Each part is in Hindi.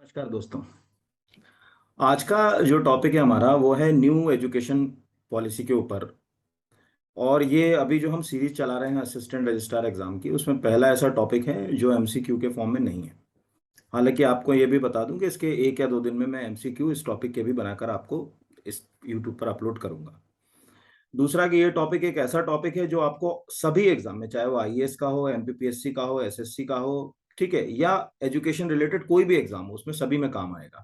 नमस्कार दोस्तों। आज का जो टॉपिक है हमारा वो है न्यू एजुकेशन पॉलिसी के ऊपर। और ये अभी जो हम सीरीज चला रहे हैं असिस्टेंट रजिस्ट्रार एग्जाम की, उसमें पहला ऐसा टॉपिक है जो एमसीक्यू के फॉर्म में नहीं है। हालांकि आपको ये भी बता दूं कि इसके 1 या 2 दिन में मैं एमसीक्यू इस टॉपिक के भी बनाकर आपको इस यूट्यूब पर अपलोड करूंगा। दूसरा कि ये टॉपिक एक ऐसा टॉपिक है जो आपको सभी एग्जाम में, चाहे वो आईएएस का हो, एमपीपीएससी का हो, एसएससी का हो, ठीक है, या एजुकेशन रिलेटेड कोई भी एग्जाम हो, उसमें सभी में काम आएगा।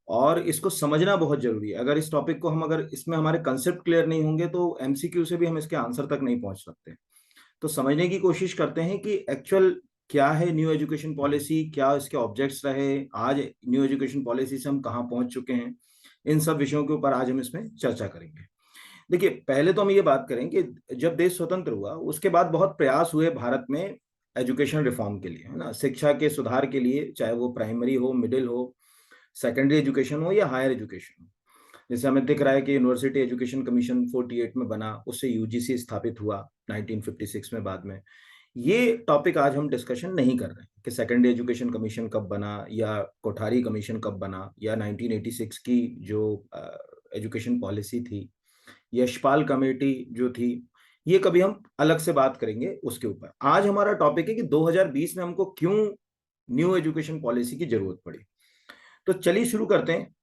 और इसको समझना बहुत जरूरी है। अगर इस टॉपिक को हम, अगर इसमें हमारे कंसेप्ट क्लियर नहीं होंगे तो एमसीक्यू से भी हम इसके आंसर तक नहीं पहुंच सकते। तो समझने की कोशिश करते हैं कि एक्चुअल क्या है न्यू एजुकेशन पॉलिसी, क्या इसके ऑब्जेक्ट्स रहे, आज न्यू एजुकेशन पॉलिसी से हम कहाँ पहुंच चुके हैं। इन सब विषयों के ऊपर आज हम इसमें चर्चा करेंगे। देखिए, पहले तो हम ये बात करें कि जब देश स्वतंत्र हुआ उसके बाद बहुत प्रयास हुए भारत में एजुकेशन रिफॉर्म के लिए, है ना, शिक्षा के सुधार के लिए, चाहे वो प्राइमरी हो, मिडिल हो, सेकेंडरी एजुकेशन हो या हायर एजुकेशन हो। जैसे हमें दिख रहा है कि यूनिवर्सिटी एजुकेशन कमीशन 48 में बना, उससे यूजीसी स्थापित हुआ 1956 में बाद में। ये टॉपिक आज हम डिस्कशन नहीं कर रहे हैं कि सेकेंडरी एजुकेशन कमीशन कब बना या कोठारी कमीशन कब बना या 1986 की जो एजुकेशन पॉलिसी थी, यशपाल कमेटी जो थी, ये कभी हम अलग से बात करेंगे उसके ऊपर। आज हमारा टॉपिक है कि 2020 में हमको क्यों न्यू एजुकेशन पॉलिसी की जरूरत पड़ी। तो चलिए शुरू करते हैं।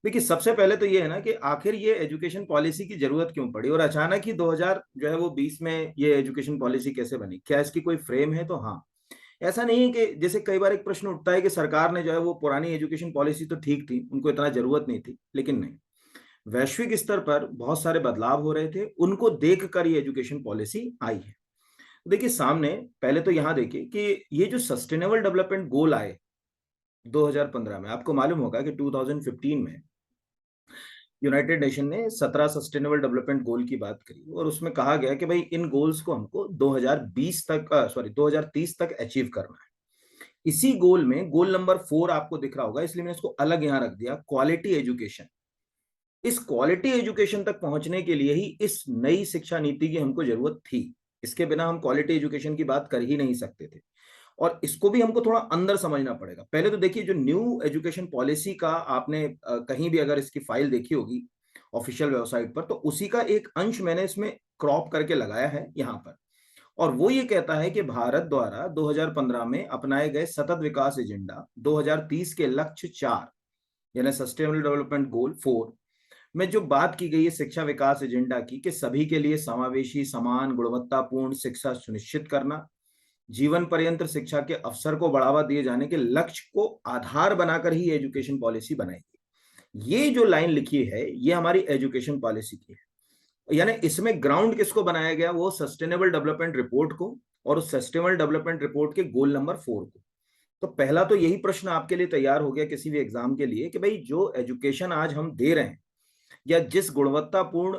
देखिए, सबसे पहले तो ये है ना कि आखिर ये एजुकेशन पॉलिसी की जरूरत क्यों पड़ी और अचानक ही 2000 जो है वो 20 में ये एजुकेशन पॉलिसी कैसे बनी। क्या इसकी कोई फ्रेम है? तो हाँ, ऐसा नहीं है कि जैसे कई बार एक प्रश्न उठता है कि सरकार ने जो है वो पुरानी एजुकेशन पॉलिसी तो ठीक थी, उनको इतना जरूरत नहीं थी, लेकिन नहीं, वैश्विक स्तर पर बहुत सारे बदलाव हो रहे थे, उनको देखकर ये एजुकेशन पॉलिसी आई है। देखिए सामने, पहले तो यहां देखिए कि ये जो सस्टेनेबल डेवलपमेंट गोल आए 2015 में, आपको मालूम होगा कि 2015 में यूनाइटेड नेशन ने 17 सस्टेनेबल डेवलपमेंट गोल की बात करी और उसमें कहा गया कि भाई इन गोल्स को हमको 2030 तक अचीव करना है। इसी गोल में गोल नंबर 4 आपको दिख रहा होगा, इसलिए मैंने इसको अलग यहां रख दिया, क्वालिटी एजुकेशन। इस क्वालिटी एजुकेशन तक पहुंचने के लिए ही इस नई शिक्षा नीति की हमको जरूरत थी। इसके बिना हम क्वालिटी एजुकेशन की बात कर ही नहीं सकते थे। और इसको भी हमको थोड़ा अंदर समझना पड़ेगा। पहले तो देखिए, जो न्यू एजुकेशन पॉलिसी का आपने कहीं भी अगर इसकी फाइल देखी होगी ऑफिशियल वेबसाइट पर, तो उसी का एक अंश मैंने इसमें क्रॉप करके लगाया है यहाँ पर। और वो ये कहता है कि भारत द्वारा 2015 में अपनाए गए सतत विकास एजेंडा 2030 के लक्ष्य 4, यानी सस्टेनेबल डेवलपमेंट गोल 4 में जो बात की गई है शिक्षा विकास एजेंडा की, कि सभी के लिए समावेशी, समान, गुणवत्तापूर्ण शिक्षा सुनिश्चित करना, जीवन पर्यंत शिक्षा के अवसर को बढ़ावा दिए जाने के लक्ष्य को आधार बनाकर ही एजुकेशन पॉलिसी बनाएगी। ये जो लाइन लिखी है ये हमारी एजुकेशन पॉलिसी की है। यानी इसमें ग्राउंड किसको बनाया गया? वो सस्टेनेबल डेवलपमेंट रिपोर्ट को, और उस सस्टेनेबल डेवलपमेंट रिपोर्ट के गोल नंबर 4 को। तो पहला तो यही प्रश्न आपके लिए तैयार हो गया किसी भी एग्जाम के लिए कि भाई जो एजुकेशन आज हम दे रहे हैं, या जिस गुणवत्तापूर्ण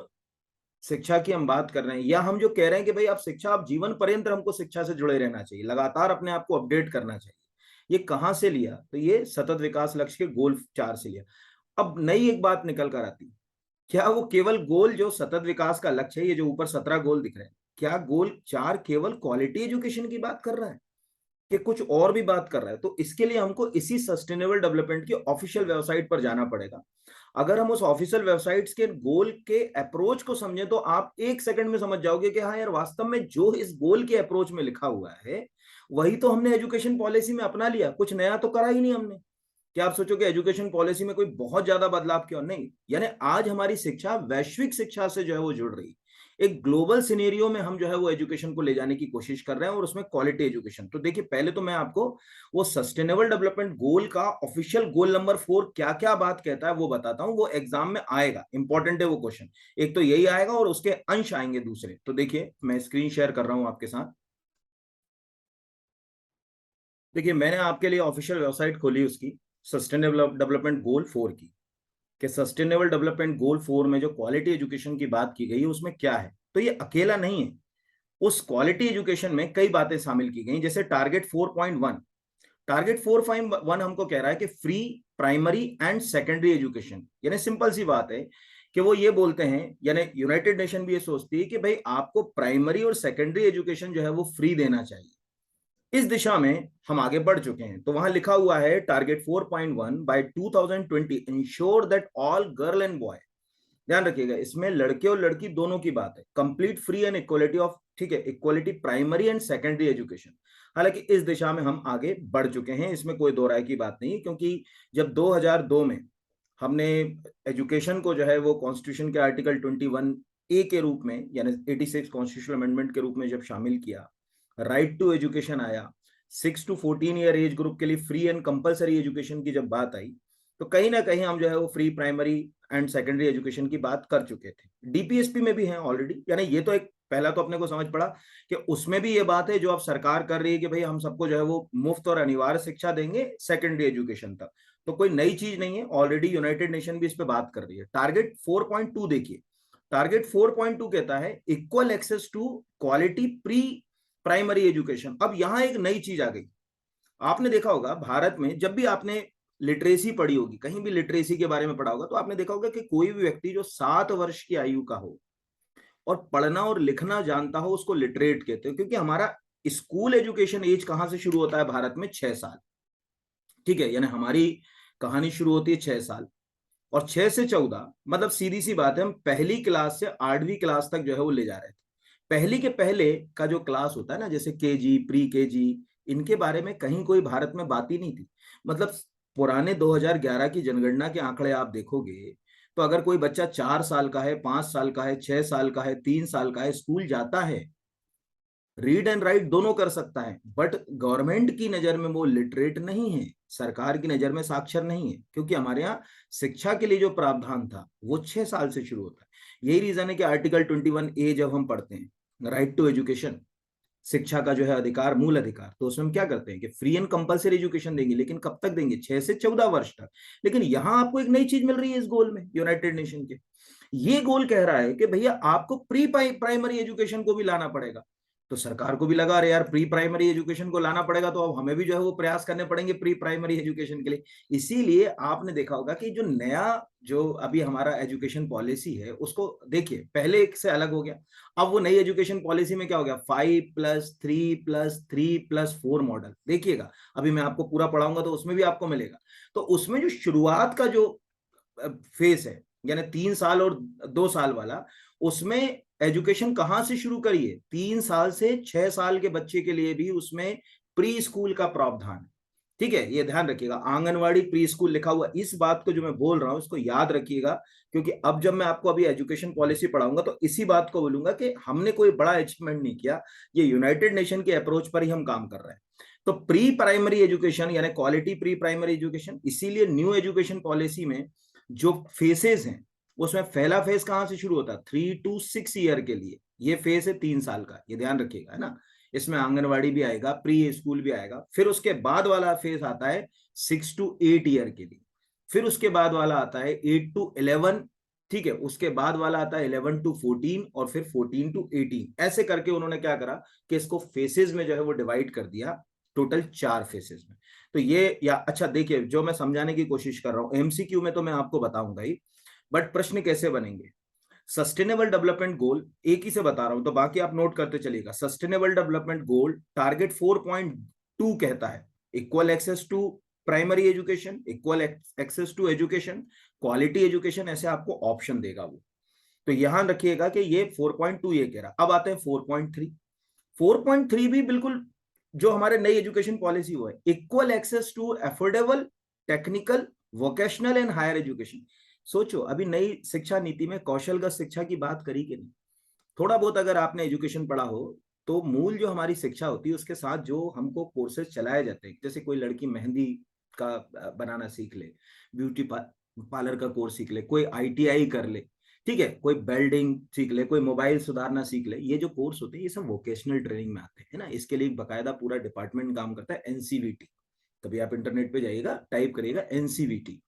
शिक्षा की हम बात कर रहे हैं, या हम जो कह रहे हैं कि भाई आप शिक्षा, आप जीवन पर्यंत हमको शिक्षा से जुड़े रहना चाहिए, लगातार अपने आप को अपडेट करना चाहिए, ये कहां से लिया? तो ये सतत विकास लक्ष्य के गोल 4 से लिया। अब नई एक बात निकल कर आती है, क्या वो केवल गोल जो सतत विकास का लक्ष्य है, ये जो ऊपर 17 गोल दिख रहे हैं, क्या गोल 4 केवल क्वालिटी एजुकेशन की बात कर रहा है कि कुछ और भी बात कर रहा है? तो इसके लिए हमको इसी सस्टेनेबल डेवलपमेंट की ऑफिशियल वेबसाइट पर जाना पड़ेगा। अगर हम उस ऑफिशियल वेबसाइट्स के गोल के अप्रोच को समझें तो आप एक सेकंड में समझ जाओगे कि हाँ यार, वास्तव में जो इस गोल के अप्रोच में लिखा हुआ है वही तो हमने एजुकेशन पॉलिसी में अपना लिया, कुछ नया तो करा ही नहीं हमने। क्या आप सोचो कि एजुकेशन पॉलिसी में कोई बहुत ज्यादा बदलाव क्यों नहीं? यानी आज हमारी शिक्षा वैश्विक शिक्षा से जो है वो जुड़ रही, एक ग्लोबल सिनेरियो में हम जो है वो एजुकेशन को ले जाने की कोशिश कर रहे हैं, और उसमें क्वालिटी एजुकेशन। तो देखिए, पहले तो मैं आपको वो सस्टेनेबल डेवलपमेंट गोल का ऑफिशियल गोल नंबर 4 क्या क्या बात कहता है वो बताता हूं। वो एग्जाम में आएगा, इंपॉर्टेंट है वो क्वेश्चन। एक तो यही आएगा और उसके अंश आएंगे दूसरे। तो देखिए, मैं स्क्रीन शेयर कर रहा हूं आपके साथ। देखिए, मैंने आपके लिए ऑफिशियल वेबसाइट खोली उसकी, सस्टेनेबल डेवलपमेंट गोल 4 की, कि सस्टेनेबल डेवलपमेंट गोल 4 में जो क्वालिटी एजुकेशन की बात की गई है उसमें क्या है। तो ये अकेला नहीं है, उस क्वालिटी एजुकेशन में कई बातें शामिल की गई, जैसे टारगेट 4.1। टारगेट 4.1 हमको कह रहा है कि free primary and secondary education. यानी सिंपल सी बात है कि वो ये बोलते हैं, यानी यूनाइटेड नेशन भी ये सोचती है कि भाई आपको प्राइमरी और सेकेंडरी एजुकेशन जो है वो फ्री देना चाहिए। इस दिशा में हम आगे बढ़ चुके हैं। तो वहां लिखा हुआ है target 4.1 by 2020 ensure that all girl and boy, ध्यान रखिएगा इसमें लड़के और लड़की दोनों की बात है, complete free and equality of, ठीक है, equality primary and secondary education. हालांकि इस दिशा में हम आगे बढ़ चुके हैं, इसमें कोई दो राय की बात नहीं है, क्योंकि जब 2002 में हमने एजुकेशन को जो है वो कॉन्स्टिट्यूशन के आर्टिकल 21A के रूप में, यानी 86 कॉन्स्टिट्यूशनल अमेंडमेंट के रूप में जब शामिल किया, राइट टू एजुकेशन आया, 6 to 14 ईयर एज ग्रुप के लिए फ्री एंड कंपलसरी एजुकेशन की जब बात आई, तो कहीं ना कहीं हम जो है वो free primary and secondary education की बात कर चुके थे। डीपीएसपी में भी है ऑलरेडी, यानी ये तो एक पहला तो अपने को समझ पड़ा कि उसमें भी ये बात है जो अब सरकार कर रही है कि भाई हम सबको जो है वो मुफ्त और अनिवार्य शिक्षा देंगे सेकेंडरी एजुकेशन तक। तो कोई नई चीज नहीं है, ऑलरेडी यूनाइटेड नेशन भी इस पे बात कर रही है। टारगेट 4.2 देखिए, टारगेट 4.2 कहता है equal access to quality pre primary education. अब यहां एक नई चीज आ गई, आपने देखा होगा भारत में जब भी आपने लिटरेसी पढ़ी होगी, कहीं भी लिटरेसी के बारे में पढ़ा होगा, तो आपने देखा होगा कि कोई भी व्यक्ति जो 7 वर्ष की आयु का हो और पढ़ना और लिखना जानता हो उसको लिटरेट कहते हैं, क्योंकि हमारा स्कूल एजुकेशन एज कहां से शुरू होता है भारत में? 6 साल, ठीक है, यानी हमारी कहानी शुरू होती है 6 साल, और 6 से 14 मतलब सीधी सी बात है, हम पहली क्लास से 8वीं क्लास तक जो है वो ले जा रहे थे। पहली के पहले का जो क्लास होता है ना, जैसे केजी, प्री केजी, इनके बारे में कहीं कोई भारत में बात ही नहीं थी। मतलब पुराने 2011 की जनगणना के आंकड़े आप देखोगे तो अगर कोई बच्चा 4 साल का है, 5 साल का है, 6 साल का है, 3 साल का है, स्कूल जाता है, रीड एंड राइट दोनों कर सकता है, बट गवर्नमेंट की नजर में वो लिटरेट नहीं है, सरकार की नजर में साक्षर नहीं है, क्योंकि हमारे यहाँ शिक्षा के लिए जो प्रावधान था वो 6 साल से शुरू होता है। यही रीजन है कि आर्टिकल 21A जब हम पढ़ते हैं, राइट टू एजुकेशन, शिक्षा का जो है अधिकार, मूल अधिकार, तो उसमें हम क्या करते हैं कि फ्री एंड कंपलसरी एजुकेशन देंगे, लेकिन कब तक देंगे? 6 से 14 वर्ष तक। लेकिन यहां आपको एक नई चीज मिल रही है इस गोल में, यूनाइटेड नेशन के ये गोल कह रहा है कि भैया आपको प्री प्राइमरी एजुकेशन को भी लाना पड़ेगा। तो सरकार को भी लगा रहे यार प्री प्राइमरी एजुकेशन को लाना पड़ेगा, तो अब हमें भी जो है वो प्रयास करने पड़ेंगे प्री प्राइमरी एजुकेशन के लिए। इसीलिए आपने देखा होगा कि जो नया, जो अभी हमारा एजुकेशन पॉलिसी है उसको देखिए, पहले एक से अलग हो गया। अब वो नई एजुकेशन पॉलिसी में क्या हो गया? 5+3+3+4 मॉडल। देखिएगा अभी मैं आपको पूरा पढ़ाऊंगा तो उसमें भी आपको मिलेगा। तो उसमें जो शुरुआत का जो फेस है, यानी 3 साल और 2 साल वाला, उसमें एजुकेशन कहां से शुरू करिए? 3 साल से 6 साल के बच्चे के लिए भी उसमें प्री स्कूल का प्रावधान, ठीक है, ये ध्यान रखिएगा। आंगनवाड़ी प्री स्कूल लिखा हुआ, इस बात को जो मैं बोल रहा हूं इसको याद रखिएगा, क्योंकि अब जब मैं आपको अभी एजुकेशन पॉलिसी पढ़ाऊंगा तो इसी बात को बोलूंगा कि हमने कोई बड़ा अचीवमेंट नहीं किया, ये यूनाइटेड नेशन के अप्रोच पर ही हम काम कर रहे हैं। तो प्री प्राइमरी एजुकेशन यानी क्वालिटी प्री प्राइमरी एजुकेशन, इसीलिए न्यू एजुकेशन पॉलिसी में जो फेसेस हैं उसमें पहला फेज कहां से शुरू होता है? 3 to 6 ईयर के लिए ये फेज है 3 साल का, ये ध्यान रखिएगा, है ना। इसमें आंगनवाड़ी भी आएगा, प्री स्कूल भी आएगा। फिर उसके बाद वाला फेज आता है 6 to 8 ईयर के लिए। फिर उसके बाद वाला आता है 8 to 11, ठीक है, उसके बाद वाला आता है 11 to 14, और फिर 14 to 18। ऐसे करके उन्होंने क्या करा कि इसको फेसेस में जो है वो डिवाइड कर दिया, टोटल 4 फेसेस में। तो ये, या अच्छा देखिए, जो मैं समझाने की कोशिश कर रहा हूं एमसीक्यू में तो मैं आपको बताऊंगा ही, बट प्रश्न कैसे बनेंगे? सस्टेनेबल डेवलपमेंट गोल एक ही से बता रहा हूं, तो बाकी आप नोट करते चलिएगा। सस्टेनेबल डेवलपमेंट गोल टारगेट 4.2 कहता है equal access to primary education, equal access to education, quality education, ऐसे आपको ऑप्शन देगा वो। तो यहां रखिएगा कि ये 4.2 ये कह रहा। अब आते हैं 4.3। 4.3 भी बिल्कुल जो हमारे नई एजुकेशन पॉलिसी हुआ है, equal access to affordable technical vocational and higher education. सोचो अभी नई शिक्षा नीति में कौशलगत शिक्षा की बात करी कि नहीं? थोड़ा बहुत अगर आपने एजुकेशन पढ़ा हो तो मूल जो हमारी शिक्षा होती है उसके साथ जो हमको कोर्सेज चलाए जाते हैं, जैसे कोई लड़की मेहंदी का बनाना सीख ले, ब्यूटी पार्लर का कोर्स सीख ले, कोई आईटीआई कर ले, ठीक है, कोई वेल्डिंग सीख ले, कोई मोबाइल सुधारना सीख ले, ये जो कोर्स होते हैं ये सब वोकेशनल ट्रेनिंग में आते हैं ना। इसके लिए बकायदा पूरा डिपार्टमेंट काम करता है, एनसीवीटी। कभी आप इंटरनेट पे जाइएगा, टाइप करिएगा एनसीवीटी,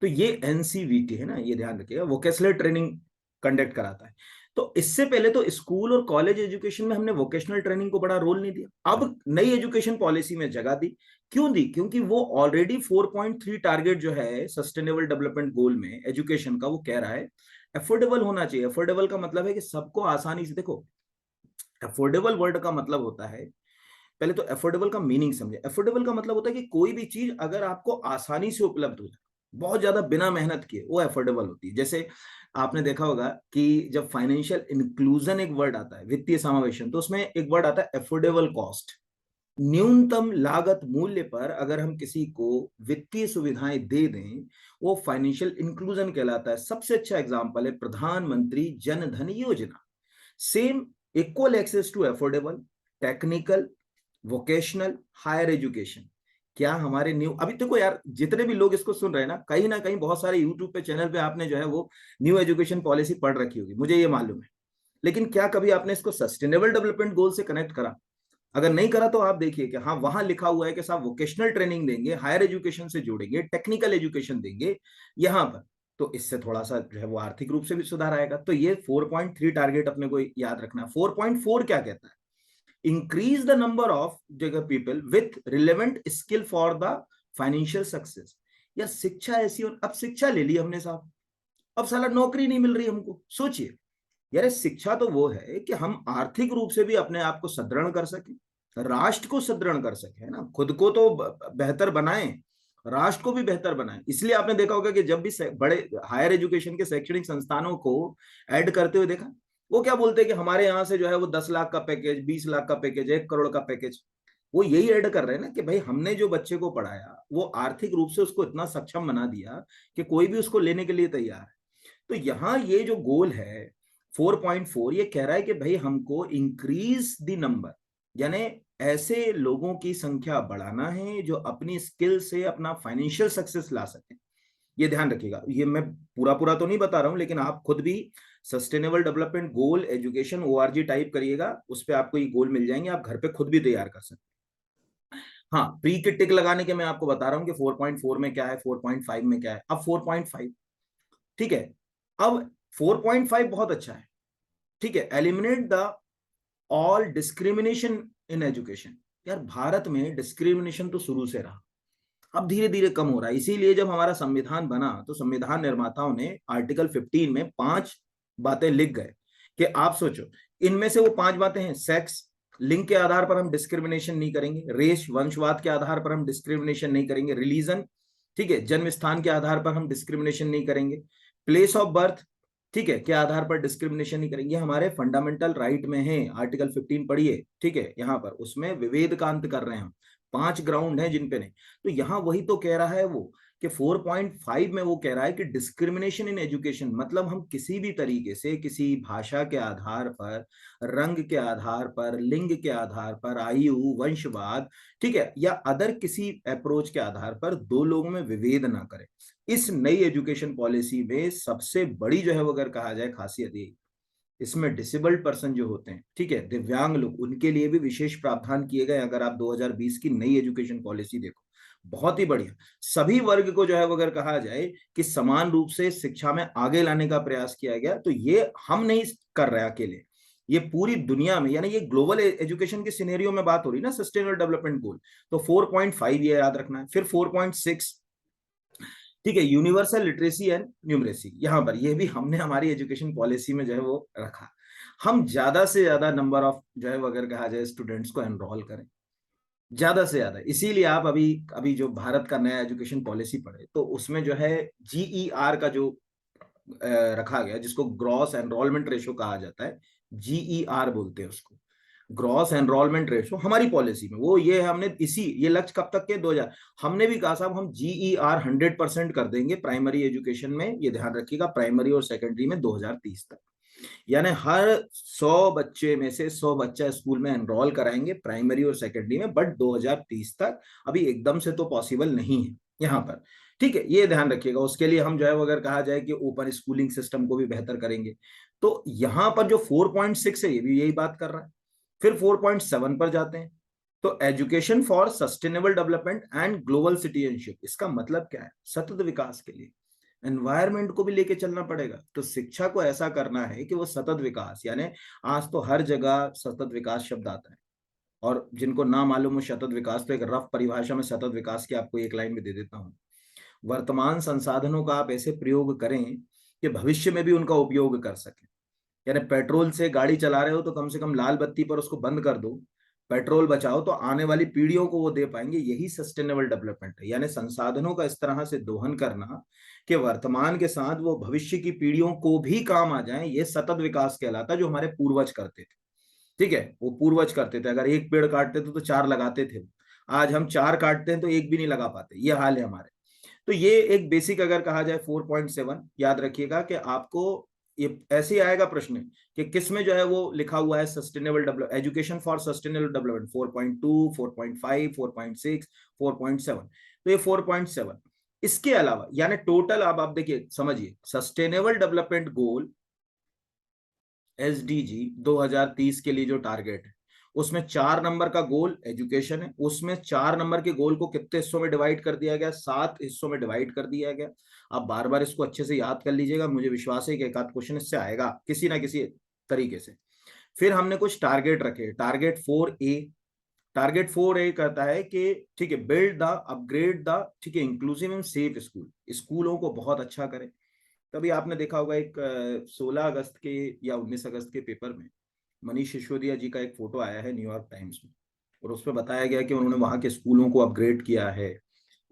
तो ये एनसीवीटी है ना, ये ध्यान रखिएगा, वोकेशनल ट्रेनिंग कंडक्ट कराता है। तो इससे पहले तो स्कूल और कॉलेज एजुकेशन में हमने वोकेशनल ट्रेनिंग को बड़ा रोल नहीं दिया, अब नई एजुकेशन पॉलिसी में जगह दी। क्यों दी? क्योंकि वो ऑलरेडी 4.3 टारगेट जो है सस्टेनेबल डेवलपमेंट गोल में एजुकेशन का, वो कह रहा है अफोर्डेबल होना चाहिए। अफोर्डेबल का मतलब है कि सबको आसानी से, देखो अफोर्डेबल वर्ड का मतलब होता है पहले तो अफोर्डेबल का मीनिंग समझे। अफोर्डेबल का मतलब होता है कि कोई भी चीज अगर आपको आसानी से उपलब्ध हो जाए, बहुत ज्यादा बिना मेहनत किए, वो अफोर्डेबल होती है। जैसे आपने देखा होगा कि जब फाइनेंशियल इंक्लूजन एक वर्ड आता है, वित्तीय समावेशन, तो उसमें एक वर्ड आता है अफोर्डेबल कॉस्ट। न्यूनतम लागत मूल्य पर अगर हम किसी को वित्तीय सुविधाएं दे दें, वो फाइनेंशियल इंक्लूजन कहलाता है। सबसे अच्छा एग्जांपल है प्रधानमंत्री Jan Dhan Yojana. Same, equal access to affordable, technical, vocational, higher education. क्या हमारे न्यू, अभी देखो यार, जितने भी लोग इसको सुन रहे हैं ना कहीं बहुत सारे यूट्यूब पे चैनल पे आपने जो है वो न्यू एजुकेशन पॉलिसी पढ़ रखी होगी, मुझे ये मालूम है। लेकिन क्या कभी आपने इसको सस्टेनेबल डेवलपमेंट गोल से कनेक्ट करा? अगर नहीं करा तो आप देखिए कि हाँ, वहां लिखा हुआ है कि साहब वोकेशनल ट्रेनिंग देंगे, हायर एजुकेशन से जोड़ेंगे, टेक्निकल एजुकेशन देंगे यहां पर। तो इससे थोड़ा सा जो है वो आर्थिक रूप से भी सुधार आएगा। तो ये 4.3 टारगेट अपने को याद रखना है। 4.4 क्या कहता है? इंक्रीज द नंबर ऑफ जगह people with relevant skill for the financial success. या शिक्षा ऐसी, अब शिक्षा ले ली हमने साहब, अब साला नौकरी नहीं मिल रही हमको। सोचिए यार, शिक्षा तो वो है कि हम आर्थिक रूप से भी अपने आप को सुदृढ़ कर सके, राष्ट्र को सुदृढ़ कर सके, है ना, खुद को तो बेहतर बनाएं, राष्ट्र को भी बेहतर बनाएं। इसलिए आपने देखा होगा कि जब भी बड़े हायर एजुकेशन के शैक्षणिक संस्थानों को ऐड करते हुए देखा, वो क्या बोलते हैं कि हमारे यहाँ से जो है वो 10 लाख का पैकेज, 20 लाख का पैकेज, 1 करोड़ का पैकेज। वो यही ऐड कर रहे हैं ना कि भाई हमने जो बच्चे को पढ़ाया वो आर्थिक रूप से उसको इतना सक्षम बना दिया कि कोई भी उसको लेने के लिए तैयार है। तो यहाँ ये जो गोल है 4.4, ये कह रहा है कि भाई हमको इंक्रीज द नंबर, यानी ऐसे लोगों की संख्या बढ़ाना है जो अपनी स्किल से अपना फाइनेंशियल सक्सेस ला सके। ये ध्यान रखिएगा, ये मैं पूरा पूरा तो नहीं बता रहा हूं, लेकिन आप खुद भी सस्टेनेबल डेवलपमेंट गोल एजुकेशन ORG टाइप करिएगा, उस पर आपको ये गोल मिल जाएंगे, आप घर पे खुद भी तैयार कर सकते हैं। हाँ, प्री के टिक लगाने के मैं आपको बता रहा हूँ कि 4.4 में क्या है, 4.5 में क्या है। अब 4.5, ठीक है, अब 4.5 बहुत अच्छा है, ठीक है। Eliminate the all discrimination in education. यार भारत में डिस्क्रिमिनेशन तो शुरू से रहा, अब धीरे धीरे कम हो रहा है। इसीलिए जब हमारा संविधान बना तो संविधान निर्माताओं ने आर्टिकल 15 में 5 बातें लिख गए कि आप सोचो, इनमें से वो 5 बातें हैं, सेक्स, लिंग के आधार पर हम डिस्क्रिमिनेशन नहीं करेंगे, रेस, वंशवाद के आधार पर हम डिस्क्रिमिनेशन नहीं करेंगे, रिलीजन, ठीक है, जन्म स्थान के आधार पर हम डिस्क्रिमिनेशन नहीं करेंगे, प्लेस ऑफ बर्थ, ठीक है, के आधार पर डिस्क्रिमिनेशन नहीं करेंगे। हमारे फंडामेंटल राइट में है, आर्टिकल 15 पढ़िए, ठीक है, यहाँ पर उसमें विवेद का अंत कर रहे हैं हम, 5 ग्राउंड हैं जिन पे नहीं। तो यहाँ वही तो कह रहा है वो कि 4.5 में वो कह रहा है कि डिस्क्रिमिनेशन इन एजुकेशन, मतलब हम किसी भी तरीके से किसी भाषा के आधार पर, रंग के आधार पर, लिंग के आधार पर, आयु, वंशवाद, ठीक है, या अदर किसी अप्रोच के आधार पर दो लोगों में विभेद ना करें। इस नई एजुकेशन पॉलिसी में सबसे बड़ी जो है वो अगर कहा जाए खासियत ये, इसमें डिसेबल्ड पर्सन जो होते हैं, ठीक है, दिव्यांग लोग, उनके लिए भी विशेष प्रावधान किए गए। अगर आप 2020 की नई एजुकेशन पॉलिसी देखो, बहुत ही बढ़िया, सभी वर्ग को जो है वो अगर कहा जाए कि समान रूप से शिक्षा में आगे लाने का प्रयास किया गया। तो ये हम नहीं कर रहे अकेले, ये पूरी दुनिया में, यानी ये ग्लोबल एजुकेशन के सिनेरियो में बात हो रही ना, सस्टेनेबल डेवलपमेंट गोल। तो 4.5 ये याद रखना है। फिर 4.6, ठीक है, यूनिवर्सल लिटरेसी एंड न्यूमरेसी। यहां पर ये भी हमने हमारी एजुकेशन पॉलिसी में जो है वो रखा, हम ज्यादा से ज्यादा नंबर ऑफ जो है वो अगर कहा जाए स्टूडेंट्स को एनरोल करें, ज्यादा से ज्यादा। इसीलिए आप अभी अभी जो भारत का नया एजुकेशन पॉलिसी पढ़े तो उसमें जो है GER का जो रखा गया, जिसको ग्रॉस एनरोलमेंट रेशो कहा जाता है, GER बोलते हैं उसको, ग्रॉस एनरोलमेंट रेशो। हमारी पॉलिसी में वो ये है, हमने इसी ये लक्ष्य कब तक के 2000, हमने भी कहा साहब हम GER 100% कर देंगे प्राइमरी एजुकेशन में, ये ध्यान रखिएगा, प्राइमरी और सेकेंडरी में 2030 तक। यानी हर 100 बच्चे में से 100 बच्चा स्कूल में एनरोल कराएंगे प्राइमरी और सेकेंडरी में, बट 2030 तक। अभी एकदम से तो पॉसिबल नहीं है यहाँ पर, ठीक है, ये ध्यान रखिएगा। उसके लिए हम जो है वो अगर कहा जाए कि ओपन स्कूलिंग सिस्टम को भी बेहतर करेंगे। तो यहाँ पर जो 4.6 है ये भी यही बात कर रहा है। फिर 4.7 पर जाते हैं, तो education for sustainable development and global citizenship. इसका मतलब क्या है? सतत विकास के लिए एनवायरमेंट को भी लेके चलना पड़ेगा। तो शिक्षा को ऐसा करना है कि वो सतत विकास, यानी आज तो हर जगह सतत विकास शब्द आता है, और जिनको ना मालूम हो सतत विकास, तो एक रफ परिभाषा में सतत विकास की आपको एक लाइन में दे देता हूं। वर्तमान संसाधनों का आप ऐसे प्रयोग करें कि भविष्य में भी उनका उपयोग कर सकें। यानी पेट्रोल से गाड़ी चला रहे हो तो कम से कम लाल बत्ती पर उसको बंद कर दो, पेट्रोल बचाओ तो आने वाली पीढ़ियों को वो दे पाएंगे, यही सस्टेनेबल डेवलपमेंट है। यानी संसाधनों का इस तरह से दोहन करना कि वर्तमान के साथ वो भविष्य की पीढ़ियों को भी काम आ जाए, ये सतत विकास कहलाता है, जो हमारे पूर्वज करते थे। ठीक है, वो पूर्वज करते थे, अगर एक पेड़ काटते थे तो चार लगाते थे। आज हम चार काटते हैं तो एक भी नहीं लगा पाते, ये हाल है हमारे। तो ये एक बेसिक अगर कहा जाए 4.7 याद रखिएगा कि आपको ये ऐसे ही आएगा प्रश्न कि किस में जो है वो लिखा हुआ है sustainable develop education for sustainable development 4.2 4.5 4.6 4.7, तो ये 4.7। इसके अलावा यानी टोटल अब आप देखिए समझिए, सस्टेनेबल डेवलपमेंट गोल एसडीजी 2030 के लिए जो टारगेट है, उसमें 4 नंबर का गोल एजुकेशन है। उसमें 4 नंबर के गोल को कितने हिस्सों में डिवाइड कर दिया गया? 7 हिस्सों में डिवाइड कर दिया गया। आप बार बार इसको अच्छे से याद कर लीजिएगा, मुझे विश्वास है कि एक आध क्वेश्चन इससे आएगा किसी ना किसी तरीके से। फिर हमने कुछ टारगेट रखे, टारगेट 4A। टारगेट 4A कहता है कि ठीक है, बिल्ड द अपग्रेड द, ठीक है, इंक्लूसिव एंड सेफ स्कूल, स्कूलों को बहुत अच्छा करें। तभी आपने देखा होगा एक 16 अगस्त के या 19 अगस्त के पेपर में मनीष सिसोदिया जी का एक फोटो आया है न्यूयॉर्क टाइम्स में, और उसमें बताया गया कि उन्होंने वहां के स्कूलों को अपग्रेड किया है,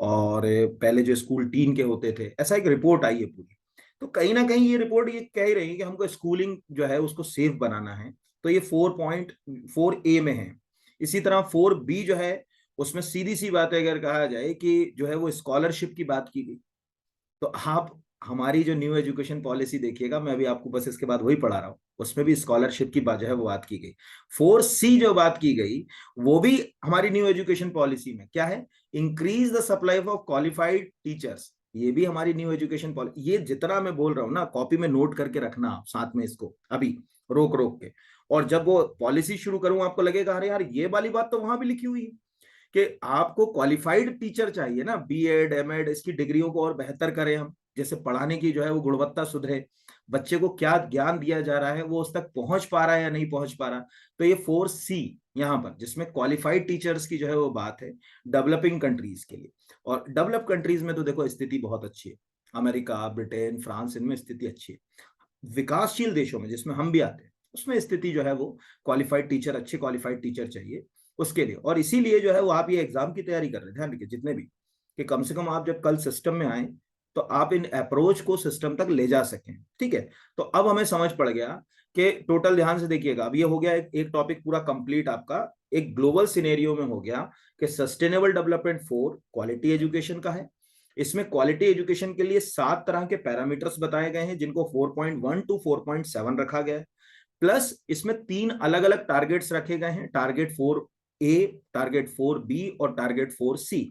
और पहले जो स्कूल टीन के होते थे, ऐसा एक रिपोर्ट आई है पूरी। तो कहीं ना कहीं ये रिपोर्ट ये कह ही रही है कि हमको स्कूलिंग जो है उसको सेफ बनाना है। तो ये 4.4A में है। इसी तरह 4B जो है, उसमें सीधी सी बात है अगर कहा जाए कि जो है वो स्कॉलरशिप की बात की गई। तो आप हमारी जो न्यू एजुकेशन पॉलिसी देखिएगा, मैं अभी आपको बस इसके बाद वही पढ़ा रहा हूँ, उसमें भी स्कॉलरशिप की बात जो है वो बात की गई। 4C जो बात की गई वो भी हमारी न्यू एजुकेशन पॉलिसी में क्या है? Increase the supply of qualified teachers, ये भी हमारी न्यू एजुकेशन पॉलिसी। ये जितना मैं बोल रहा हूँ ना, कॉपी में नोट करके रखना आप साथ में इसको अभी रोक रोक के, और जब वो पॉलिसी शुरू करूं आपको लगेगा अरे यार ये वाली बात तो वहां भी लिखी हुई है कि आपको क्वालिफाइड टीचर चाहिए ना, बीएड एमएड, इसकी डिग्रियों को और बेहतर करें हम, जैसे पढ़ाने की जो है वो गुणवत्ता सुधरे, बच्चे को क्या ज्ञान दिया जा रहा है वो उस तक पहुंच पा रहा है या नहीं पहुंच पा रहा। तो ये 4C यहाँ पर जिसमें क्वालिफाइड टीचर्स की जो है वो बात है डेवलपिंग कंट्रीज के लिए। और डेवलप कंट्रीज में तो देखो स्थिति बहुत अच्छी है, अमेरिका ब्रिटेन फ्रांस, इनमें स्थिति अच्छी है। विकासशील देशों में जिसमें हम भी आते हैं, उसमें स्थिति जो है वो क्वालिफाइड टीचर, अच्छे क्वालिफाइड टीचर चाहिए उसके लिए। और इसीलिए जो है वो आप ये एग्जाम की तैयारी कर रहे हैं, ध्यान रखिए जितने भी, कि कम से कम आप जब कल सिस्टम में आए तो आप इन अप्रोच को सिस्टम तक ले जा सकें। ठीक है, तो अब हमें समझ पड़ गया कि टोटल, ध्यान से देखिएगा, अब ये हो गया एक टॉपिक पूरा कंप्लीट आपका एक ग्लोबल सिनेरियो में हो गया कि सस्टेनेबल डेवलपमेंट 4 क्वालिटी एजुकेशन का है। इसमें क्वालिटी एजुकेशन के लिए 7 तरह के पैरामीटर्स बताए गए हैं जिनको 4.1 टू 4.7 रखा गया है। प्लस इसमें 3 अलग अलग टारगेट्स रखे गए हैं, टारगेट 4A, टारगेट 4B और टारगेट 4C।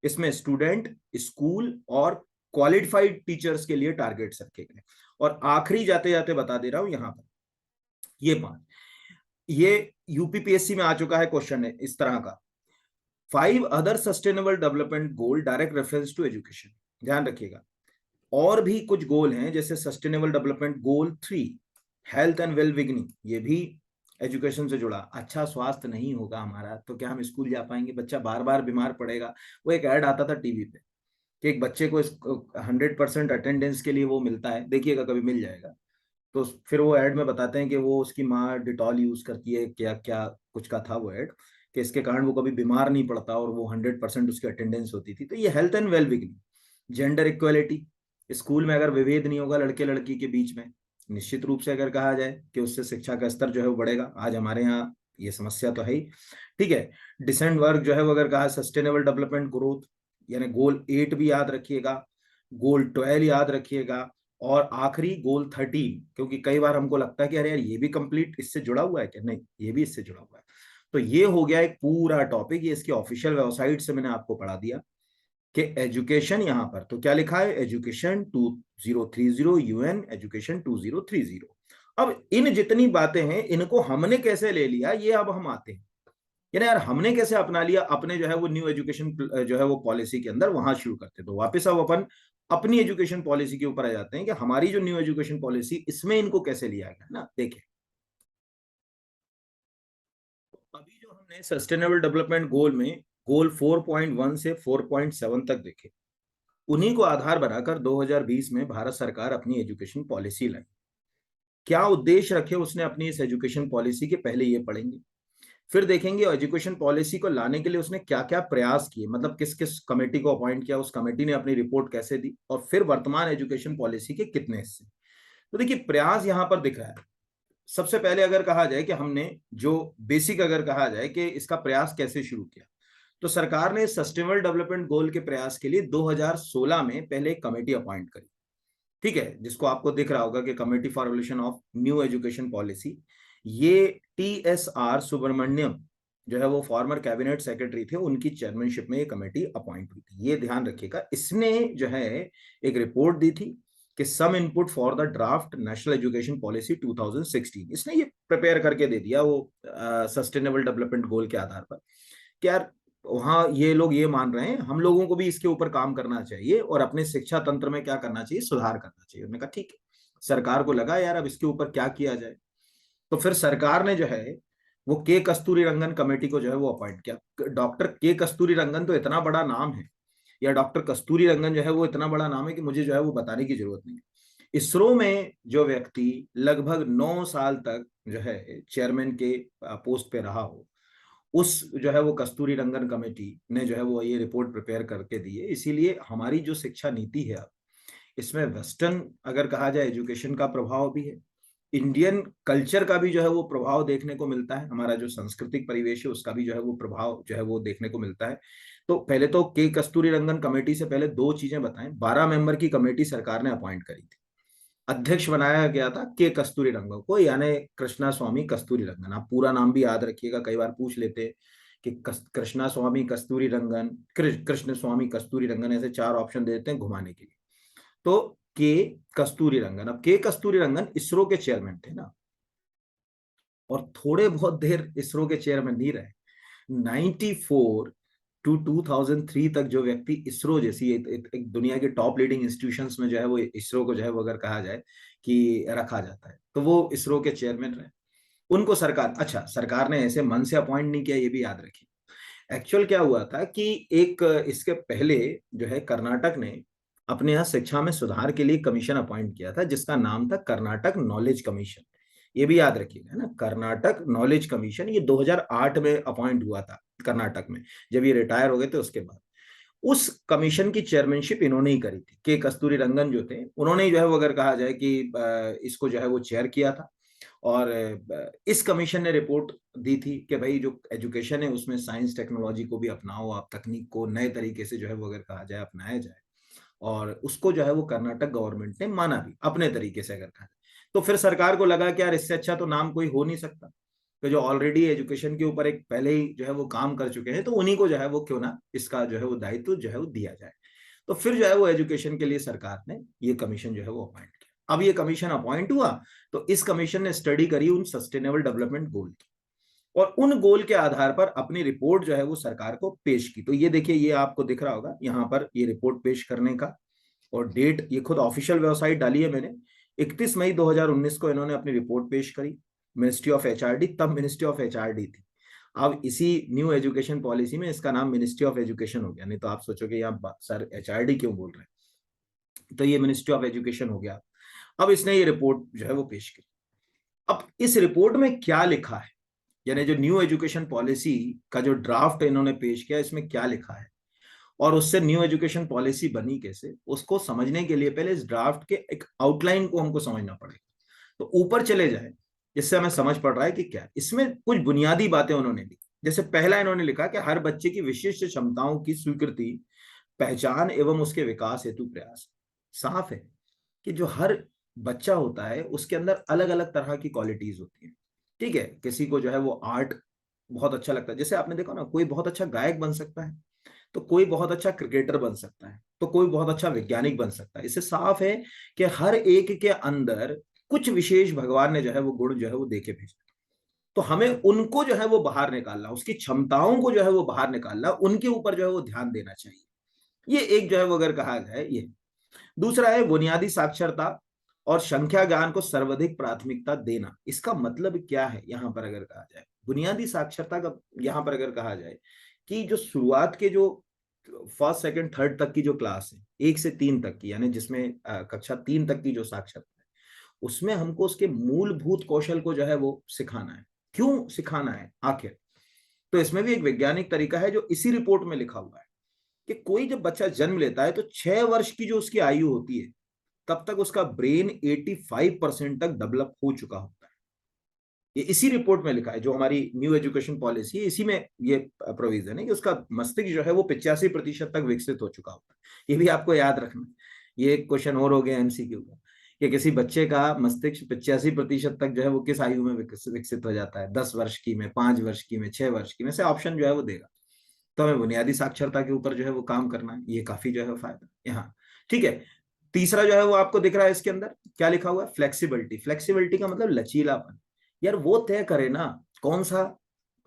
इसमें स्टूडेंट, स्कूल और क्वालिफाइड टीचर्स के लिए टारगेट्स रखे गए। और आखिरी जाते जाते बता दे रहा हूं यहां पर, ये 5, ये यूपीपीएससी में आ चुका है क्वेश्चन है इस तरह का, 5 other sustainable development goal direct reference to education. ध्यान रखिएगा, और भी कुछ गोल हैं जैसे sustainable development goal 3 health and well beginning, ये भी एजुकेशन से जुड़ा। अच्छा स्वास्थ्य नहीं होगा हमारा तो क्या हम स्कूल जा पाएंगे? बच्चा बार बार बीमार पड़ेगा। वो एक ऐड आता था टीवी पे कि एक बच्चे को 100% अटेंडेंस के लिए वो मिलता है, देखिएगा कभी मिल जाएगा। तो फिर वो ऐड में बताते हैं कि वो उसकी माँ डिटॉल यूज करती है, क्या क्या कुछ का था वो ऐड, कि इसके कारण वो कभी बीमार नहीं पड़ता और वो 100% उसकी अटेंडेंस होती थी। तो ये health and well beginning. Gender equality, school में अगर विभेद नहीं होगा लड़के लड़की के बीच में, निश्चित रूप से अगर कहा जाए कि उससे शिक्षा का स्तर जो है वो बढ़ेगा। आज हमारे यहाँ ये समस्या तो है ही। ठीक है, डिसेंट वर्क जो है वो अगर कहा सस्टेनेबल डेवलपमेंट ग्रोथ, यानी गोल 8 भी याद रखिएगा, गोल 12 याद रखिएगा, और आखिरी गोल 13, क्योंकि कई बार हमको लगता है कि अरे यार ये भी कंप्लीट इससे जुड़ा हुआ है क्या? नहीं, ये भी इससे जुड़ा हुआ है। तो ये हो गया एक पूरा टॉपिक, ये इसकी ऑफिशियल वेबसाइट से मैंने आपको पढ़ा दिया कि एजुकेशन यहां पर तो क्या लिखा है, एजुकेशन 2030 यूएन एजुकेशन 2030। अब इन जितनी बातें हैं इनको हमने कैसे ले लिया, ये अब हम आते हैं, यानी यार हमने कैसे अपना लिया अपने जो है वो न्यू एजुकेशन जो है वो पॉलिसी के अंदर, वहां शुरू करते। तो वापस अब अपन अपनी एजुकेशन पॉलिसी के ऊपर आ जाते हैं कि हमारी जो न्यू एजुकेशन पॉलिसी, इसमें इनको कैसे लिया गया ना। देखिए, अभी जो हमने सस्टेनेबल डेवलपमेंट गोल में गोल 4.1 से 4.7 तक देखे, उन्हीं को आधार बनाकर 2020 में भारत सरकार अपनी एजुकेशन पॉलिसी लाई। क्या उद्देश्य रखे उसने अपनी इस एजुकेशन पॉलिसी के, पहले ये पढ़ेंगे। फिर देखेंगे एजुकेशन पॉलिसी को लाने के लिए उसने क्या क्या प्रयास किए, मतलब किस किस कमेटी को अपॉइंट किया, उस कमेटी ने अपनी रिपोर्ट कैसे दी, और फिर वर्तमान एजुकेशन पॉलिसी के कितने हिस्से। तो देखिए प्रयास यहां पर दिख रहा है। सबसे पहले अगर कहा जाए कि हमने जो बेसिक अगर कहा जाए कि इसका प्रयास कैसे शुरू किया, तो सरकार ने सस्टेनेबल डेवलपमेंट गोल के प्रयास के लिए 2016 में पहले एक कमेटी अपॉइंट करी, ठीक है, जिसको आपको दिख रहा होगा कि committee for evolution of new education policy. ये TSR सुब्रमण्यम जो है वो फॉर्मर कैबिनेट सेक्रेटरी थे, उनकी चेयरमैनशिप में ये कमेटी अपॉइंट हुई थी। ये ध्यान रखिएगा, इसने जो है एक रिपोर्ट दी थी कि some input for the draft National Education Policy 2016। इसने ये प्रिपेयर करके दे दिया वो सस्टेनेबल डेवलपमेंट गोल के आधार पर कि यार वहां ये लोग ये मान रहे हैं, हम लोगों को भी इसके ऊपर काम करना चाहिए और अपने शिक्षा तंत्र में क्या करना चाहिए, सुधार करना चाहिए। उन्होंने कहा ठीक है। सरकार को लगा यार अब इसके ऊपर क्या किया जाए, तो फिर सरकार ने जो है वो के कस्तूरी रंगन कमेटी को जो है वो अपॉइंट किया। डॉक्टर के कस्तूरी रंगन तो इतना बड़ा नाम है, या डॉक्टर कस्तूरी रंगन जो है वो इतना बड़ा नाम है कि मुझे जो है वो बताने की जरूरत नहीं। इसरो में जो व्यक्ति लगभग 9 साल तक जो है चेयरमैन के पोस्ट पे रहा हो, उस जो है वो कस्तूरी रंगन कमेटी ने जो है वो ये रिपोर्ट प्रिपेयर करके दी है। इसीलिए हमारी जो शिक्षा नीति है अब, इसमें वेस्टर्न अगर कहा जाए एजुकेशन का प्रभाव भी है, इंडियन कल्चर का भी जो है वो प्रभाव देखने को मिलता है, हमारा जो सांस्कृतिक परिवेश है उसका भी जो है वो प्रभाव जो है वो देखने को मिलता है। तो पहले तो के कस्तूरी रंगन कमेटी से पहले दो चीजें बताएं। 12 मेंबर की कमेटी सरकार ने अपॉइंट करी थी, अध्यक्ष बनाया गया था के कस्तूरी रंगन को, यानी कृष्णा स्वामी कस्तूरी रंगन। आप पूरा नाम भी याद रखिएगा, कई बार पूछ लेते हैं कि कृष्णा स्वामी कस्तूरी रंगन, कृष्ण स्वामी कस्तूरी रंगन, ऐसे 4 ऑप्शन देते हैं घुमाने के लिए। तो के कस्तूरी रंगन, अब के कस्तूरी रंगन इसरो के चेयरमैन थे ना, और थोड़े बहुत देर इसरो के चेयरमैन नहीं रहे। 94 टू 2003 तक जो व्यक्ति इसरो जैसी एक दुनिया के टॉप लीडिंग इंस्टीट्यूशंस में जो है वो इसरो को जो है वो अगर कहा जाए कि रखा जाता है, तो वो इसरो के चेयरमैन रहे। उनको सरकार, अच्छा सरकार ने ऐसे मन से अपॉइंट नहीं किया, ये भी याद रखिए। एक्चुअल क्या हुआ था कि एक इसके पहले जो है कर्नाटक ने अपने यहाँ शिक्षा में सुधार के लिए कमीशन अपॉइंट किया था, जिसका नाम था कर्नाटक नॉलेज कमीशन। ये भी याद रखिएगा ना, कर्नाटक नॉलेज कमीशन, ये 2008 में अपॉइंट हुआ था कर्नाटक में, जब ये रिटायर हो गए थे उसके बाद। उस कमीशन की चेयरमैनशिप इन्होंने ही करी थी, के कस्तूरी रंगन जो थे, उन्होंने ही जो है वो अगर कहा जाए कि इसको जो है वो चेयर किया था। और इस कमीशन ने रिपोर्ट दी थी कि भाई जो एजुकेशन है उसमें साइंस टेक्नोलॉजी को भी अपनाओ, आप तकनीक को नए तरीके से जो है वो अगर कहा जाए अपनाया जाए, और उसको जो है वो कर्नाटक गवर्नमेंट ने माना भी अपने तरीके से अगर कहा। तो फिर सरकार को लगा कि यार इससे अच्छा तो नाम कोई हो नहीं सकता, तो जो ऑलरेडी एजुकेशन के ऊपर एक पहले ही जो है वो काम कर चुके हैं, तो उन्हीं को जो है वो क्यों ना इसका जो है वो दायित्व जो है वो दिया जाए। तो फिर जो है वो एजुकेशन के लिए सरकार ने ये कमीशन जो है वो अपॉइंट किया। अब ये कमीशन अपॉइंट हुआ, तो इस कमीशन ने स्टडी करी उन सस्टेनेबल डेवलपमेंट गोल की, और उन गोल के आधार पर अपनी रिपोर्ट जो है वो सरकार को पेश की। तो ये देखिए, ये आपको दिख रहा होगा यहाँ पर ये रिपोर्ट पेश करने का और डेट, ये खुद ऑफिशियल वेबसाइट डाली है मैंने, 31 मई 2019 को इन्होंने अपनी रिपोर्ट पेश करी, मिनिस्ट्री ऑफ एचआरडी, तब मिनिस्ट्री ऑफ एचआरडी थी। अब इसी न्यू एजुकेशन पॉलिसी में इसका नाम मिनिस्ट्री ऑफ एजुकेशन हो गया, नहीं तो आप सोचोगे यहाँ सर एचआरडी क्यों बोल रहे हैं, तो ये मिनिस्ट्री ऑफ एजुकेशन हो गया। अब इसने ये रिपोर्ट जो है वो पेश की। अब इस रिपोर्ट में क्या लिखा है, यानी जो न्यू एजुकेशन पॉलिसी का जो ड्राफ्ट इन्होंने पेश किया, इसमें क्या लिखा है और उससे न्यू एजुकेशन पॉलिसी बनी कैसे, उसको समझने के लिए पहले इस ड्राफ्ट के एक आउटलाइन को हमको समझना पड़ेगा। तो ऊपर चले जाए, जिससे हमें समझ पड़ रहा है कि क्या इसमें कुछ बुनियादी बातें उन्होंने लिखी। जैसे पहला इन्होंने लिखा कि हर बच्चे की विशिष्ट क्षमताओं की स्वीकृति, पहचान एवं उसके विकास हेतु प्रयास। साफ है कि जो हर बच्चा होता है उसके अंदर अलग अलग तरह की क्वालिटीज होती है, ठीक है। किसी को जो है वो आर्ट बहुत अच्छा लगता है, जैसे आपने देखा ना, कोई बहुत अच्छा गायक बन सकता है, तो कोई बहुत अच्छा क्रिकेटर बन सकता है, तो कोई बहुत अच्छा वैज्ञानिक बन सकता है। इससे साफ है कि हर एक के अंदर कुछ विशेष भगवान ने जो है वो गुण जो है वो देके भेजा, तो हमें उनको जो है वो बाहर निकालना, उसकी क्षमताओं को जो है वो बाहर निकालना, उनके ऊपर जो है वो ध्यान देना चाहिए। ये एक जो है वो अगर कहा जाए ये। दूसरा है बुनियादी साक्षरता और संख्या ज्ञान को सर्वाधिक प्राथमिकता देना। इसका मतलब क्या है यहां पर अगर कहा जाए, बुनियादी साक्षरता का यहां पर अगर कहा जाए कि जो शुरुआत के जो फर्स्ट सेकंड थर्ड तक की जो क्लास है, 1 से 3 तक की, यानी जिसमें कक्षा 3 तक की जो साक्षरता है, उसमें हमको उसके मूलभूत कौशल को जो है वो सिखाना है। क्यों सिखाना है आखिर, तो इसमें भी एक वैज्ञानिक तरीका है जो इसी रिपोर्ट में लिखा हुआ है कि कोई जब बच्चा जन्म लेता है तो 6 वर्ष की जो उसकी आयु होती है तब तक उसका ब्रेन 85% तक डेवलप हो चुका होता है। ये इसी रिपोर्ट में लिखा है, जो हमारी न्यू एजुकेशन पॉलिसी है इसी में ये प्रोविजन है कि उसका मस्तिष्क जो है वो 85% तक विकसित हो चुका होता है। ये भी आपको याद रखना। ये एक क्वेश्चन और हो गया एमसीक्यू का कि किसी बच्चे का मस्तिष्क 85% तक जो है वो किस आयु में विकसित हो जाता है, 10 वर्ष की में, 5 वर्ष की में, 6 वर्ष की में, से ऑप्शन जो है वो देगा। तो हमें बुनियादी साक्षरता के ऊपर जो है वो काम करना है, ये काफी जो है फायदा यहाँ। ठीक है, तीसरा जो है वो आपको दिख रहा है इसके अंदर क्या लिखा हुआ है, फ्लेक्सिबिलिटी। फ्लेक्सिबिलिटी का मतलब लचीलापन। यार वो तय करे ना कौन सा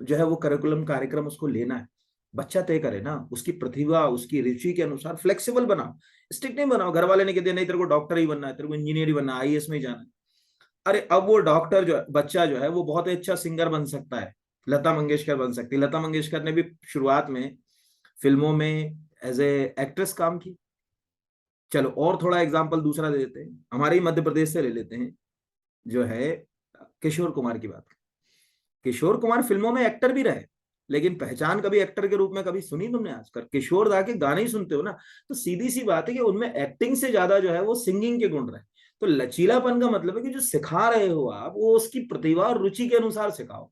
जो है वो करिकुलम कार्यक्रम उसको लेना है, बच्चा तय करे ना, उसकी प्रतिभा उसकी रुचि के अनुसार फ्लेक्सिबल बनाओ, स्ट्रिक्ट नहीं बनाओ। घर वाले ने कह दिया नहीं तेरे को डॉक्टर ही बनना है, तेरे को इंजीनियर ही बनना है, आईएएस में ही जाना है। अरे अब वो डॉक्टर जो है, बच्चा जो है वो बहुत अच्छा सिंगर बन सकता है, लता मंगेशकर बन सकती है। लता मंगेशकर ने भी शुरुआत में फिल्मों में एज ए एक्ट्रेस काम की। चलो और थोड़ा एग्जाम्पल दूसरा दे देते हैं, हमारे ही मध्य प्रदेश से ले लेते हैं, जो है किशोर कुमार की बात। किशोर कुमार फिल्मों में एक्टर भी रहे, लेकिन पहचान कभी एक्टर के रूप में कभी सुनी तुमने आजकल? किशोर दा के गाने ही सुनते हो ना, तो सीधी सी बात है कि उनमें एक्टिंग से ज्यादा जो है वो सिंगिंग के गुण रहे। तो लचीलापन का मतलब है कि जो सिखा रहे हो आप वो उसकी प्रतिभा और रुचि के अनुसार सिखाओ।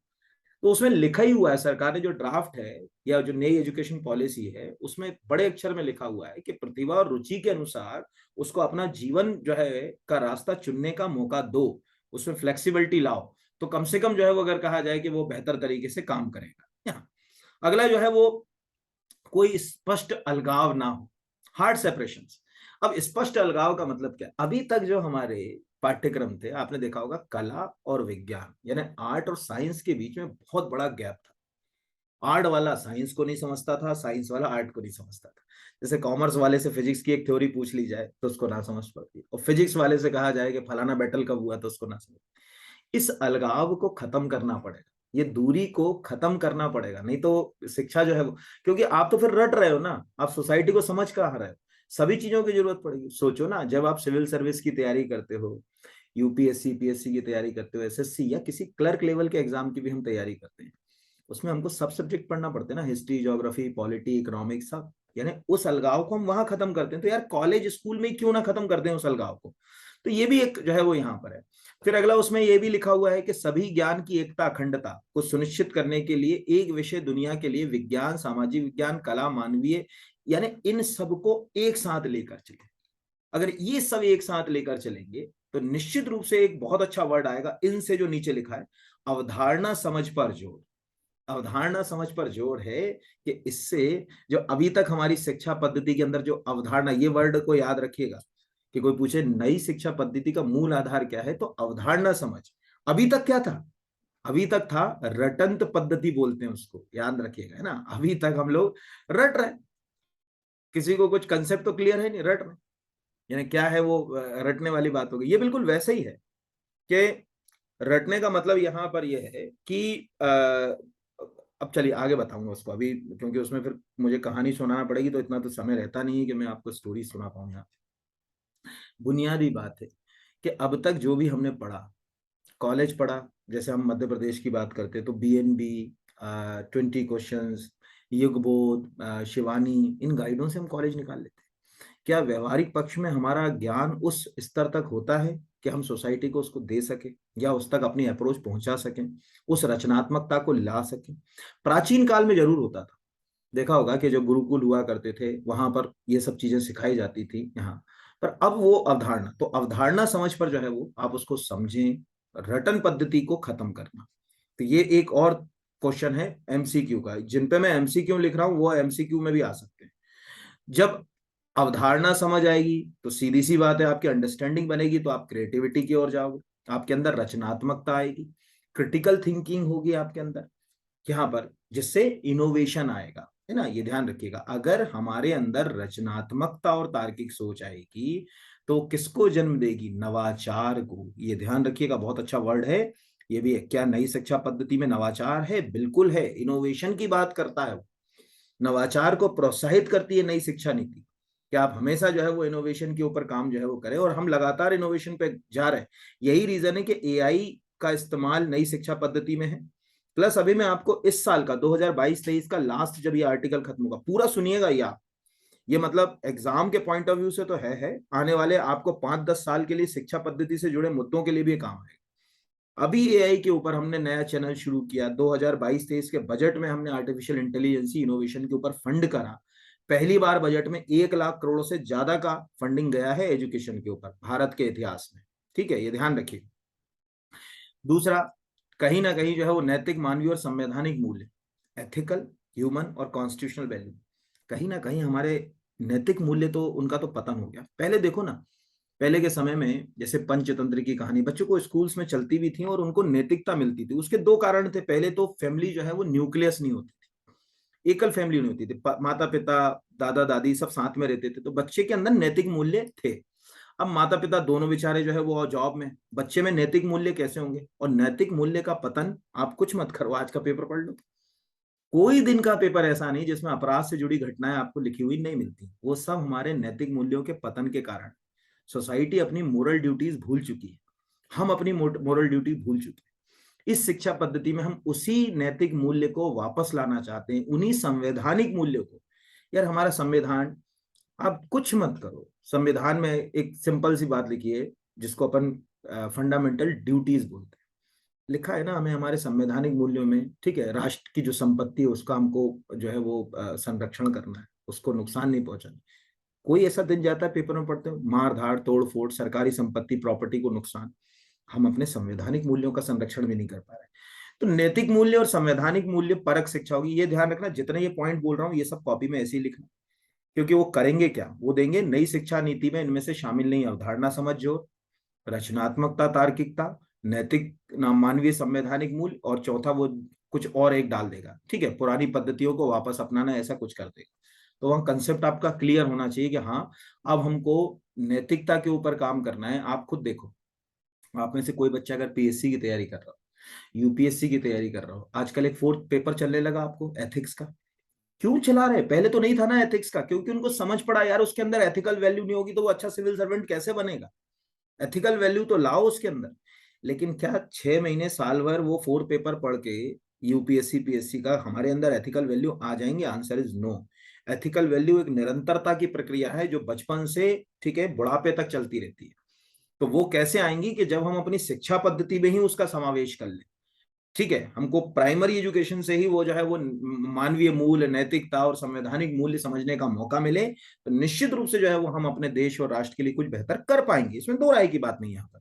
तो उसमें लिखा ही हुआ है, सरकार ने जो ड्राफ्ट है या जो नई एजुकेशन पॉलिसी है उसमें बड़े अक्षर में लिखा हुआ है कि प्रतिभा और रुचि के अनुसार उसको अपना जीवन जो है का रास्ता चुनने का मौका दो, उसमें फ्लेक्सिबिलिटी लाओ। तो कम से कम जो है वो अगर कहा जाए कि वो बेहतर तरीके से काम करेगा। यहाँ अगला जो है वो कोई स्पष्ट अलगाव ना हो, हार्ड सेपरेशन। अब स्पष्ट अलगाव का मतलब क्या? अभी तक जो हमारे पाठ्यक्रम थे आपने देखा होगा, कला और विज्ञान यानी आर्ट और साइंस के बीच में बहुत बड़ा गैप था। आर्ट वाला साइंस को नहीं समझता था, साइंस वाला आर्ट को नहीं समझता था। जैसे कॉमर्स वाले से फिजिक्स की एक थ्योरी पूछ ली जाए तो उसको ना समझ पड़ती, और फिजिक्स वाले से कहा जाए कि फलाना बैटल कब हुआ तो उसको ना समझ। इस अलगाव को खत्म करना पड़ेगा, ये दूरी को खत्म करना पड़ेगा, नहीं तो शिक्षा जो है वो, क्योंकि आप तो फिर रट रहे हो ना, आप सोसाइटी को समझ कहाँ रहे हो। सभी चीजों की जरूरत पड़ेगी। सोचो ना, जब आप सिविल सर्विस की तैयारी करते हो, यूपीएससी पीएससी की तैयारी करते हो, एसएससी या किसी क्लर्क लेवल के एग्जाम की भी हम तैयारी करते हैं, उसमें हमको सब सब्जेक्ट पढ़ना पड़ते हैं ना, हिस्ट्री, ज्योग्राफी, पॉलिटी, इकोनॉमिक्स, सब। यानी उस अलगाव को हम वहां खत्म करते हैं, तो यार कॉलेज स्कूल में क्यों ना खत्म कर दें उस अलगाव को। तो ये भी एक जो है वो यहाँ पर है। फिर अगला उसमें ये भी लिखा हुआ है कि सभी ज्ञान की एकता अखंडता को सुनिश्चित करने के लिए एक विषय दुनिया के लिए विज्ञान, सामाजिक विज्ञान, कला, मानवीय, यानी इन सबको एक साथ लेकर चले। अगर ये सब एक साथ लेकर चलेंगे तो निश्चित रूप से एक बहुत अच्छा वर्ड आएगा इनसे जो नीचे लिखा है, अवधारणा समझ पर जोर। अवधारणा समझ पर जोर है कि इससे जो अभी तक हमारी शिक्षा पद्धति के अंदर जो अवधारणा, ये वर्ड को याद रखिएगा कि कोई पूछे नई शिक्षा पद्धति का मूल आधार क्या है, तो अवधारणा समझ। अभी तक क्या था? अभी तक था रटंत पद्धति बोलते हैं उसको, याद रखिएगा, है ना। अभी तक हम लोग रट रहे, किसी को कुछ कंसेप्ट तो क्लियर है नहीं, रट रहे। यानी क्या है वो रटने वाली बात हो गई। ये बिल्कुल वैसे ही है कि रटने का मतलब यहाँ पर यह है कि अब चलिए आगे बताऊंगा उसको अभी, क्योंकि उसमें फिर मुझे कहानी सुनाना पड़ेगी, तो इतना तो समय रहता नहीं है कि मैं आपको स्टोरी सुना पाऊँ यहाँ। बुनियादी बात है कि अब तक जो भी हमने पढ़ा, कॉलेज पढ़ा, जैसे हम मध्य प्रदेश की बात करते हैं तो बीएनबी, 20 क्वेश्चन, युगबोध, शिवानी, इन गाइडों से हम कॉलेज निकाल लेते हैं। क्या व्यवहारिक पक्ष में हमारा ज्ञान उस स्तर तक होता है कि हम सोसाइटी को उसको दे सके या उस तक अपनी अप्रोच पहुंचा सकें, उस रचनात्मकता को ला सकें? प्राचीन काल में जरूर होता था, देखा होगा कि जो गुरुकुल हुआ करते थे वहां पर ये सब चीजें सिखाई जाती थी यहाँ पर। अब वो अवधारणा, तो अवधारणा समझ पर जो है वो आप उसको समझें, रटन पद्धति को खत्म करना। तो ये एक और क्वेश्चन है एमसीक्यू का, जिन पे मैं एमसीक्यू लिख रहा हूँ वो एमसीक्यू में भी आ सकते हैं। जब अवधारणा समझ आएगी तो सीधी सी बात है आपकी अंडरस्टैंडिंग बनेगी, तो आप क्रिएटिविटी की ओर जाओगे, आपके अंदर रचनात्मकता आएगी, क्रिटिकल थिंकिंग होगी आपके अंदर यहाँ पर, जिससे इनोवेशन आएगा, है ना। ये ध्यान रखिएगा, अगर हमारे अंदर रचनात्मकता और तार्किक सोच आएगी तो किसको जन्म देगी? नवाचार को। ये ध्यान रखिएगा, बहुत अच्छा वर्ड है ये भी है। क्या नई शिक्षा पद्धति में नवाचार है? बिल्कुल है, इनोवेशन की बात करता है वो, नवाचार को प्रोत्साहित करती है नई शिक्षा नीति। कि आप हमेशा जो है वो इनोवेशन के ऊपर काम जो है वो करें, और हम लगातार इनोवेशन पे जा रहे हैं। यही रीजन है कि एआई का इस्तेमाल नई शिक्षा पद्धति में है, प्लस अभी मैं आपको इस साल का 2022-23 का लास्ट जब ये आर्टिकल खत्म होगा, पूरा सुनिएगा ये आप, ये मतलब एग्जाम के पॉइंट ऑफ व्यू से तो है, आने वाले आपको 5-10 साल के लिए शिक्षा पद्धति से जुड़े मुद्दों के लिए भी काम आएगा। अभी एआई के ऊपर हमने नया चैनल शुरू किया, 2022-23 के बजट में हमने आर्टिफिशियल इंटेलिजेंस इनोवेशन के ऊपर फंड करा। पहली बार बजट में 1 लाख करोड़ से ज्यादा का फंडिंग गया है एजुकेशन के ऊपर भारत के इतिहास में। ठीक है, ये ध्यान रखिए। दूसरा, कहीं ना कहीं जो है वो नैतिक, मानवीय और संवैधानिक मूल्य, एथिकल, ह्यूमन और कॉन्स्टिट्यूशनल वैल्यू, कहीं ना कहीं हमारे नैतिक मूल्य तो उनका तो पतन हो गया। पहले देखो ना, पहले के समय में जैसे पंचतंत्र की कहानी बच्चों को स्कूल्स में चलती भी थी और उनको नैतिकता मिलती थी। उसके दो कारण थे। पहले तो फैमिली जो है वो न्यूक्लियस नहीं होती थी, एकल फैमिली नहीं होती थी, माता पिता दादा दादी सब साथ में रहते थे, तो बच्चे के अंदर नैतिक मूल्य थे। अब माता पिता दोनों बेचारे जो है वो जॉब में, बच्चे में नैतिक मूल्य कैसे होंगे? और नैतिक मूल्य का पतन, आप कुछ मत करो, आज का पेपर पढ़ लो, कोई दिन का पेपर ऐसा नहीं जिसमें अपराध से जुड़ी घटनाएं आपको लिखी हुई नहीं मिलती। वो सब हमारे नैतिक मूल्यों के पतन के कारण। सोसाइटी अपनी मोरल ड्यूटीज भूल चुकी है, हम अपनी मोरल ड्यूटी भूल चुके हैं। इस शिक्षा पद्धति में हम उसी नैतिक मूल्य को वापस लाना चाहते हैं, उन्हीं संवैधानिक मूल्यों को। यार हमारा संविधान, आप कुछ मत करो, संविधान में एक सिंपल सी बात लिखी है जिसको अपन फंडामेंटल ड्यूटीज बोलते हैं। लिखा है ना हमें हमारे संवैधानिक मूल्यों में, ठीक है, राष्ट्र की जो संपत्ति है उसका हमको जो है वो संरक्षण करना है, उसको नुकसान नहीं पहुंचाना। कोई ऐसा दिन जाता है पेपर में पढ़ते हो, मार धाड़ तोड़ फोड़, सरकारी संपत्ति प्रॉपर्टी को नुकसान। हम अपने संवैधानिक मूल्यों का संरक्षण भी नहीं कर पा रहे। तो नैतिक मूल्य और संवैधानिक मूल्य परक शिक्षा होगी। ये ध्यान रखना, जितने ये पॉइंट बोल रहा हूँ ये सब कॉपी में ऐसे ही लिखना, क्योंकि वो करेंगे क्या, वो देंगे नई शिक्षा नीति में इनमें से शामिल नहीं, अवधारणा समझ जो, रचनात्मकता, तार्किकता, नैतिक मानवीय संवैधानिक मूल्य, और चौथा वो कुछ और एक डाल देगा, ठीक है, पुरानी पद्धतियों को वापस अपनाना, ऐसा कुछ कर देगा। तो वहां कंसेप्ट आपका क्लियर होना चाहिए कि हाँ अब हमको नैतिकता के ऊपर काम करना है। आप खुद देखो, आप में से कोई बच्चा अगर पीएससी की तैयारी कर रहा हो, यूपीएससी की तैयारी कर रहा हो, आजकल एक फोर्थ पेपर चलने लगा आपको एथिक्स का। क्यों चला रहे? पहले तो नहीं था ना एथिक्स का, क्योंकि उनको समझ पड़ा यार उसके अंदर एथिकल वैल्यू नहीं होगी तो वो अच्छा सिविल सर्वेंट कैसे बनेगा। एथिकल वैल्यू तो लाओ उसके अंदर। लेकिन क्या 6 महीने साल भर वो 4 पेपर पढ़ के यूपीएससी पीएससी का हमारे अंदर एथिकल वैल्यू आ जाएंगे? Answer is no. Ethical value एक निरंतरता की प्रक्रिया है जो बचपन से, ठीक है, बुढ़ापे तक चलती रहती है। तो वो कैसे आएंगी? कि जब हम अपनी शिक्षा पद्धति में ही उसका समावेश कर लें। ठीक है, हमको प्राइमरी एजुकेशन से ही वो जो है वो मानवीय मूल्य, नैतिकता और संवैधानिक मूल्य समझने का मौका मिले, तो निश्चित रूप से जो है वो हम अपने देश और राष्ट्र के लिए कुछ बेहतर कर पाएंगे, इसमें दो राय की बात नहीं है यहाँ पर।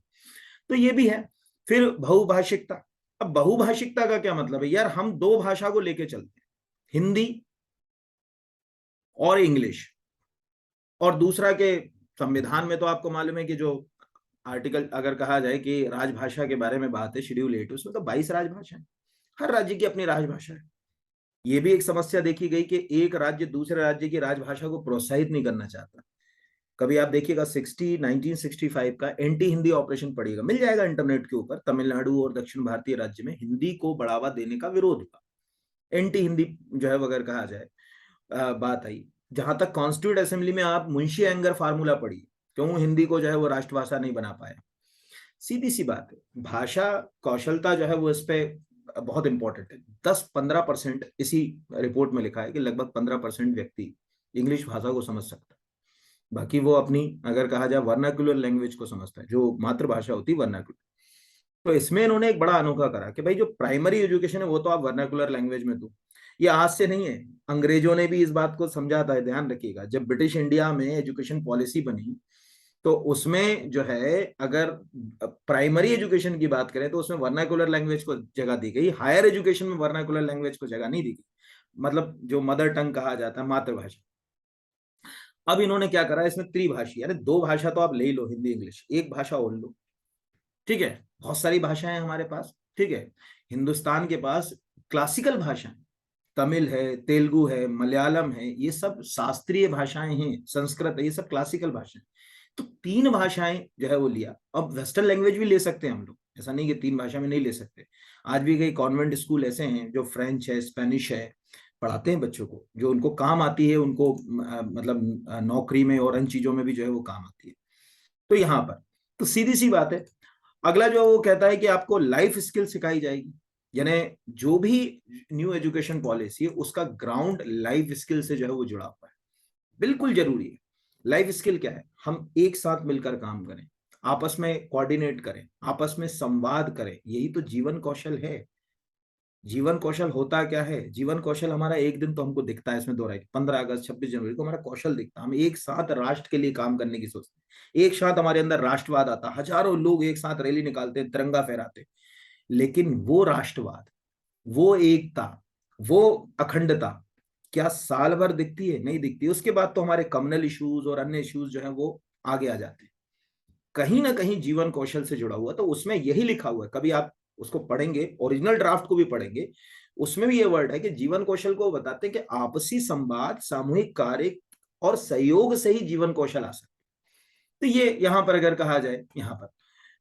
तो ये भी है। फिर बहुभाषिकता। अब बहुभाषिकता का क्या मतलब है? यार हम दो भाषा को लेके चलते हैं, हिंदी और इंग्लिश। और दूसरा के संविधान में तो आपको मालूम है कि जो आर्टिकल अगर कहा जाए कि राजभाषा के बारे में बात है, शेड्यूल 8, उसमें तो 22 राजभाषा है, हर राज्य की अपनी राजभाषा है। ये भी एक समस्या देखी गई कि एक राज्य दूसरे राज्य की राजभाषा को प्रोत्साहित नहीं करना चाहता। कभी आप देखिएगा 1965 का एंटी हिंदी ऑपरेशन पड़ेगा, मिल जाएगा इंटरनेट के ऊपर, तमिलनाडु और दक्षिण भारतीय राज्य में हिंदी को बढ़ावा देने का विरोध हुआ, एंटी हिंदी जो है अगर कहा जाए बात आई। जहां तक कॉन्स्टिट्यूट असेंबली में आप मुंशी एंगर फार्मूला पढ़िए, क्यों हिंदी को जो है वो राष्ट्रभाषा नहीं बना पाया। सीधी सी बात है, भाषा कौशलता जो है वो इस पे बहुत इंपॉर्टेंट है। 10-15% इसी रिपोर्ट में लिखा है कि लगभग 15% व्यक्ति इंग्लिश भाषा को समझ सकता है, बाकी वो अपनी अगर कहा जाए वर्नाक्युलर लैंग्वेज को समझता है, जो मातृभाषा होती है वर्नाक्युलर। तो इसमें इन्होंने एक बड़ा अनोखा करा कि भाई जो प्राइमरी एजुकेशन है वो तो आप वर्नाक्युलर लैंग्वेज में दो। ये आज से नहीं है, अंग्रेजों ने भी इस बात को समझा था। ध्यान रखिएगा, जब ब्रिटिश इंडिया में एजुकेशन पॉलिसी बनी तो उसमें जो है अगर प्राइमरी एजुकेशन की बात करें तो उसमें वर्नाकुलर लैंग्वेज को जगह दी गई, हायर एजुकेशन में वर्नाकुलर लैंग्वेज को जगह नहीं दी गई, मतलब जो मदर टंग कहा जाता है, मातृभाषा। अब इन्होंने क्या करा, इसमें त्रिभाषी, यानी दो भाषा तो आप ले ही लो, हिंदी इंग्लिश, एक भाषा और लो। ठीक है, बहुत सारी भाषाएं हमारे पास, ठीक है, हिंदुस्तान के पास क्लासिकल भाषाएं, तमिल है, तेलुगु है, मलयालम है, ये सब शास्त्रीय भाषाएं हैं, संस्कृत है, ये सब क्लासिकल भाषाएं। तो 3 भाषाएं जो है वो लिया। अब वेस्टर्न लैंग्वेज भी ले सकते हैं हम लोग, ऐसा नहीं कि 3 भाषा में नहीं ले सकते। आज भी कई कॉन्वेंट स्कूल ऐसे हैं जो फ्रेंच है, स्पेनिश है, पढ़ाते हैं बच्चों को, जो उनको काम आती है, उनको मतलब नौकरी में और अन्य चीजों में भी जो है वो काम आती है। तो यहाँ पर तो सीधी सी बात है। अगला जो वो कहता है कि आपको लाइफ स्किल सिखाई जाएगी। यानी जो भी न्यू एजुकेशन पॉलिसी है उसका ग्राउंड लाइफ स्किल से जो है वो जुड़ा हुआ है, बिल्कुल जरूरी है। लाइफ स्किल क्या है? हम एक साथ मिलकर काम करें, आपस में कोऑर्डिनेट करें, आपस में संवाद करें, यही तो जीवन कौशल है। जीवन कौशल होता क्या है? जीवन कौशल हमारा एक दिन तो हमको दिखता है, इसमें दो राय, 15 अगस्त 26 जनवरी को हमारा कौशल दिखता है, हम एक साथ राष्ट्र के लिए काम करने की सोचते हैं, एक साथ हमारे अंदर राष्ट्रवाद आता, हजारों लोग एक साथ रैली निकालते हैं, तिरंगा फहराते। लेकिन वो राष्ट्रवाद, वो एकता, वो अखंडता क्या साल भर दिखती है? नहीं दिखती। उसके बाद तो हमारे कम्युनल इश्यूज और अन्य इश्यूज जो है वो आगे आ जाते हैं। कहीं ना कहीं जीवन कौशल से जुड़ा हुआ, तो उसमें यही लिखा हुआ है, कभी आप उसको पढ़ेंगे, ओरिजिनल ड्राफ्ट को भी पढ़ेंगे, उसमें भी ये वर्ड है कि जीवन कौशल को बताते हैं कि आपसी संवाद, सामूहिक कार्य और सहयोग से ही जीवन कौशल आ सकता है। तो ये यहां पर अगर कहा जाए, यहां पर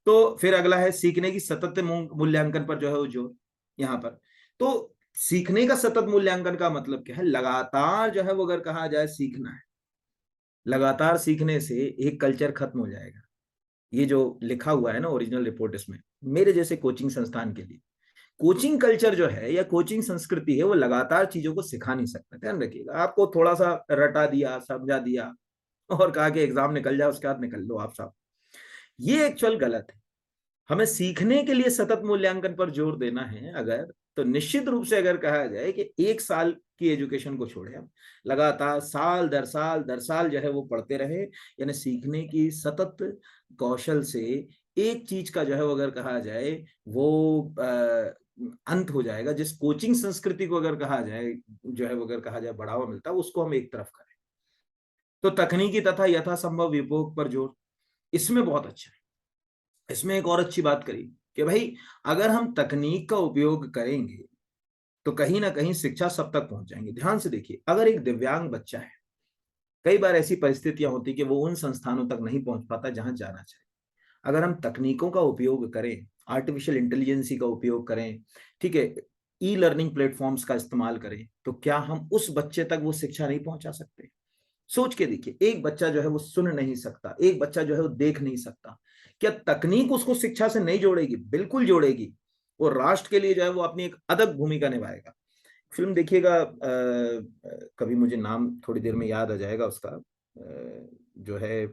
तो फिर अगला है सीखने की सतत मूल्यांकन पर जो है वो जोर, यहां पर तो सीखने का सतत मूल्यांकन का मतलब क्या है? लगातार जो है वो अगर कहा जाए सीखना है, लगातार सीखने से एक कल्चर खत्म हो जाएगा। ये जो लिखा हुआ है ना ओरिजिनल रिपोर्ट, इसमें मेरे जैसे कोचिंग संस्थान के लिए कोचिंग कल्चर जो है या कोचिंग संस्कृति है वो लगातार चीजों को सिखा नहीं सकता। ध्यान रखिएगा, आपको थोड़ा सा रटा दिया, समझा दिया और कहा कि एग्जाम निकल जाए, उसके बाद निकल लो आप साहब, ये एक्चुअल गलत है। हमें सीखने के लिए सतत मूल्यांकन पर जोर देना है अगर, तो निश्चित रूप से अगर कहा जाए कि एक साल की एजुकेशन को छोड़े, हम लगातार साल दर साल जो है वो पढ़ते रहे, यानी सीखने की सतत कौशल से एक चीज का जो है वो अगर कहा जाए वो अंत हो जाएगा। जिस कोचिंग संस्कृति को अगर कहा जाए, जो है वो अगर कहा जाए बढ़ावा मिलता है, उसको हम एक तरफ करें। तो तकनीकी तथा यथासंभव उपयोग पर जोर, इसमें बहुत अच्छा है। इसमें एक और अच्छी बात करी कि भाई अगर हम तकनीक का उपयोग करेंगे तो कहीं ना कहीं शिक्षा सब तक पहुंच जाएंगे। ध्यान से देखिए, अगर एक दिव्यांग बच्चा है, कई बार ऐसी परिस्थितियां होती कि वो उन संस्थानों तक नहीं पहुंच पाता जहां जाना चाहिए। अगर हम तकनीकों का उपयोग करें, आर्टिफिशियल इंटेलिजेंसी का उपयोग करें, ठीक है, ई लर्निंग प्लेटफॉर्म्स का इस्तेमाल करें, तो क्या हम उस बच्चे तक वो शिक्षा नहीं पहुंचा सकते? सोच के देखिए, एक बच्चा जो है वो सुन नहीं सकता, एक बच्चा जो है वो देख नहीं सकता, क्या तकनीक उसको शिक्षा से नहीं जोड़ेगी? बिल्कुल जोड़ेगी। वो राष्ट्र के लिए जो है वो अपनी एक अलग भूमिका निभाएगा। फिल्म देखिएगा, कभी मुझे नाम थोड़ी देर में याद आ जाएगा उसका, जो है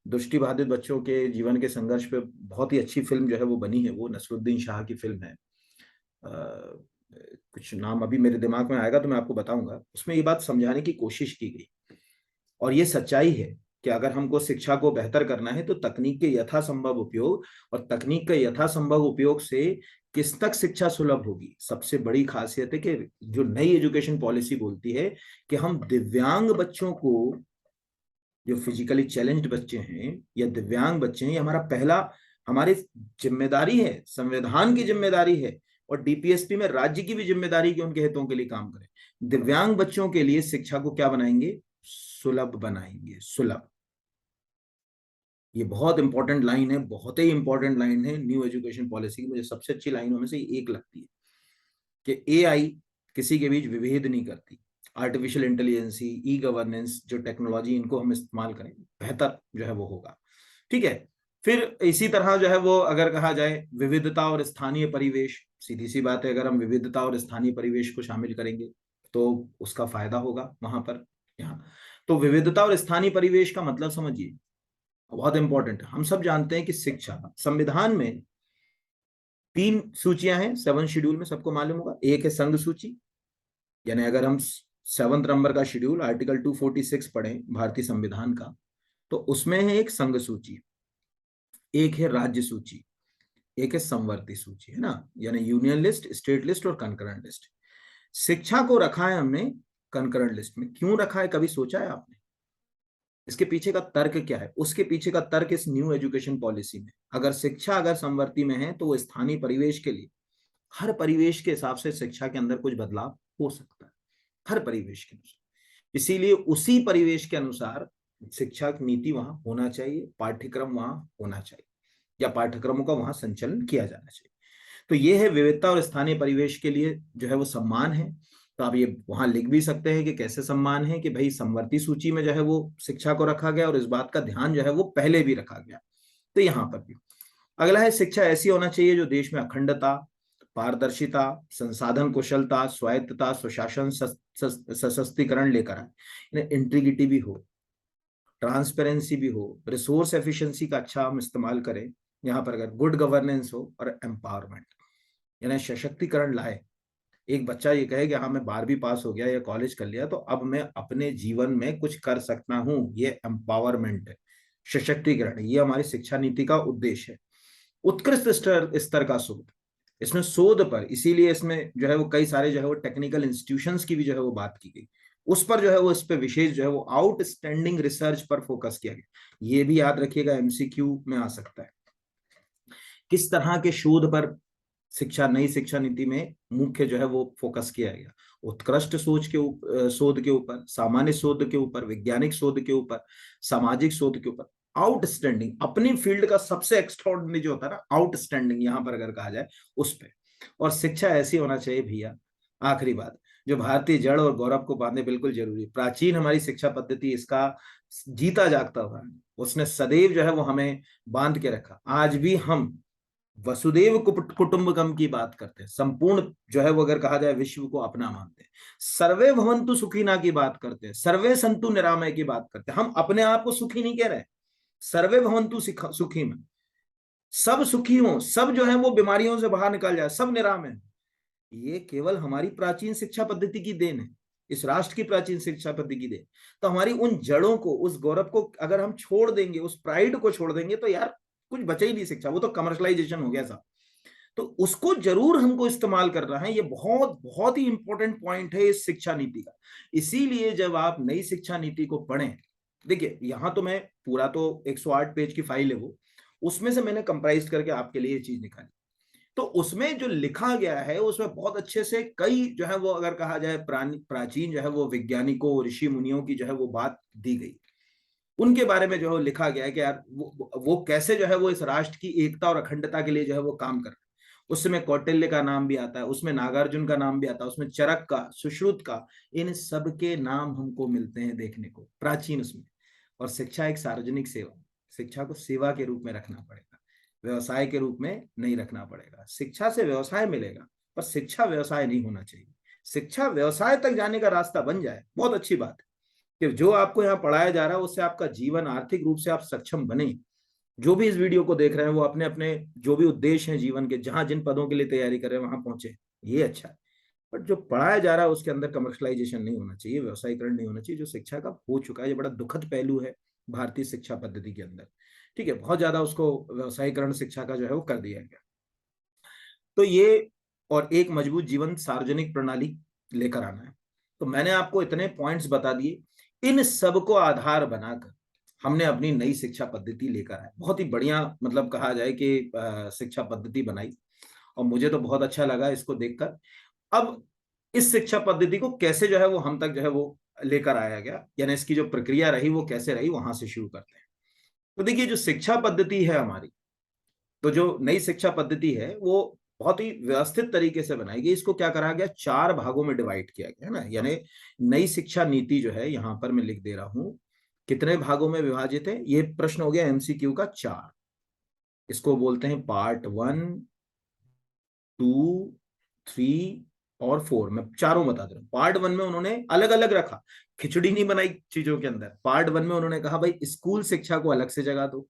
दृष्टिबाधित बच्चों के जीवन के संघर्ष पे बहुत ही अच्छी फिल्म जो है वो बनी है, वो नसरुद्दीन शाह की फिल्म है। कुछ नाम अभी मेरे दिमाग में आएगा तो मैं आपको बताऊंगा। उसमें ये बात समझाने की कोशिश की गई, और ये सच्चाई है कि अगर हमको शिक्षा को बेहतर करना है तो तकनीक के यथासंभव उपयोग, और तकनीक के यथासंभव उपयोग से किस तक शिक्षा सुलभ होगी। सबसे बड़ी खासियत है कि जो नई एजुकेशन पॉलिसी बोलती है कि हम दिव्यांग बच्चों को, जो फिजिकली चैलेंज्ड बच्चे हैं या दिव्यांग बच्चे हैं, ये हमारा पहला, हमारी जिम्मेदारी है, संविधान की जिम्मेदारी है, और डीपीएसपी में राज्य की भी जिम्मेदारी कि उनके हितों के लिए काम करें। दिव्यांग बच्चों के लिए शिक्षा को क्या बनाएंगे? सुलभ बनाएंगे, सुलभ। ये बहुत इंपॉर्टेंट लाइन है, बहुत ही इंपॉर्टेंट लाइन है न्यू एजुकेशन पॉलिसी की। मुझे सबसे अच्छी लाइनों में से एक लगती है कि एआई किसी के बीच विभेद नहीं करती। आर्टिफिशियल इंटेलिजेंसी, ई गवर्नेंस, जो टेक्नोलॉजी, इनको हम इस्तेमाल करें, बेहतर जो है वो होगा। ठीक है। फिर इसी तरह जो है वो अगर कहा जाए विविधता और स्थानीय परिवेश, सीधी सी बात है, अगर हम विविधता और स्थानीय परिवेश को शामिल करेंगे तो उसका फायदा होगा वहां पर। यहाँ तो विविधता और स्थानीय परिवेश का मतलब समझिए, बहुत इंपॉर्टेंट है। हम सब जानते हैं कि शिक्षा, संविधान में 3 सूचियां हैं, 7 शेड्यूल में, सबको मालूम होगा। एक है संघ सूची, यानी अगर हम 7th नंबर का शेड्यूल आर्टिकल 246 पढ़ें भारतीय संविधान का, तो उसमें है एक संघ सूची, एक है राज्य सूची, एक है समवर्ती सूची, है ना, यानी यूनियन लिस्ट, स्टेट लिस्ट और कंकरेंट लिस्ट। शिक्षा को रखा है हमने कंकरेंट लिस्ट में। क्यों रखा है, कभी सोचा है आपने? इसके पीछे का तर्क क्या है? उसके पीछे का तर्क इस न्यू एजुकेशन पॉलिसी में, अगर शिक्षा अगर समवर्ती में है तो वो स्थानीय परिवेश के लिए, हर परिवेश के हिसाब से शिक्षा के अंदर कुछ बदलाव हो सकता है, हर परिवेश के अनुसार। इसीलिए उसी परिवेश के अनुसार शिक्षा नीति वहां होना चाहिए, पाठ्यक्रम वहां होना चाहिए, या पाठ्यक्रमों का वहां संचालन किया जाना चाहिए। तो ये है विविधता और स्थानीय परिवेश के लिए जो है वो सम्मान है। तो आप ये वहां लिख भी सकते हैं कि कैसे सम्मान है, कि भाई समवर्ती सूची में जो है वो शिक्षा को रखा गया और इस बात का ध्यान जो है वो पहले भी रखा गया। तो यहाँ पर भी अगला है शिक्षा ऐसी होना चाहिए जो देश में अखंडता, पारदर्शिता, संसाधन कुशलता, स्वायत्तता, स्वशासन, सशक्तिकरण लेकर आए। इंटीग्रिटी भी हो, ट्रांसपेरेंसी भी हो, रिसोर्स एफिशिएंसी का अच्छा हम इस्तेमाल करें यहाँ पर, अगर गुड गवर्नेंस हो, और एम्पावरमेंट यानी सशक्तिकरण लाए। एक बच्चा ये कहे कि हाँ मैं 12वीं पास हो गया या कॉलेज कर लिया तो अब मैं अपने जीवन में कुछ कर सकता हूँ, ये एम्पावरमेंट है, सशक्तिकरण। ये हमारी शिक्षा नीति का उद्देश्य है। उत्कृष्ट स्तर का शोध, इसमें शोध पर, इसीलिए इसमें जो है वो कई सारे जो है वो टेक्निकल इंस्टीट्यूशंस की भी जो है वो बात की गई, उस पर जो है वो इस पे विशेष जो है वो आउटस्टैंडिंग रिसर्च पर फोकस किया गया। ये भी याद रखिएगा, एमसीक्यू में आ सकता है। किस तरह के शोध पर नई शिक्षा नीति में मुख्य जो है वो फोकस किया गया? उत्कृष्ट शोध के ऊपर, सामान्य शोध के ऊपर, वैज्ञानिक शोध के ऊपर, सामाजिक शोध के ऊपर, आउटस्टैंडिंग अपनी फील्ड का सबसे एक्स्ट्राऑर्डिनरी जो होता है ना, आउटस्टैंडिंग यहां पर अगर कहा जाए उस पे। और शिक्षा ऐसी होना चाहिए भैया, आखिरी बात, जो भारतीय जड़ और गौरव को बांधे, बिल्कुल जरूरी। प्राचीन हमारी शिक्षा पद्धति इसका जीता जागता हुआ है, उसने सदैव जो है वो हमें बांध के रखा। आज भी हम वसुदेव कुटुंबकम की बात करते हैं, संपूर्ण जो है वो अगर कहा जाए विश्व को अपना मानते हैं। सर्वे भवंतु सुखीना की बात करते हैं, सर्वे संतु निरामय की बात करते हैं। हम अपने आप को सुखी नहीं कह रहे, सर्वे भवंतु सुखी में सब सुखी हो, सब जो है वो बीमारियों से बाहर निकल जाए, सब निरामय। ये केवल हमारी प्राचीन शिक्षा पद्धति की देन है, इस राष्ट्र की प्राचीन शिक्षा पद्धति की देन। तो हमारी उन जड़ों को, उस गौरव को अगर हम छोड़ देंगे, उस प्राइड को छोड़ देंगे, तो यार कुछ बचा ही नहीं शिक्षा, वो तो कमर्शलाइजेशन हो गया साहब। तो उसको जरूर हमको इस्तेमाल करना है। ये बहुत बहुत ही इंपॉर्टेंट पॉइंट है इस शिक्षा नीति का। इसीलिए जब आप नई शिक्षा नीति को पढ़ें, देखिए यहां तो मैं पूरा तो 108 पेज की फाइल है वो, उसमें से मैंने कंप्राइज करके आपके लिए ये चीज निकाली। तो उसमें जो लिखा गया है उसमें बहुत अच्छे से कई जो है वो अगर कहा जाए प्राचीन जो है वो वैज्ञानिकों, ऋषि मुनियों की जो है वो बात दी गई, उनके बारे में जो है लिखा गया है कि यार वो कैसे जो है वो इस राष्ट्र की एकता और अखंडता के लिए जो है वो काम कर रहे हैं। उसमें कौटिल्य का नाम भी आता है, उसमें नागार्जुन का नाम भी आता है, उसमें चरक का, सुश्रुत का, इन सब के नाम हमको मिलते हैं देखने को प्राचीन उसमें। और शिक्षा एक सार्वजनिक सेवा, शिक्षा को सेवा के रूप में रखना पड़ेगा, व्यवसाय के रूप में नहीं रखना पड़ेगा। शिक्षा से व्यवसाय मिलेगा, पर शिक्षा व्यवसाय नहीं होना चाहिए। शिक्षा व्यवसाय तक जाने का रास्ता बन जाए, बहुत अच्छी बात है कि जो आपको यहाँ पढ़ाया जा रहा है उससे आपका जीवन आर्थिक रूप से आप सक्षम बने। जो भी इस वीडियो को देख रहे हैं वो अपने अपने जो भी उद्देश्य हैं जीवन के, जहां जिन पदों के लिए तैयारी कर रहे हैं वहां पहुंचे, ये अच्छा है। बट जो पढ़ाया जा रहा है उसके अंदर कमर्शलाइजेशन नहीं होना चाहिए, व्यवसायीकरण नहीं होना चाहिए, जो शिक्षा का हो चुका है। ये बड़ा दुखद पहलू है भारतीय शिक्षा पद्धति के अंदर, ठीक है। बहुत ज्यादा उसको व्यवसायीकरण शिक्षा का जो है वो कर दिया गया। तो ये, और एक मजबूत जीवन सार्वजनिक प्रणाली लेकर आना है। तो मैंने आपको इतने पॉइंट्स बता दिए, इन सब को आधार बनाकर हमने अपनी नई शिक्षा पद्धति लेकर आए। बहुत ही बढ़िया, मतलब कहा जाए कि शिक्षा पद्धति बनाई, और मुझे तो बहुत अच्छा लगा इसको देखकर। अब इस शिक्षा पद्धति को कैसे जो है वो हम तक जो है वो लेकर आया गया, यानी इसकी जो प्रक्रिया रही वो कैसे रही, वहां से शुरू करते हैं। तो देखिए, जो शिक्षा पद्धति है हमारी, तो जो नई शिक्षा पद्धति है वो बहुत ही व्यवस्थित तरीके से बनाई गई। इसको क्या करा गया, 4 भागों में डिवाइड किया गया है ना। यानी नई शिक्षा नीति जो है, यहां पर मैं लिख दे रहा हूं, कितने भागों में विभाजित है। ये प्रश्न हो गया एमसीक्यू का 4। इसको बोलते हैं पार्ट 1, 2, 3 और 4। मैं चारों बता दे रहा हूँ। पार्ट 1 में उन्होंने अलग अलग रखा, खिचड़ी नहीं बनाई चीजों के अंदर। पार्ट 1 में उन्होंने कहा भाई स्कूल शिक्षा को अलग से जगह दो,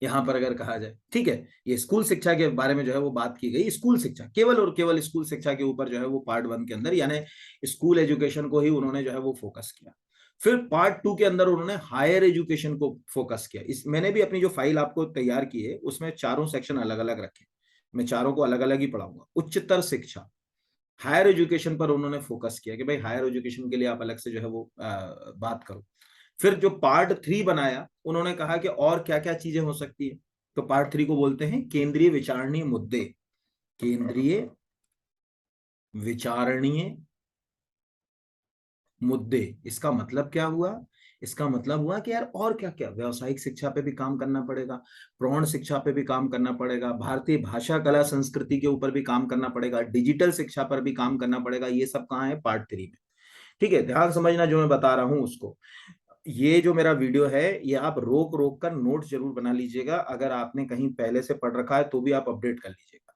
यहां पर अगर कहा जाए, ठीक है। ये स्कूल शिक्षा के बारे में जो है वो बात की गई, स्कूल शिक्षा, केवल और केवल स्कूल शिक्षा के ऊपर जो है वो पार्ट 1 के अंदर, यानी स्कूल एजुकेशन को ही उन्होंने जो है वो फोकस किया। फिर पार्ट 2 के अंदर उन्होंने हायर एजुकेशन को फोकस किया। इस मैंने भी अपनी जो फाइल आपको तैयार की है उसमें चारों सेक्शन अलग अलग रखे, मैं चारों को अलग अलग ही पढ़ाऊंगा। उच्चतर शिक्षा, हायर एजुकेशन पर उन्होंने फोकस किया कि भाई हायर एजुकेशन के लिए आप अलग से जो है वो बात करो। फिर जो पार्ट 3 बनाया, उन्होंने कहा कि और क्या क्या चीजें हो सकती है। तो पार्ट 3 को बोलते हैं केंद्रीय विचारणीय मुद्दे। केंद्रीय विचारणीय मुद्दे, इसका मतलब क्या हुआ? इसका मतलब हुआ कि यार और क्या क्या, व्यावसायिक शिक्षा पे भी काम करना पड़ेगा, प्रौढ़ शिक्षा पे भी काम करना पड़ेगा, भारतीय भाषा कला संस्कृति के ऊपर भी काम करना पड़ेगा, डिजिटल शिक्षा पर भी काम करना पड़ेगा। ये सब कहाँ है? पार्ट 3 में, ठीक है। ध्यान समझना जो मैं बता रहा हूं उसको। ये जो मेरा वीडियो है ये आप रोक रोक कर नोट जरूर बना लीजिएगा, अगर आपने कहीं पहले से पढ़ रखा है तो भी आप अपडेट कर लीजिएगा।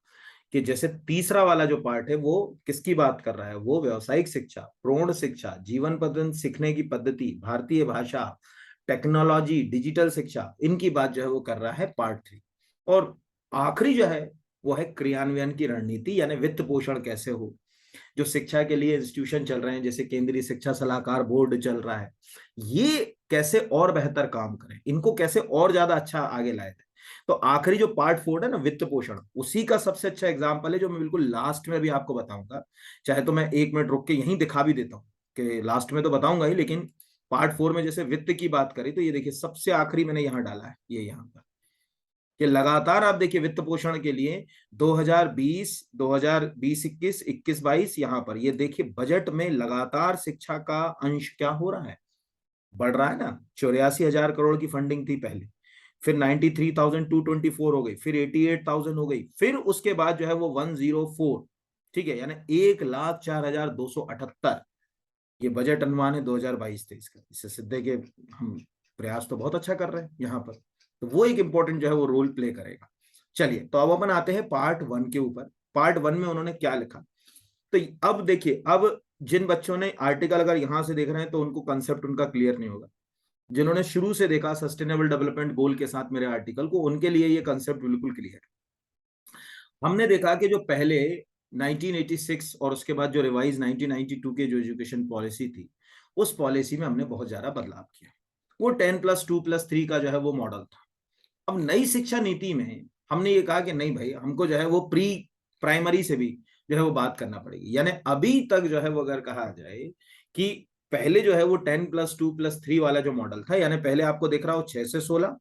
कि जैसे तीसरा वाला जो पार्ट है वो किसकी बात कर रहा है, वो व्यावसायिक शिक्षा, प्रौढ़ शिक्षा, जीवन पर्यंत सीखने की पद्धति, भारतीय भाषा, टेक्नोलॉजी, डिजिटल शिक्षा, इनकी बात जो है वो कर रहा है पार्ट 3। और आखिरी जो है वो है क्रियान्वयन की रणनीति, यानी वित्त पोषण कैसे हो, जो शिक्षा के लिए इंस्टीट्यूशन चल रहे हैं, जैसे केंद्रीय शिक्षा सलाहकार बोर्ड चल रहा है, ये कैसे और बेहतर काम करें, इनको कैसे और ज्यादा अच्छा आगे लाए थे। तो आखिरी जो पार्ट 4 है ना, वित्त पोषण, उसी का सबसे अच्छा एग्जाम्पल है जो मैं बिल्कुल लास्ट में भी आपको बताऊंगा। चाहे तो मैं 1 मिनट रुक के यहीं दिखा भी देता हूँ, कि लास्ट में तो बताऊंगा ही, लेकिन पार्ट 4 में जैसे वित्त की बात करी तो ये देखिए सबसे आखिरी मैंने यहां डाला है, ये यहां पर, कि लगातार आप देखिए वित्त पोषण के लिए 2020 21 22 यहां पर ये देखिए बजट में लगातार शिक्षा का अंश क्या हो रहा है, बढ़ रहा है ना। 84,000 करोड़ की फंडिंग थी पहले, फिर 93,224 हो गई, फिर 88,000 हो गई, फिर उसके बाद जो है वो 104, ठीक है, यानी 1,04,278 ये बजट अनुमान है 2022-23 का। इससे सिद्धे के हम प्रयास तो बहुत अच्छा कर रहे हैं यहाँ पर, तो वो एक इंपॉर्टेंट जो है वो रोल प्ले करेगा। चलिए, तो अब अपन आते हैं पार्ट 1 के ऊपर। पार्ट 1 में उन्होंने क्या लिखा, तो अब देखिए, अब जिन बच्चों ने आर्टिकल अगर यहां से देख रहे हैं तो उनको कंसेप्ट उनका क्लियर नहीं होगा। जिन्होंने शुरू से देखा सस्टेनेबल डेवलपमेंट गोल के साथ मेरे आर्टिकल को, उनके लिए ये कंसेप्ट बिल्कुल क्लियर है। हमने देखा कि जो पहले 1986 और उसके बाद जो रिवाइज 1992 के जो एजुकेशन पॉलिसी थी, उस पॉलिसी में हमने बहुत ज्यादा बदलाव किया। वो 10+2+3 का जो है वो मॉडल था। अब नई शिक्षा नीति में हमने ये कहा कि नहीं भाई, हमको जो है वो प्री प्राइमरी से भी जो है वो बात करना पड़ेगी। यानी अभी तक जो है वो अगर कहा जाए कि पहले जो है वो 10+2+3 वाला जो मॉडल था, यानी पहले आपको दिख रहा हो 6 से 16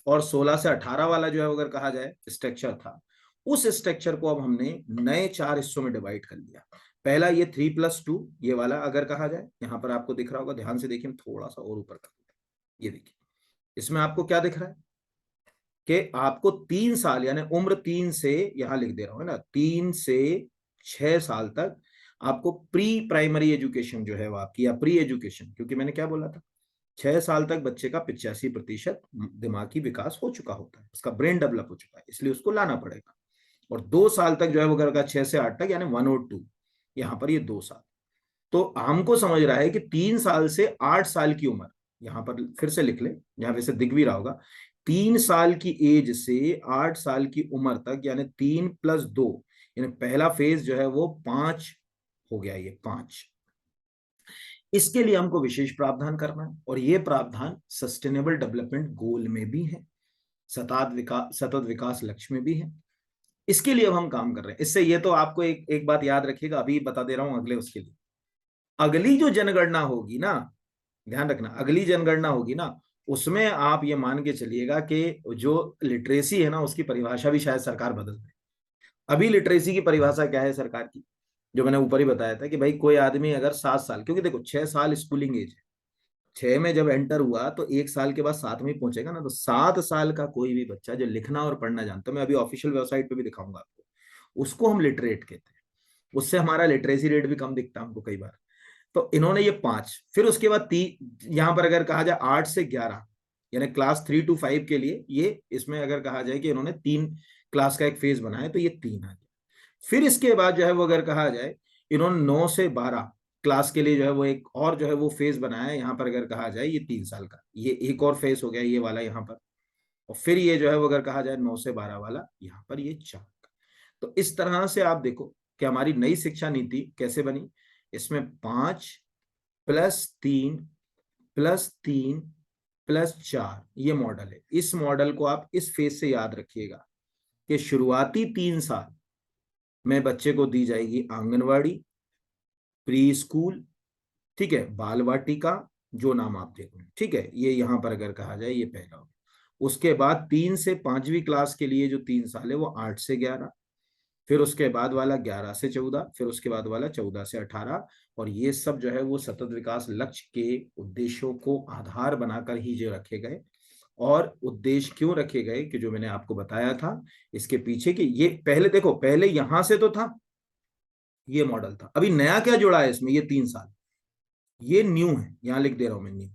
और 16 से 18 वाला जो है अगर कहा जाए स्ट्रक्चर था, उस स्ट्रक्चर को अब हमने नए 4 हिस्सों में डिवाइड कर लिया। पहला ये 3+2 ये वाला अगर कहा जाए, यहां पर आपको दिख रहा होगा, ध्यान से देखिए, थोड़ा सा और ऊपर कर, ये देखिए इसमें आपको क्या दिख रहा है कि आपको 3 साल यानी उम्र 3 से, यहां लिख दे रहा हूं ना, 3 से 6 साल तक आपको प्री प्राइमरी एजुकेशन जो है वो आपकी, या प्री एजुकेशन, क्योंकि मैंने क्या बोला था, 6 साल तक बच्चे का 85% दिमागी विकास हो चुका होता है, उसका ब्रेन डेवलप हो चुका है, इसलिए उसको लाना पड़ेगा। और 2 साल तक जो है वो अगर 6 से 8 तक, यानी 1 और 2, यहाँ पर ये 2 साल। तो हमको समझ रहा है कि 3 साल से 8 साल की उम्र, यहां पर फिर से लिख ले, यहाँ वैसे दिख भी रहा होगा, 3 साल की एज से 8 साल की उम्र तक, यानी 3+2, यानी पहला फेज जो है वो 5 हो गया, ये 5। इसके लिए हमको विशेष प्रावधान करना है, और ये प्रावधान सस्टेनेबल डेवलपमेंट गोल में भी है, सतत विकास लक्ष्य में भी है। इसके लिए अब हम काम कर रहे हैं। इससे ये तो आपको एक बात याद रखिएगा, अभी बता दे रहा हूं अगले उसके लिए, अगली जो जनगणना होगी ना, ध्यान रखना, अगली जनगणना होगी ना, उसमें आप ये मान के चलिएगा कि जो लिटरेसी है ना, उसकी परिभाषा भी शायद सरकार बदल दे। अभी लिटरेसी की परिभाषा क्या है सरकार की, जो मैंने ऊपर ही बताया था कि भाई कोई आदमी अगर 7 साल, क्योंकि देखो 6 साल स्कूलिंग एज है, 6 में जब एंटर हुआ तो 1 साल के बाद 7 में पहुंचेगा ना, तो 7 साल का कोई भी बच्चा जो लिखना और पढ़ना जानता है, मैं अभी ऑफिशियल वेबसाइट पे भी दिखाऊंगा आपको, उसको हम लिटरेट कहते हैं। उससे हमारा लिटरेसी रेट भी कम दिखता है हमको कई बार। तो इन्होंने ये 5, फिर उसके बाद यहां पर अगर कहा जाए 8 से 11, यानी क्लास 3 to 5 के लिए, ये इसमें अगर कहा जाए कि इन्होंने 3 क्लास का एक फेज बनाया, तो ये 3 आ गया। फिर इसके बाद जो है वो अगर कहा जाए, इन्होंने 9 से 12 क्लास के लिए जो है वो एक और जो है वो फेज बनाया है, यहाँ पर अगर कहा जाए ये 3 साल का, ये एक और फेज हो गया ये वाला यहाँ पर। और फिर ये जो है वो अगर कहा जाए 9 से 12 वाला, यहाँ पर ये 4। तो इस तरह से आप देखो कि हमारी नई शिक्षा नीति कैसे बनी। इसमें 5+3+3+4 ये मॉडल है। इस मॉडल को आप इस फेज से याद रखिएगा कि शुरुआती 3 साल में बच्चे को दी जाएगी आंगनवाड़ी, प्री स्कूल, ठीक है, बाल वाटिका, जो नाम आप देखो, ठीक है, ये यहां पर अगर कहा जाए ये पहला हो। उसके बाद 3 से 5वीं क्लास के लिए जो 3 साल है वो 8 से 11, फिर उसके बाद वाला 11 से 14, फिर उसके बाद वाला 14 से 18। और ये सब जो है वो सतत विकास लक्ष्य के उद्देश्यों को आधार बनाकर ही जो रखे गए। और उद्देश्य क्यों रखे गए कि जो मैंने आपको बताया था इसके पीछे, कि ये पहले देखो, पहले यहां से तो था, ये मॉडल था, अभी नया क्या जुड़ा है इसमें, ये 3 साल, ये न्यू है, यहां लिख दे रहा हूं मैं न्यू,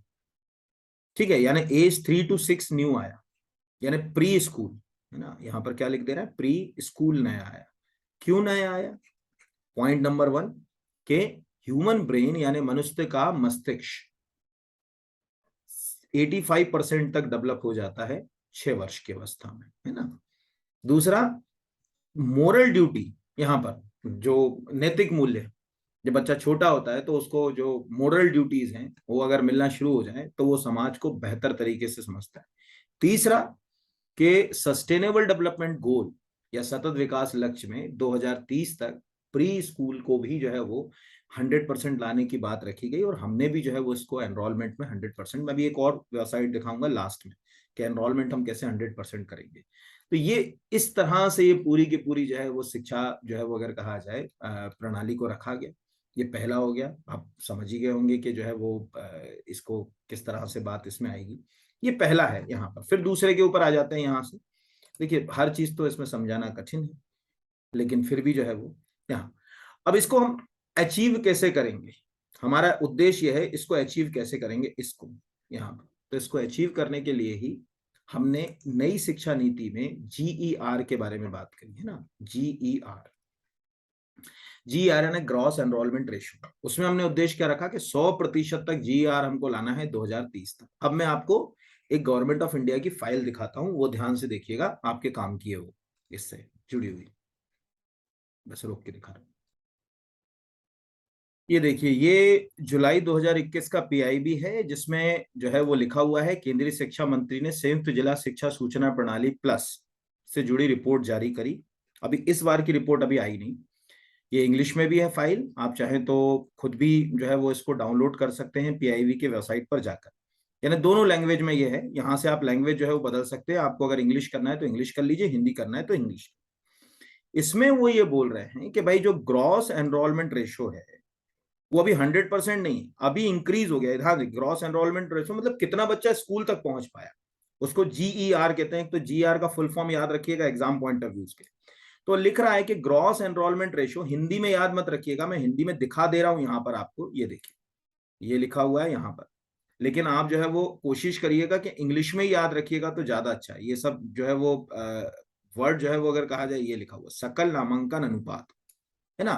ठीक है, यानी एज 3 to 6 न्यू आया, यानी प्री स्कूल, है ना, यहां पर क्या लिख दे रहा है, प्री स्कूल नया आया। क्यों नया आया? पॉइंट नंबर 1 के ह्यूमन ब्रेन यानी मनुष्य का मस्तिष्क 85% तक डेवलप हो जाता है 6 वर्ष की अवस्था में, है ना। दूसरा, मोरल ड्यूटी, यहां पर जो नैतिक मूल्य, जब बच्चा छोटा होता है तो उसको जो मोरल ड्यूटीज हैं वो अगर मिलना शुरू हो जाए तो वो समाज को बेहतर तरीके से समझता है। तीसरा, कि सस्टेनेबल डेवलपमेंट गोल या सतत विकास लक्ष्य में 2030 तक प्री स्कूल को भी जो है वो 100% लाने की बात रखी गई, और हमने भी जो है वो इसको एनरोलमेंट में 100%, मैं भी एक और वेबसाइट दिखाऊंगा लास्ट में कि एनरोलमेंट हम कैसे 100% करेंगे। तो ये इस तरह से ये पूरी की पूरी जो है वो शिक्षा जो है वो अगर कहा जाए प्रणाली को रखा गया। ये पहला हो गया, आप समझ ही गए होंगे कि जो है वो इसको किस तरह से बात इसमें आएगी। ये पहला है यहाँ पर। फिर दूसरे के ऊपर आ जाते हैं यहाँ से। देखिए हर चीज तो इसमें समझाना कठिन है, लेकिन फिर भी जो है वो यहाँ, अब इसको हम अचीव कैसे करेंगे, हमारा उद्देश्य यह है इसको अचीव कैसे करेंगे इसको यहाँ पर। तो इसको अचीव करने के लिए ही हमने नई शिक्षा नीति में जीईआर के बारे में बात करी है ना। जीईआर यानी ग्रॉस एनरोलमेंट रेशियो, उसमें हमने उद्देश्य क्या रखा कि 100% तक जीईआर हमको लाना है 2030 तक। अब मैं आपको एक गवर्नमेंट ऑफ इंडिया की फाइल दिखाता हूं, वो ध्यान से देखिएगा, आपके काम की है वो, इससे जुड़ी हुई। बस रोक के दिखा रहा हूं। ये देखिए, ये जुलाई 2021 का पीआईबी है, जिसमें जो है वो लिखा हुआ है केंद्रीय शिक्षा मंत्री ने संयुक्त जिला शिक्षा सूचना प्रणाली प्लस से जुड़ी रिपोर्ट जारी करी। अभी इस बार की रिपोर्ट अभी आई नहीं, ये इंग्लिश में भी है फाइल, आप चाहें तो खुद भी जो है वो इसको डाउनलोड कर सकते हैं पीआईबी के वेबसाइट पर जाकर। यानी दोनों लैंग्वेज में ये है, यहाँ से आप लैंग्वेज जो है वो बदल सकते हैं, आपको अगर इंग्लिश करना है तो इंग्लिश कर लीजिए, हिंदी करना है तो इंग्लिश। इसमें वो ये बोल रहे हैं कि भाई जो ग्रॉस एनरोलमेंट रेशो है वो अभी 100% नहीं, अभी इंक्रीज हो गया। हाँ, ग्रॉस एनरोलमेंट रेशो मतलब कितना बच्चा स्कूल तक पहुंच पाया, उसको जीईआर कहते हैं। तो जीईआर का फुल फॉर्म याद रखिएगा एग्जाम पॉइंट ऑफ व्यू के। तो लिख रहा है कि ग्रॉस एनरोलमेंट रेशो, हिंदी में याद मत रखिएगा, मैं हिंदी में दिखा दे रहा हूं यहां पर आपको, ये देखिए ये लिखा हुआ है यहां पर, लेकिन आप जो है वो कोशिश करिएगा कि इंग्लिश में याद रखिएगा तो ज्यादा अच्छा है। ये सब जो है वो वर्ड जो है वो अगर कहा जाए, ये लिखा हुआ सकल नामांकन अनुपात, है ना।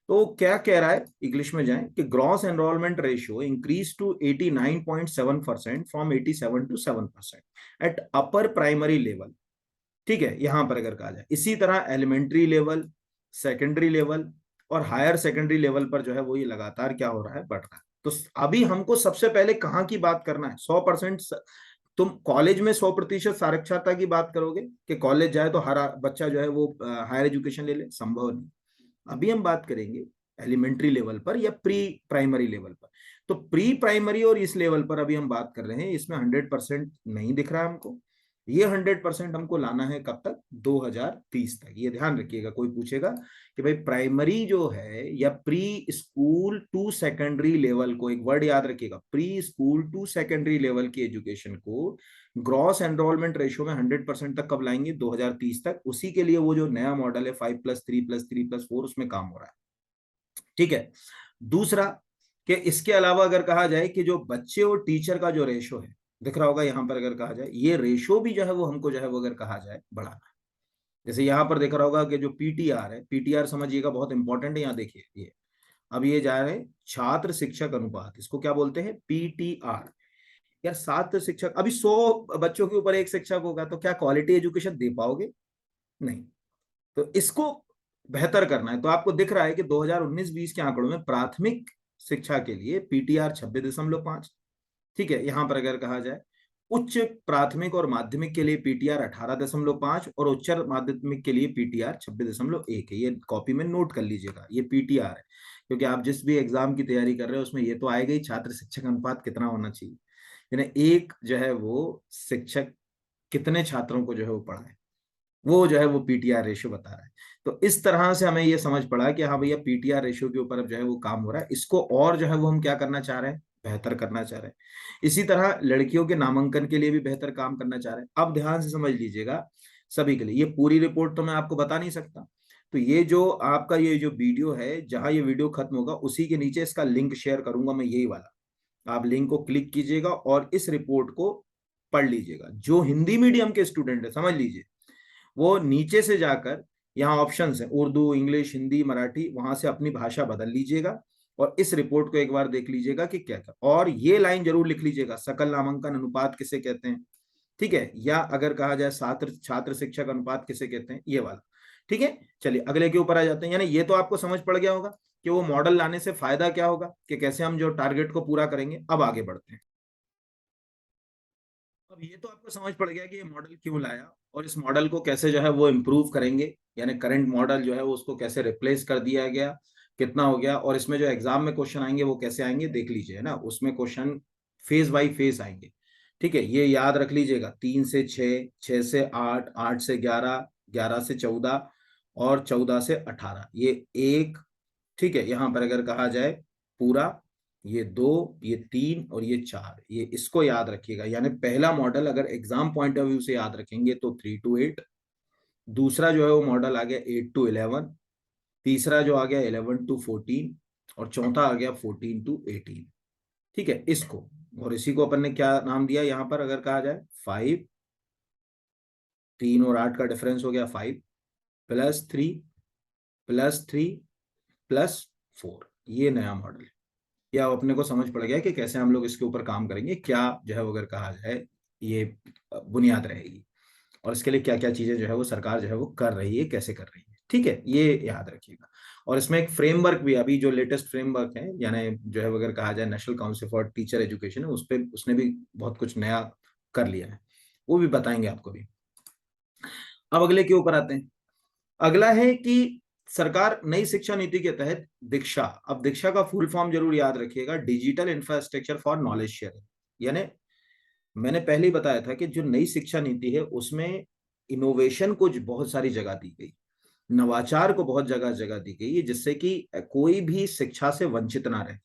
तो क्या कह रहा है, इंग्लिश में जाएं कि gross enrolment ratio increase to 89.7% from 87 to 7% at upper primary level. ठीक है, यहां पर अगर कहा जाए, इसी तरह एलिमेंट्री लेवल, सेकेंडरी लेवल और हायर सेकेंडरी लेवल पर जो है वो ये लगातार क्या हो रहा है, बढ़ रहा है। तो अभी हमको सबसे पहले कहाँ की बात करना है, 100%। तुम कॉलेज में 100% साक्षरता की बात करोगे कि कॉलेज जाए तो हर बच्चा जो है वो हायर एजुकेशन ले ले, संभव नहीं। अभी हम बात करेंगे एलिमेंट्री लेवल पर या प्री प्राइमरी लेवल पर। तो प्री प्राइमरी और इस लेवल पर अभी हम बात कर रहे हैं, इसमें 100% नहीं दिख रहा है हमको। ये 100% हमको लाना है कब तक, 2030 तक। ये ध्यान रखिएगा, कोई पूछेगा कि भाई प्राइमरी जो है या pre school to secondary level को, एक वर्ड याद रखिएगा, pre school to secondary level की एजुकेशन को ग्रॉस एनरोलमेंट रेशियो में 100% तक कब लाएंगे, 2030 तक। उसी के लिए वो जो नया मॉडल है 5+3+3+4, उसमें काम हो रहा है। ठीक है। दूसरा, कि इसके अलावा अगर कहा जाए कि जो बच्चे और टीचर का जो रेशो है, दिख रहा होगा यहां पर अगर कहा जाए, ये रेशो भी जो है वो हमको जो है वो अगर कहा जाए बढ़ाना है। जैसे यहां पर दिख रहा होगा कि जो पीटीआर है, पीटीआर समझिएगा बहुत इंपॉर्टेंट है, यहाँ देखिए ये अब ये जा रहे हैं छात्र शिक्षक अनुपात, इसको क्या बोलते हैं, पीटीआर। यार छात्र शिक्षक, अभी 100 बच्चों के ऊपर एक शिक्षक होगा तो क्या क्वालिटी एजुकेशन दे पाओगे, नहीं। तो इसको बेहतर करना है। तो आपको दिख रहा है कि 2019-20 के आंकड़ों में प्राथमिक शिक्षा के लिए पीटीआर 26.5, ठीक है। यहां पर अगर कहा जाए उच्च प्राथमिक और माध्यमिक के लिए पीटीआर 18.5 और उच्चतर माध्यमिक के लिए पीटीआर 26.1 है। ये कॉपी में नोट कर लीजिएगा, ये पीटीआर है, क्योंकि आप जिस भी एग्जाम की तैयारी कर रहे हो उसमें ये तो आएगा ही, छात्र शिक्षक अनुपात कितना होना चाहिए, यानी एक जो है वो शिक्षक कितने छात्रों को जो है वो पढ़ाए, वो जो है वो पीटीआर रेशियो बता रहा है। तो इस तरह से हमें ये समझ पड़ा कि हाँ भैया पीटीआर रेशियो के ऊपर अब जो है वो काम हो रहा है, इसको और जो है वो हम क्या करना चाह रहे हैं, बेहतर करना चाह रहे हैं। इसी तरह लड़कियों के नामांकन के लिए भी बेहतर काम करना चाह रहे हैं। अब ध्यान से समझ लीजिएगा सभी के लिए, ये पूरी रिपोर्ट तो मैं आपको बता नहीं सकता। तो ये जो आपका ये जो वीडियो है, जहां ये वीडियो खत्म होगा उसी के नीचे इसका लिंक शेयर करूंगा मैं, यही वाला, आप लिंक को क्लिक कीजिएगा और इस रिपोर्ट को पढ़ लीजिएगा। जो हिंदी मीडियम के स्टूडेंट है, समझ लीजिए, वो नीचे से जाकर यहाँ ऑप्शंस हैं, उर्दू, इंग्लिश, हिंदी, मराठी, वहां से अपनी भाषा बदल लीजिएगा और इस रिपोर्ट को एक बार देख लीजिएगा कि क्या क्या, और ये लाइन जरूर लिख लीजिएगा, सकल नामांकन अनुपात किसे कहते हैं, ठीक है, या अगर कहा जाए छात्र छात्र शिक्षक अनुपात किसे कहते हैं, ये वाला। ठीक है, चलिए अगले के ऊपर आ जाते हैं। यानी ये तो आपको समझ पड़ गया होगा कि वो मॉडल लाने से फायदा क्या होगा, कि कैसे हम जो टारगेट को पूरा करेंगे। अब आगे बढ़ते हैं। अब ये तो आपको समझ पड़ गया कि ये मॉडल क्यों लाया और इस मॉडल को कैसे जो है वो इम्प्रूव करेंगे, यानी करंट मॉडल जो है वो उसको कैसे रिप्लेस कर दिया गया, कितना हो गया, और इसमें जो एग्जाम में क्वेश्चन आएंगे वो कैसे आएंगे देख लीजिए, है ना, उसमें क्वेश्चन फेज बाय फेज आएंगे। ठीक है, ये याद रख लीजिएगा, 3 से 6, 6 से 8, 8 से 11, 11 से 14 और 14 से 18, ये एक। ठीक है, यहां पर अगर कहा जाए पूरा, ये 2, ये 3 और ये 4, ये इसको याद रखिएगा। यानी पहला मॉडल अगर एग्जाम पॉइंट ऑफ व्यू से याद रखेंगे तो 3 to 8, दूसरा जो है वो मॉडल आ गया 8 to 11, तीसरा जो आ गया 11 to 14 और चौथा आ गया 14 to 18। ठीक है, इसको और इसी को अपन ने क्या नाम दिया यहां पर, अगर कहा जाए 5, 3 और 8 का डिफरेंस हो गया 5, +3 +3 +4, ये नया मॉडल है। या अपने को समझ पड़ गया कि कैसे हम लोग इसके ऊपर काम करेंगे, क्या जो है अगर कहा जाए ये बुनियाद रहेगी, और इसके लिए क्या क्या चीजें जो है वो सरकार जो है वो कर रही है, कैसे कर रही है। ठीक है, ये याद रखिएगा। और इसमें एक फ्रेमवर्क भी, अभी जो लेटेस्ट फ्रेमवर्क है, यानी जो है अगर कहा जाए national council for teacher education है, उस पर उसने भी बहुत कुछ नया कर लिया है, वो भी बताएंगे आपको भी। अब अगले के ऊपर आते हैं। अगला है कि सरकार नई शिक्षा नीति के तहत दीक्षा, अब दीक्षा का फुल फॉर्म जरूर याद रखिएगा, digital infrastructure for knowledge sharing. यानी मैंने पहले ही बताया था कि जो नई शिक्षा नीति है उसमें इनोवेशन को बहुत सारी जगह दी गई, नवाचार को बहुत जगह जगह दी गई है, जिससे कि कोई भी शिक्षा से वंचित ना रहे।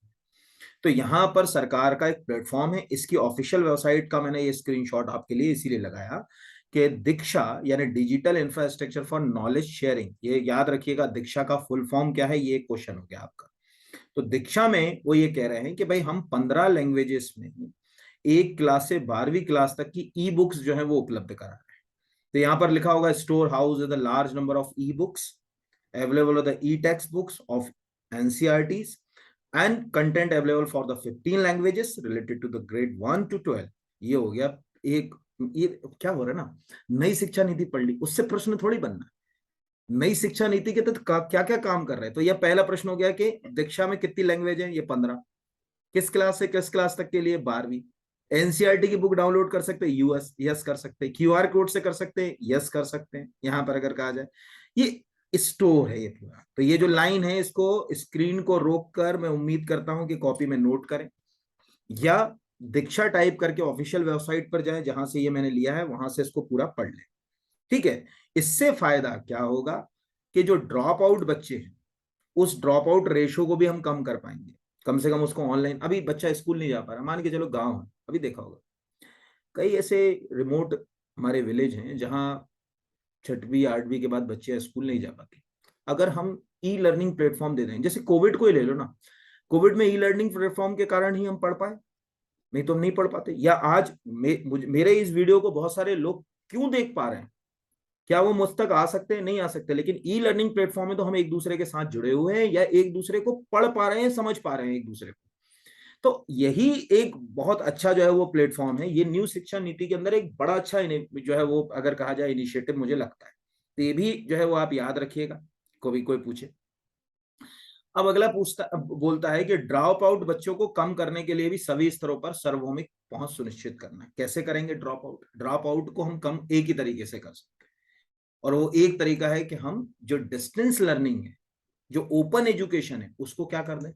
तो यहाँ पर सरकार का एक प्लेटफॉर्म है, इसकी ऑफिशियल वेबसाइट का मैंने ये स्क्रीनशॉट आपके लिए इसीलिए लगाया कि दीक्षा यानी digital infrastructure for knowledge sharing, ये याद रखिएगा दीक्षा का फुल फॉर्म क्या है, ये क्वेश्चन हो गया आपका। तो दीक्षा में वो ये कह रहे हैं कि भाई हम 15 लैंग्वेजेस में 1 क्लास से 12वीं क्लास तक की ई बुक्स जो है वो उपलब्ध करा रहे हैं। तो यहाँ पर लिखा होगा store house the large number of e books available are the e-text books of NCERTs and content available for the 15 languages related to the grade 1 to 12। ये हो गया एक, ये क्या हो रहा है ना, नई शिक्षा नीति पढ़ ली, उससे प्रश्न थोड़ी बनना, नई शिक्षा नीति के तहत क्या क्या काम कर रहे हैं। तो यह पहला प्रश्न हो गया कि दीक्षा में कितनी लैंग्वेज है, ये 15, किस क्लास से किस क्लास तक के लिए 12वीं, एनसीईआरटी की बुक डाउनलोड कर सकते हैं, यूएस यस कर सकते हैं, क्यूआर कोड से कर सकते हैं, यस कर सकते हैं। यहां पर अगर कहा जाए ये स्टोर है ये पूरा, तो ये जो लाइन है इसको स्क्रीन को रोक कर मैं उम्मीद करता हूं कि कॉपी में नोट करें, या दीक्षा टाइप करके ऑफिशियल वेबसाइट पर जाएं जहां से ये मैंने लिया है, वहां से इसको पूरा पढ़ लें। ठीक है, इससे फायदा क्या होगा कि जो ड्रॉप आउट बच्चे हैं उस ड्रॉप आउट रेशो को भी हम कम कर पाएंगे, कम से कम उसको ऑनलाइन, अभी बच्चा स्कूल नहीं जा पा रहा, मान के चलो गांव है, अभी देखा होगा कई ऐसे रिमोट हमारे विलेज हैं जहां 6वीं 8वीं के बाद बच्चे स्कूल नहीं जा पाते। अगर हम ई लर्निंग प्लेटफॉर्म दे दें, जैसे कोविड को ही ले लो ना, कोविड में ई लर्निंग प्लेटफॉर्म के कारण ही हम पढ़ पाए, नहीं तो हम नहीं पढ़ पाते। या आज मेरे इस वीडियो को बहुत सारे लोग क्यों देख पा रहे हैं, क्या वो मुझ तक आ सकते हैं, नहीं आ सकते, लेकिन ई लर्निंग प्लेटफॉर्म में तो हम एक दूसरे के साथ जुड़े हुए हैं, या एक दूसरे को पढ़ पा रहे हैं, समझ पा रहे हैं एक दूसरे को। तो यही एक बहुत अच्छा जो है वो प्लेटफॉर्म है, ये न्यू शिक्षा नीति के अंदर एक बड़ा अच्छा जो है वो अगर कहा जाए इनिशिएटिव मुझे लगता है। तो ये भी जो है वो आप याद रखिएगा, कोई पूछे। अब अगला बोलता है कि ड्रॉप आउट बच्चों को कम करने के लिए भी सभी स्तरों पर सार्वभौमिक पहुंच सुनिश्चित करना है। कैसे करेंगे ड्रॉप आउट को हम कम एक ही तरीके से कर सकते हैं, और वो एक तरीका है कि हम जो डिस्टेंस लर्निंग है, जो ओपन एजुकेशन है, उसको क्या कर दें,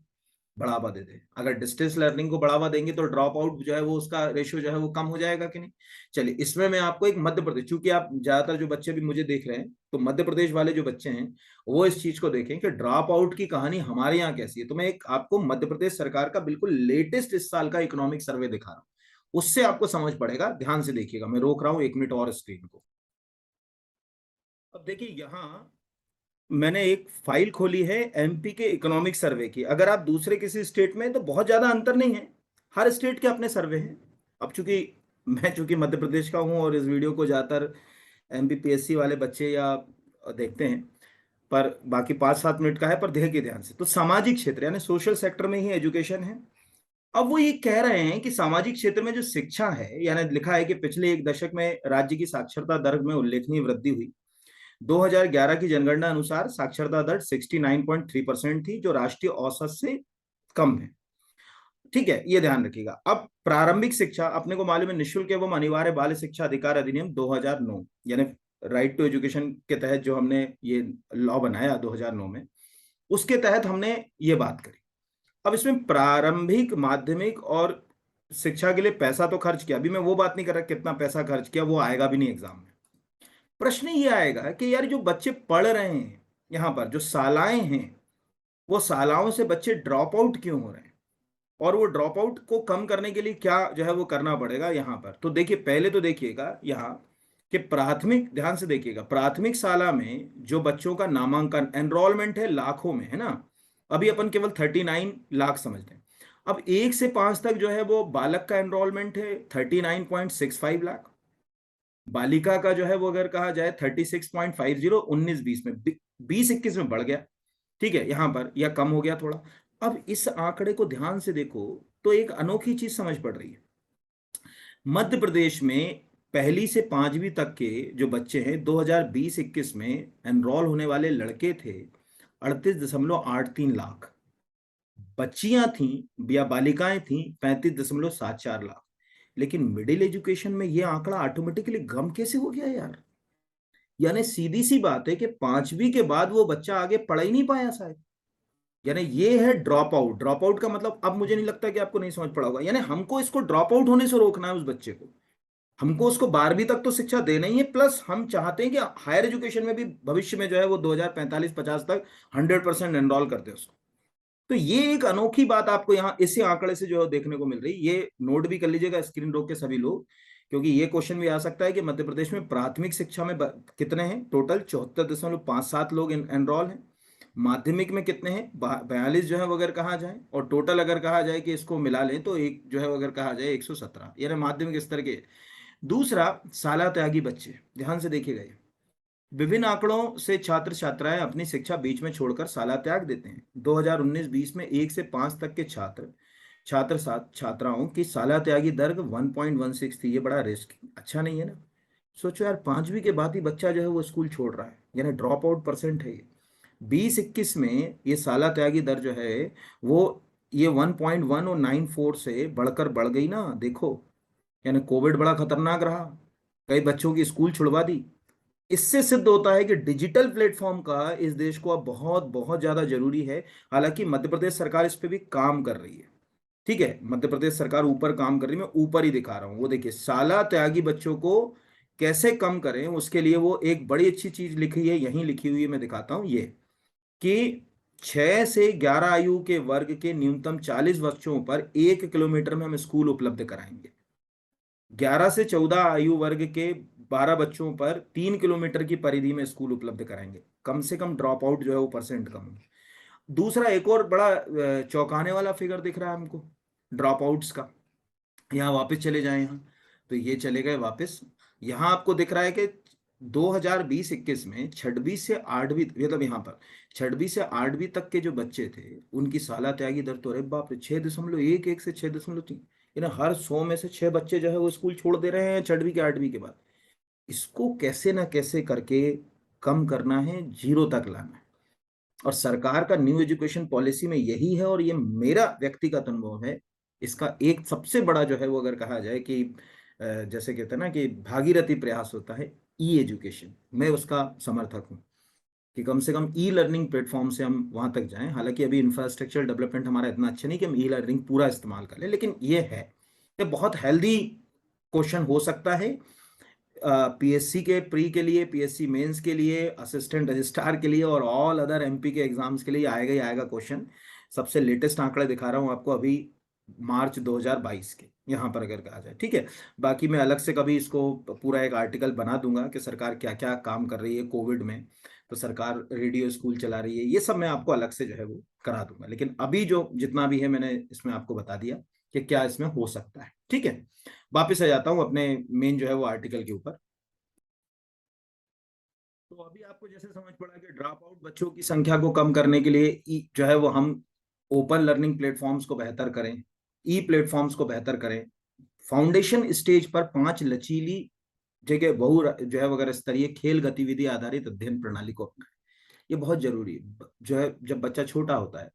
बढ़ावा दे दे। अगर डिस्टेंस लर्निंग को बढ़ावा देंगे तो ड्रॉप आउट जो है वो उसका रेशियो जो है वो कम हो जाएगा कि नहीं। चलिए इसमें मैं आपको एक मध्य प्रदेश, चूंकि आप ज्यादातर जो बच्चे भी मुझे देख रहे हैं तो मध्य प्रदेश वाले जो बच्चे हैं वो इस चीज को देखें कि ड्रॉप आउट की कहानी हमारे यहाँ कैसी है। तो मैं एक आपको मध्य प्रदेश सरकार का बिल्कुल लेटेस्ट इस साल का इकोनॉमिक सर्वे दिखा रहा हूँ, उससे आपको समझ पड़ेगा। ध्यान से देखिएगा, मैं रोक रहा हूँ 1 मिनट और स्क्रीन को। अब देखिए यहाँ मैंने एक फाइल खोली है एमपी के इकोनॉमिक सर्वे की। अगर आप दूसरे किसी स्टेट में, तो बहुत ज्यादा अंतर नहीं है, हर स्टेट के अपने सर्वे हैं। अब चूंकि मध्य प्रदेश का हूं और इस वीडियो को ज्यादातर एमपीपीएससी वाले बच्चे या देखते हैं, पर बाकी 5-7 मिनट का है, पर देखिए ध्यान से, तो सामाजिक क्षेत्र यानी सोशल सेक्टर में ही एजुकेशन है। अब वो ये कह रहे हैं कि सामाजिक क्षेत्र में जो शिक्षा है, यानी लिखा है कि पिछले एक दशक में राज्य की साक्षरता दर में उल्लेखनीय वृद्धि हुई। 2011 की जनगणना अनुसार साक्षरता दर 69.3% थी, जो राष्ट्रीय औसत से कम है। ठीक है, ये ध्यान रखिएगा। अब प्रारंभिक शिक्षा, अपने को मालूम है निःशुल्क एवं अनिवार्य बाल शिक्षा अधिकार अधिनियम 2009 यानी राइट टू एजुकेशन के तहत जो हमने ये लॉ बनाया 2009 में, उसके तहत हमने ये बात करी। अब इसमें प्रारंभिक, माध्यमिक और शिक्षा के लिए पैसा तो खर्च किया, अभी मैं वो बात नहीं कर रहा कितना पैसा खर्च किया, वो आएगा भी नहीं एग्जाम में। प्रश्न ये आएगा कि यार जो बच्चे पढ़ रहे हैं, यहाँ पर जो शालाएं हैं, वो शालाओं से बच्चे ड्रॉप आउट क्यों हो रहे हैं, और वो ड्रॉप आउट को कम करने के लिए क्या जो है वो करना पड़ेगा। यहाँ पर तो देखिए, पहले तो देखिएगा यहाँ कि प्राथमिक, ध्यान से देखिएगा, प्राथमिक शाला में जो बच्चों का नामांकन एनरोलमेंट है लाखों में, है ना, अभी अपन केवल 39 लाख समझते हैं। अब 1 से 5 तक जो है वो बालक का एनरोलमेंट है 39.65 लाख, बालिका का जो है वो अगर कहा जाए 36.50, 19-20 में, 20-21 में बढ़ गया। ठीक है, यहां पर या कम हो गया थोड़ा। अब इस आंकड़े को ध्यान से देखो तो एक अनोखी चीज समझ पड़ रही है। मध्य प्रदेश में पहली से 5वीं तक के जो बच्चे हैं 2020-21 में एनरोल होने वाले लड़के थे 38.83 लाख, बच्चियां थी या बालिकाएं थी 35.74 लाख। लेकिन मिडिल एजुकेशन में ये आंकड़ा ऑटोमेटिकली कम कैसे हो गया यार। यानी सीधी सी बात है कि 5वीं के बाद वो बच्चा आगे पढ़ ही नहीं पाया शायद। यानी ये है ड्रॉप आउट। ड्रॉप आउट का मतलब अब मुझे नहीं लगता कि आपको नहीं समझ पड़ा होगा। यानी हमको इसको ड्रॉप आउट होने से रोकना है उस बच्चे को। हमको उसको 12वीं तक तो शिक्षा देना ही है, प्लस हम चाहते हैं कि हायर एजुकेशन में भी भविष्य में जो है वो 2045-50 तक 100% एनरोल कर दे उसको। तो ये एक अनोखी बात आपको यहाँ इसी आंकड़े से जो है देखने को मिल रही। ये नोट भी कर लीजिएगा स्क्रीन रोक के सभी लोग, क्योंकि ये क्वेश्चन भी आ सकता है कि मध्य प्रदेश में प्राथमिक शिक्षा में कितने हैं टोटल, 74.57 लोग एनरोल हैं। माध्यमिक में कितने हैं, 42 जो है वो अगर कहा जाए, और टोटल अगर कहा जाए कि इसको मिला लें तो एक जो है वो अगर कहा जाए 117, यानी माध्यमिक स्तर के। दूसरा, साला त्यागी बच्चे, ध्यान से देखिएगा। ये विभिन्न आंकड़ों से छात्र छात्राएं अपनी शिक्षा बीच में छोड़कर साला त्याग देते हैं। 2019-20 में 1 से 5 तक के छात्राओं की साला त्यागी दर 1.16 थी। ये बड़ा रिस्क अच्छा नहीं है ना। सोचो यार, 5वीं के बाद ही बच्चा जो है वो स्कूल छोड़ रहा है, यानी ड्रॉप आउट परसेंट है ये। 20-21 में ये साला त्यागी दर जो है वो ये 1.1 और 94 से बढ़कर बढ़ गई ना, देखो। यानी कोविड बड़ा खतरनाक रहा, कई बच्चों की स्कूल छुड़वा दी। इससे सिद्ध होता है कि डिजिटल प्लेटफॉर्म का इस देश को अब बहुत बहुत ज्यादा जरूरी है। हालांकि मध्य प्रदेश सरकार इस पे भी काम कर रही है। ठीक है, मध्य प्रदेश सरकार ऊपर काम कर रही है, मैं ऊपर ही दिखा रहा हूं। वो देखिए, साला त्यागी बच्चों को कैसे कम करें, उसके लिए वो एक बड़ी अच्छी चीज लिखी है, यहीं लिखी हुई है, मैं दिखाता हूं ये, कि 6 से 11 आयु के वर्ग के न्यूनतम 40 बच्चों पर 1 किलोमीटर में हम स्कूल उपलब्ध कराएंगे। 11 से 14 आयु वर्ग के 12 बच्चों पर 3 किलोमीटर की परिधि में स्कूल उपलब्ध कराएंगे। कम से कम ड्रॉप आउट जो है वो परसेंट कम हो। दूसरा, एक और बड़ा चौंकाने वाला फिगर दिख रहा है हमको ड्रॉप आउट्स का। यहाँ वापस चले जाए, यहाँ तो ये चले गए वापस। यहाँ आपको दिख रहा है कि 2020-21 में 6वीं से 8वीं, मतलब यहाँ पर 6वीं से 8वीं तक के जो बच्चे थे उनकी साला त्यागी दर तो अरे बाप रे 6.11 से 6.3, यानी हर 100 में से 6 बच्चे जो है वो स्कूल छोड़ दे रहे हैं 6वीं के 8वीं के बाद। इसको कैसे ना कैसे करके कम करना है, जीरो तक लाना है। और सरकार का न्यू एजुकेशन पॉलिसी में यही है, और ये मेरा व्यक्तिगत अनुभव है। इसका एक सबसे बड़ा जो है वो अगर कहा जाए कि जैसे कहते हैं ना कि भागीरथी प्रयास होता है ई एजुकेशन, मैं उसका समर्थक हूँ कि कम से कम ई लर्निंग प्लेटफॉर्म से हम वहां तक जाएं। हालांकि अभी इंफ्रास्ट्रक्चर डेवलपमेंट हमारा इतना अच्छा नहीं कि हम ई लर्निंग पूरा इस्तेमाल कर लें, लेकिन ये है, ये बहुत हेल्दी क्वेश्चन हो सकता है। पीएससी के प्री के लिए, पीएससी मेंस के लिए, असिस्टेंट रजिस्ट्रार के लिए, और ऑल अदर एमपी के एग्जाम्स के लिए आएगा ही आएगा क्वेश्चन। सबसे लेटेस्ट आंकड़े दिखा रहा हूं आपको अभी मार्च 2022 के, यहाँ पर अगर कहा जाए। ठीक है, बाकी मैं अलग से कभी इसको पूरा एक आर्टिकल बना दूंगा कि सरकार क्या क्या काम कर रही है कोविड में। तो सरकार रेडियो स्कूल चला रही है, ये सब मैं आपको अलग से जो है वो करा दूंगा। लेकिन अभी जो जितना भी है मैंने इसमें आपको बता दिया कि क्या इसमें हो सकता है। ठीक है, वापिस आ जाता हूँ अपने मेन जो है वो आर्टिकल के ऊपर। तो अभी आपको जैसे समझ पड़ा कि ड्रॉप आउट बच्चों की संख्या को कम करने के लिए जो है वो हम ओपन लर्निंग प्लेटफॉर्म्स को बेहतर करें, ई प्लेटफॉर्म्स को बेहतर करें, फाउंडेशन स्टेज पर 5 लचीली जगह बहु जो है वगैरह स्तरीय खेल गतिविधि आधारित अध्ययन प्रणाली को अपनाएं। ये बहुत जरूरी है। जो है जब बच्चा छोटा होता है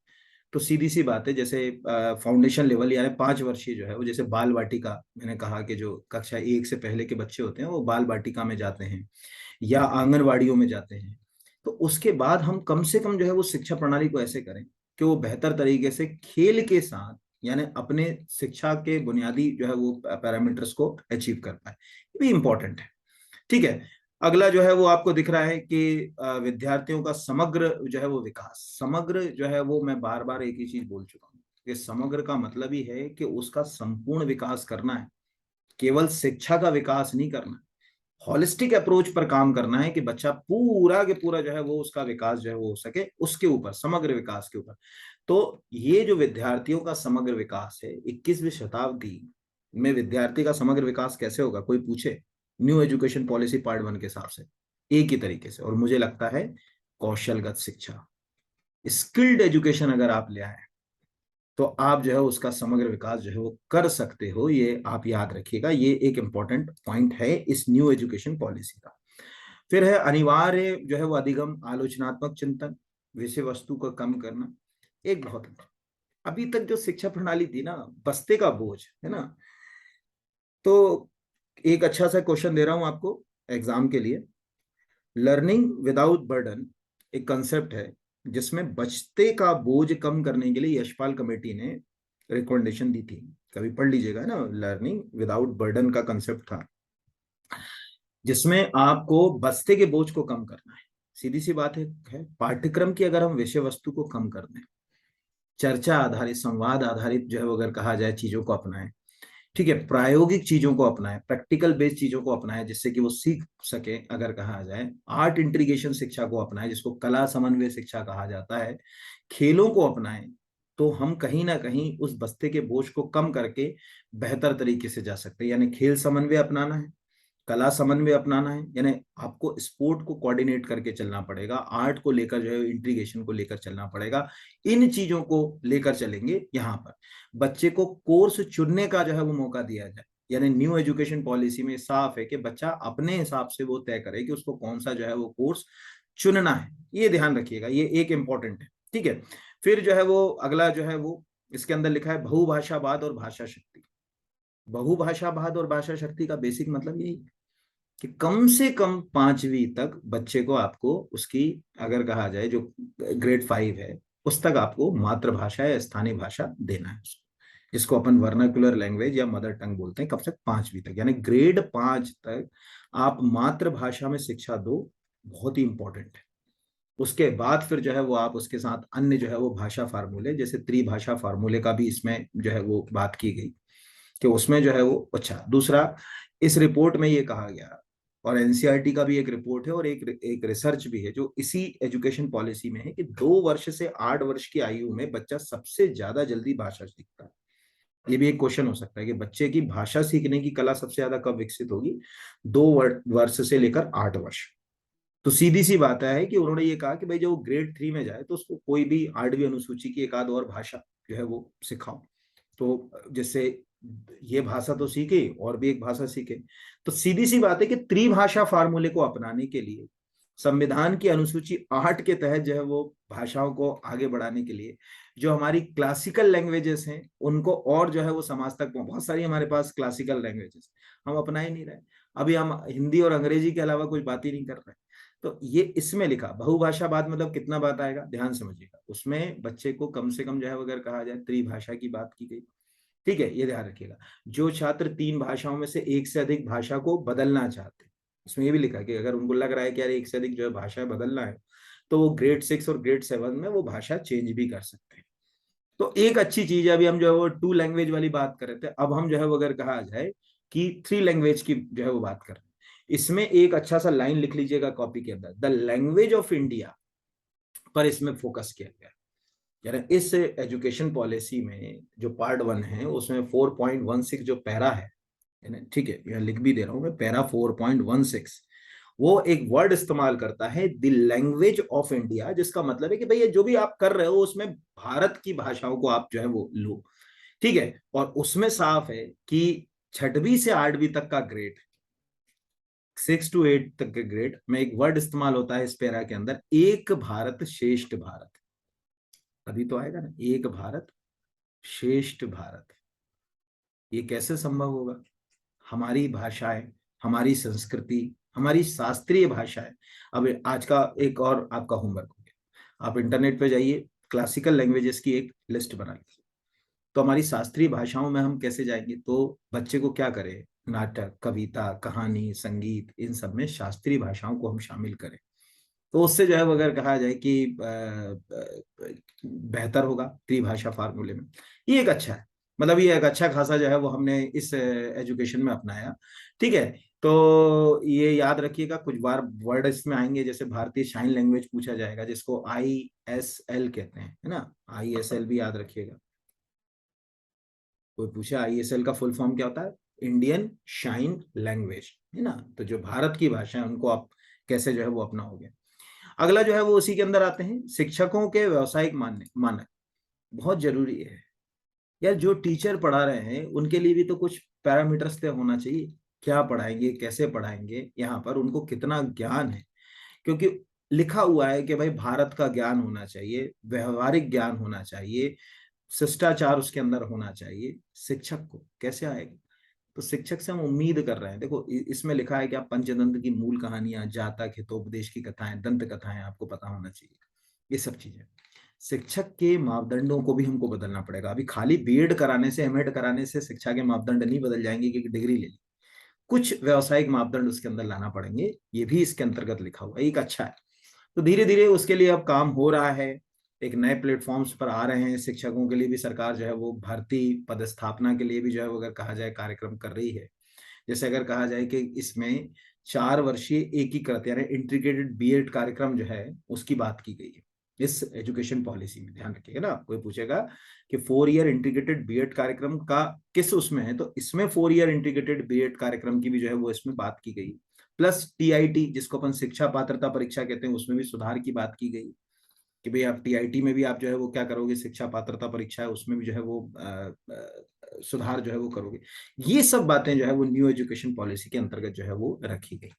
तो सीधी सी बात है, जैसे फाउंडेशन लेवल यानी 5 वर्षीय जो है वो, जैसे बाल वाटिका, मैंने कहा कि जो कक्षा 1 से पहले के बच्चे होते हैं वो बाल वाटिका में जाते हैं या आंगनवाड़ियों में जाते हैं। तो उसके बाद हम कम से कम जो है वो शिक्षा प्रणाली को ऐसे करें कि वो बेहतर तरीके से खेल के साथ यानी अपने शिक्षा के बुनियादी जो है वो पैरामीटर्स को अचीव कर पाए। ये भी इंपॉर्टेंट है। ठीक है। अगला जो है वो आपको दिख रहा है कि विद्यार्थियों का समग्र जो है वो विकास। समग्र जो है वो मैं बार बार एक ही चीज बोल चुका हूँ कि समग्र का मतलब ही है कि उसका संपूर्ण विकास करना है, केवल शिक्षा का विकास नहीं करना। हॉलिस्टिक अप्रोच पर काम करना है कि बच्चा पूरा के पूरा जो है वो उसका विकास जो है वो हो सके, उसके ऊपर समग्र विकास के ऊपर। तो ये जो विद्यार्थियों का समग्र विकास है, 21वीं शताब्दी में विद्यार्थी का समग्र विकास कैसे होगा, कोई पूछे? न्यू एजुकेशन पॉलिसी पार्ट 1 के हिसाब से एक ही तरीके से, और मुझे लगता है कौशलगत शिक्षा, स्किल्ड एजुकेशन अगर आप ले आए तो आप जो है उसका समग्र विकास जो है वो कर सकते हो। ये आप याद रखिएगा, ये एक इंपॉर्टेंट पॉइंट है इस न्यू एजुकेशन पॉलिसी का। फिर है अनिवार्य जो है वो अधिगम, आलोचनात्मक चिंतन, विषय वस्तु को कम करना। एक बहुत, अभी तक जो शिक्षा प्रणाली थी ना, बस्ते का बोझ है ना। तो एक अच्छा सा क्वेश्चन दे रहा हूं आपको एग्जाम के लिए। लर्निंग विदाउट बर्डन एक कंसेप्ट है जिसमें बचते का बोझ कम करने के लिए यशपाल कमेटी ने रिकमेंडेशन दी थी। कभी पढ़ लीजिएगा ना, लर्निंग विदाउट बर्डन का कंसेप्ट था जिसमें आपको बस्ते के बोझ को कम करना है। सीधी सी बात है पाठ्यक्रम की अगर हम विषय वस्तु को कम कर दें, चर्चा आधारित, संवाद आधारित जो है वो अगर कहा जाए चीजों को अपनाएं, ठीक है, प्रायोगिक चीजों को अपनाएं, प्रैक्टिकल बेस्ड चीजों को अपनाएं जिससे कि वो सीख सके, अगर कहा जाए आर्ट इंटीग्रेशन शिक्षा को अपनाएं जिसको कला समन्वय शिक्षा कहा जाता है, खेलों को अपनाएं, तो हम कहीं ना कहीं उस बस्ते के बोझ को कम करके बेहतर तरीके से जा सकते हैं। यानी खेल समन्वय अपनाना है, कला समन्वय अपनाना है, यानी आपको स्पोर्ट को कोऑर्डिनेट करके चलना पड़ेगा, आर्ट को लेकर जो है इंटीग्रेशन को लेकर चलना पड़ेगा। इन चीजों को लेकर चलेंगे। यहाँ पर बच्चे को कोर्स चुनने का जो है वो मौका दिया जाए। यानी न्यू एजुकेशन पॉलिसी में साफ है कि बच्चा अपने हिसाब से वो तय करे कि उसको कौन सा जो है वो कोर्स चुनना है। ये ध्यान रखिएगा, ये एक इंपॉर्टेंट है। ठीक है। फिर जो है वो अगला जो है वो इसके अंदर लिखा है बहुभाषावाद और भाषा शक्ति। बहुभाषावाद और भाषा शक्ति का बेसिक मतलब यही है कि कम से कम 5वीं तक बच्चे को आपको उसकी, अगर कहा जाए जो ग्रेड 5 है उस तक आपको मातृभाषा या स्थानीय भाषा देना है उसको, जिसको अपन वर्नाकुलर लैंग्वेज या मदर टंग बोलते हैं। कब तक? 5वीं तक, यानी ग्रेड 5 तक आप मातृभाषा में शिक्षा दो, बहुत ही इंपॉर्टेंट है। उसके बाद फिर जो है वो आप उसके साथ अन्य जो है वो भाषा फार्मूले, जैसे त्रिभाषा फार्मूले का भी इसमें जो है वो बात की गई कि उसमें जो है वो अच्छा। दूसरा, इस रिपोर्ट में ये कहा गया, और एनसीईआरटी का भी एक रिपोर्ट है और एक रिसर्च भी है जो इसी एजुकेशन पॉलिसी में है, कि 2 वर्ष से 8 वर्ष की आयु में बच्चा सबसे ज्यादा जल्दी भाषा सीखता है। ये भी एक क्वेश्चन हो सकता है कि बच्चे की भाषा सीखने की कला सबसे ज्यादा कब विकसित होगी? 2 वर्ष से लेकर 8 वर्ष। तो सीधी सी बात है कि उन्होंने ये कहा कि भाई जो ग्रेड 3 में जाए तो उसको कोई भी 8वीं अनुसूची की एक आध और भाषा जो है वो सिखाओ, तो जैसे ये भाषा तो सीखे और भी एक भाषा सीखे। तो सीधी सी बात है कि त्रिभाषा फार्मूले को अपनाने के लिए संविधान की अनुसूची 8 के तहत जो है वो भाषाओं को आगे बढ़ाने के लिए जो हमारी क्लासिकल लैंग्वेजेस हैं उनको और जो है वो समाज तक, बहुत सारी हमारे पास क्लासिकल लैंग्वेजेस हम अपना ही नहीं रहे। अभी हम हिंदी और अंग्रेजी के अलावा कुछ बात ही नहीं कर रहे। तो ये इसमें लिखा बहुभाषावाद मतलब कितना बात आएगा, ध्यान समझिएगा। उसमें बच्चे को कम से कम जो है अगर कहा जाए त्रिभाषा की बात की गई। ठीक है, ये ध्यान रखिएगा। जो छात्र 3 भाषाओं में से एक से अधिक भाषा को बदलना चाहते हैं, इसमें ये भी लिखा है कि अगर उनको लग रहा है कि यार एक से अधिक जो है भाषा बदलना है, तो वो ग्रेड 6 और ग्रेड 7 में वो भाषा चेंज भी कर सकते हैं। तो एक अच्छी चीज है, अभी हम जो है वो 2 लैंग्वेज वाली बात कर रहे थे, अब हम जो है वो अगर कहा जाए कि 3 लैंग्वेज की जो है वो बात कर रहे हैं। इसमें एक अच्छा सा लाइन लिख लीजिएगा कॉपी के अंदर, द लैंग्वेज ऑफ इंडिया पर इसमें फोकस किया गया। यानी इस एजुकेशन पॉलिसी में जो पार्ट 1 है उसमें 4.16 जो पैरा है, ठीक है, यहाँ लिख भी दे रहा हूं मैं, पैरा 4.16, वो एक वर्ड इस्तेमाल करता है द लैंग्वेज ऑफ इंडिया, जिसका मतलब है कि भैया जो भी आप कर रहे हो उसमें भारत की भाषाओं को आप जो है वो लो। ठीक है, और उसमें साफ है कि 6वीं से 8वीं तक का ग्रेड, 6 to 8 तक के ग्रेड में एक वर्ड इस्तेमाल होता है इस पैरा के अंदर, एक भारत श्रेष्ठ भारत। अभी तो आएगा ना, एक भारत श्रेष्ठ भारत। ये कैसे संभव होगा? हमारी भाषाएं, हमारी संस्कृति, हमारी शास्त्रीय भाषाएं। अब आज का एक और आपका होमवर्क हो गया, आप इंटरनेट पे जाइए, क्लासिकल लैंग्वेजेस की एक लिस्ट बना लीजिए। तो हमारी शास्त्रीय भाषाओं में हम कैसे जाएंगे? तो बच्चे को क्या करें, नाटक, कविता, कहानी, संगीत, इन सब में शास्त्रीय भाषाओं को हम शामिल करें। तो उससे जो है अगर कहा जाए कि बेहतर होगा त्रिभाषा फार्मूले में। ये एक अच्छा है, मतलब ये एक अच्छा खासा जो है वो हमने इस एजुकेशन में अपनाया। ठीक है, तो ये याद रखिएगा, कुछ बार वर्ड इसमें आएंगे, जैसे भारतीय साइन लैंग्वेज पूछा जाएगा, जिसको ISL कहते हैं, है ना, ISL भी याद रखिएगा। कोई पूछे ISL का फुल फॉर्म क्या होता है? इंडियन साइन लैंग्वेज, है ना। तो जो भारत की भाषा है उनको आप कैसे जो है वो अपनाओगे। अगला जो है वो उसी के अंदर आते हैं, शिक्षकों के व्यवसायिक मानक बहुत जरूरी है यार। जो टीचर पढ़ा रहे हैं उनके लिए भी तो कुछ पैरामीटर्स तय होना चाहिए, क्या पढ़ाएंगे, कैसे पढ़ाएंगे, यहाँ पर उनको कितना ज्ञान है। क्योंकि लिखा हुआ है कि भाई भारत का ज्ञान होना चाहिए, व्यवहारिक ज्ञान होना चाहिए, शिष्टाचार उसके अंदर होना चाहिए। शिक्षक को कैसे आएगा? तो शिक्षक से हम उम्मीद कर रहे हैं, देखो इसमें लिखा है कि आप पंचतंत्र की मूल कहानियां, जातक, हितोपदेश की कथाएं, दंत कथाएं आपको पता होना चाहिए, ये सब चीजें। शिक्षक के मापदंडों को भी हमको बदलना पड़ेगा। अभी खाली बीएड कराने से, एमएड कराने से शिक्षा के मापदंड नहीं बदल जाएंगे कि डिग्री ले ली। कुछ व्यवसायिक मापदंड उसके अंदर लाना पड़ेंगे, ये भी इसके अंतर्गत लिखा हुआ है, एक अच्छा है। तो धीरे धीरे उसके लिए अब काम हो रहा है, एक नए प्लेटफॉर्म्स पर आ रहे हैं। शिक्षकों के लिए भी सरकार जो है वो भर्ती पदस्थापना के लिए भी जो है वो अगर कहा जाए कार्यक्रम कर रही है। जैसे अगर कहा जाए कि इसमें 4 वर्षीय एकीकृत यानी इंटीग्रेटेड बीएड कार्यक्रम जो है उसकी बात की गई है इस एजुकेशन पॉलिसी में, ध्यान रखिएगा ना। कोई पूछेगा कि 4 ईयर इंटीग्रेटेड बीएड कार्यक्रम का किस उसमें है, तो इसमें 4 ईयर इंटीग्रेटेड बीएड कार्यक्रम की भी जो है वो इसमें बात की गई। प्लस टीआईटी, जिसको अपन शिक्षा पात्रता परीक्षा कहते हैं, उसमें भी सुधार की बात की गई कि भाई आप टीआईटी में भी आप जो है वो क्या करोगे, शिक्षा पात्रता परीक्षा है उसमें भी जो है वो सुधार जो है वो करोगे। ये सब बातें जो है वो न्यू एजुकेशन पॉलिसी के अंतर्गत जो है वो रखी गई।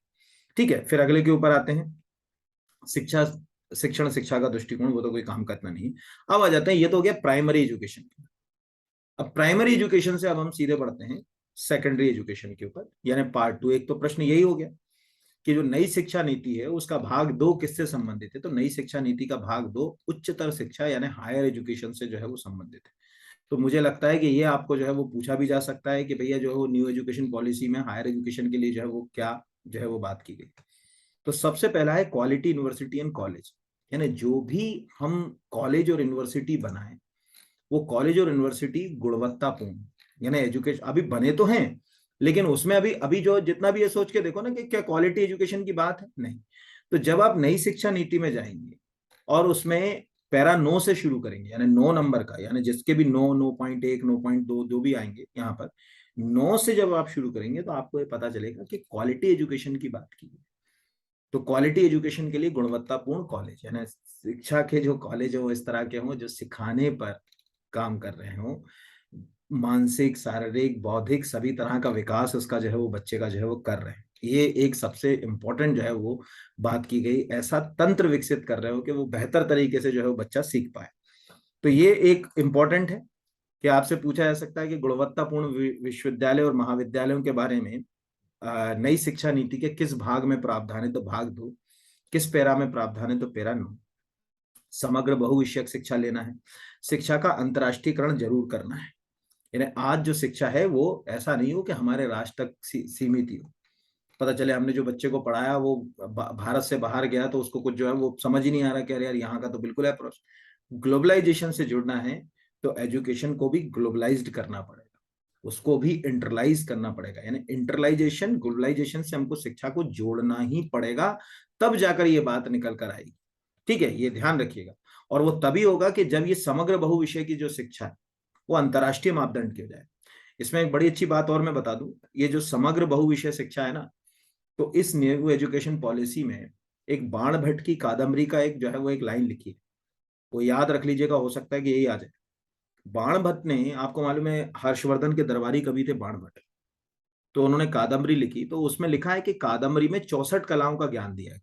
ठीक है, फिर अगले के ऊपर आते हैं, शिक्षा, शिक्षण, शिक्षा का दृष्टिकोण, वो तो कोई काम करना नहीं। अब आ जाते हैं, ये तो हो गया प्राइमरी एजुकेशन। अब प्राइमरी एजुकेशन से अब हम सीधे बढ़ते हैं सेकेंडरी एजुकेशन के ऊपर, यानी पार्ट 2। एक तो प्रश्न यही हो गया कि जो नई शिक्षा नीति है उसका भाग 2 किससे संबंधित है? तो नई शिक्षा नीति का भाग 2 उच्चतर शिक्षा यानी हायर एजुकेशन से जो है वो संबंधित है। तो मुझे लगता है कि ये आपको जो है वो पूछा भी जा सकता है कि भैया जो है न्यू एजुकेशन पॉलिसी में हायर एजुकेशन के लिए जो है वो क्या जो है वो बात की गई। तो सबसे पहला है क्वालिटी यूनिवर्सिटी एंड कॉलेज, यानी जो भी हम कॉलेज और यूनिवर्सिटी बनाए वो कॉलेज और यूनिवर्सिटी गुणवत्तापूर्ण, यानी एजुकेशन अभी बने तो हैं लेकिन उसमें अभी अभी जो जितना भी ये सोच के देखो ना कि क्या क्वालिटी एजुकेशन की बात है, नहीं। तो जब आप नई शिक्षा नीति में जाएंगे और उसमें पैरा 9 से शुरू करेंगे, यानी 9 नंबर का, यानी जिसके भी 9, 9.1, 9.2 जो भी आएंगे यहाँ पर 9 से जब आप शुरू करेंगे तो आपको ये पता चलेगा कि क्वालिटी एजुकेशन की बात की है। तो क्वालिटी एजुकेशन के लिए गुणवत्तापूर्ण कॉलेज, यानी शिक्षा के जो कॉलेज हो इस तरह के हों जो सिखाने पर काम कर रहे हों, मानसिक, शारीरिक, बौद्धिक सभी तरह का विकास उसका जो है वो बच्चे का जो है वो कर रहे हैं। ये एक सबसे इम्पोर्टेंट जो है वो बात की गई, ऐसा तंत्र विकसित कर रहे हो कि वो बेहतर तरीके से जो है वो बच्चा सीख पाए। तो ये एक इम्पोर्टेंट है कि आपसे पूछा जा सकता है कि गुणवत्तापूर्ण विश्वविद्यालय और महाविद्यालयों के बारे में नई शिक्षा नीति के किस भाग में प्रावधान है? तो भाग 2। किस पैरा में प्रावधान है? तो पैरा 9। समग्र बहुविषयक शिक्षा लेना है, शिक्षा का अंतर्राष्ट्रीयकरण जरूर करना है। यानी आज जो शिक्षा है वो ऐसा नहीं हो कि हमारे राष्ट्र तक सीमित ही हो। पता चले हमने जो बच्चे को पढ़ाया वो भारत से बाहर गया तो उसको कुछ जो है वो समझ ही नहीं आ रहा कि अरे यार यहाँ का तो बिल्कुल अप्रोच। ग्लोबलाइजेशन से जुड़ना है तो एजुकेशन को भी ग्लोबलाइज्ड करना पड़ेगा, उसको भी इंटरलाइज करना पड़ेगा, यानी इंटरलाइजेशन ग्लोबलाइजेशन से हमको शिक्षा को जोड़ना ही पड़ेगा, तब जाकर ये बात निकल कर आएगी। ठीक है, ये ध्यान रखिएगा। और वो तभी होगा कि जब ये समग्र बहुविषय की जो शिक्षा है वो अंतर्राष्ट्रीय मापदंड की हो जाए। इसमें एक बड़ी अच्छी बात और मैं बता दूं, ये जो समग्र बहुविषय शिक्षा है ना, तो इस न्यू एजुकेशन पॉलिसी में एक बाण भट्ट की कादम्बरी का एक जो है वो एक लाइन लिखी है, वो याद रख लीजिएगा, हो सकता है कि यही आ जाए। बाण भट्ट ने, आपको मालूम है हर्षवर्धन के दरबारी कवि थे बाण भट्ट, तो उन्होंने कादम्बरी लिखी, तो उसमें लिखा है कि कादम्बरी में 64 कलाओं का ज्ञान दिया है।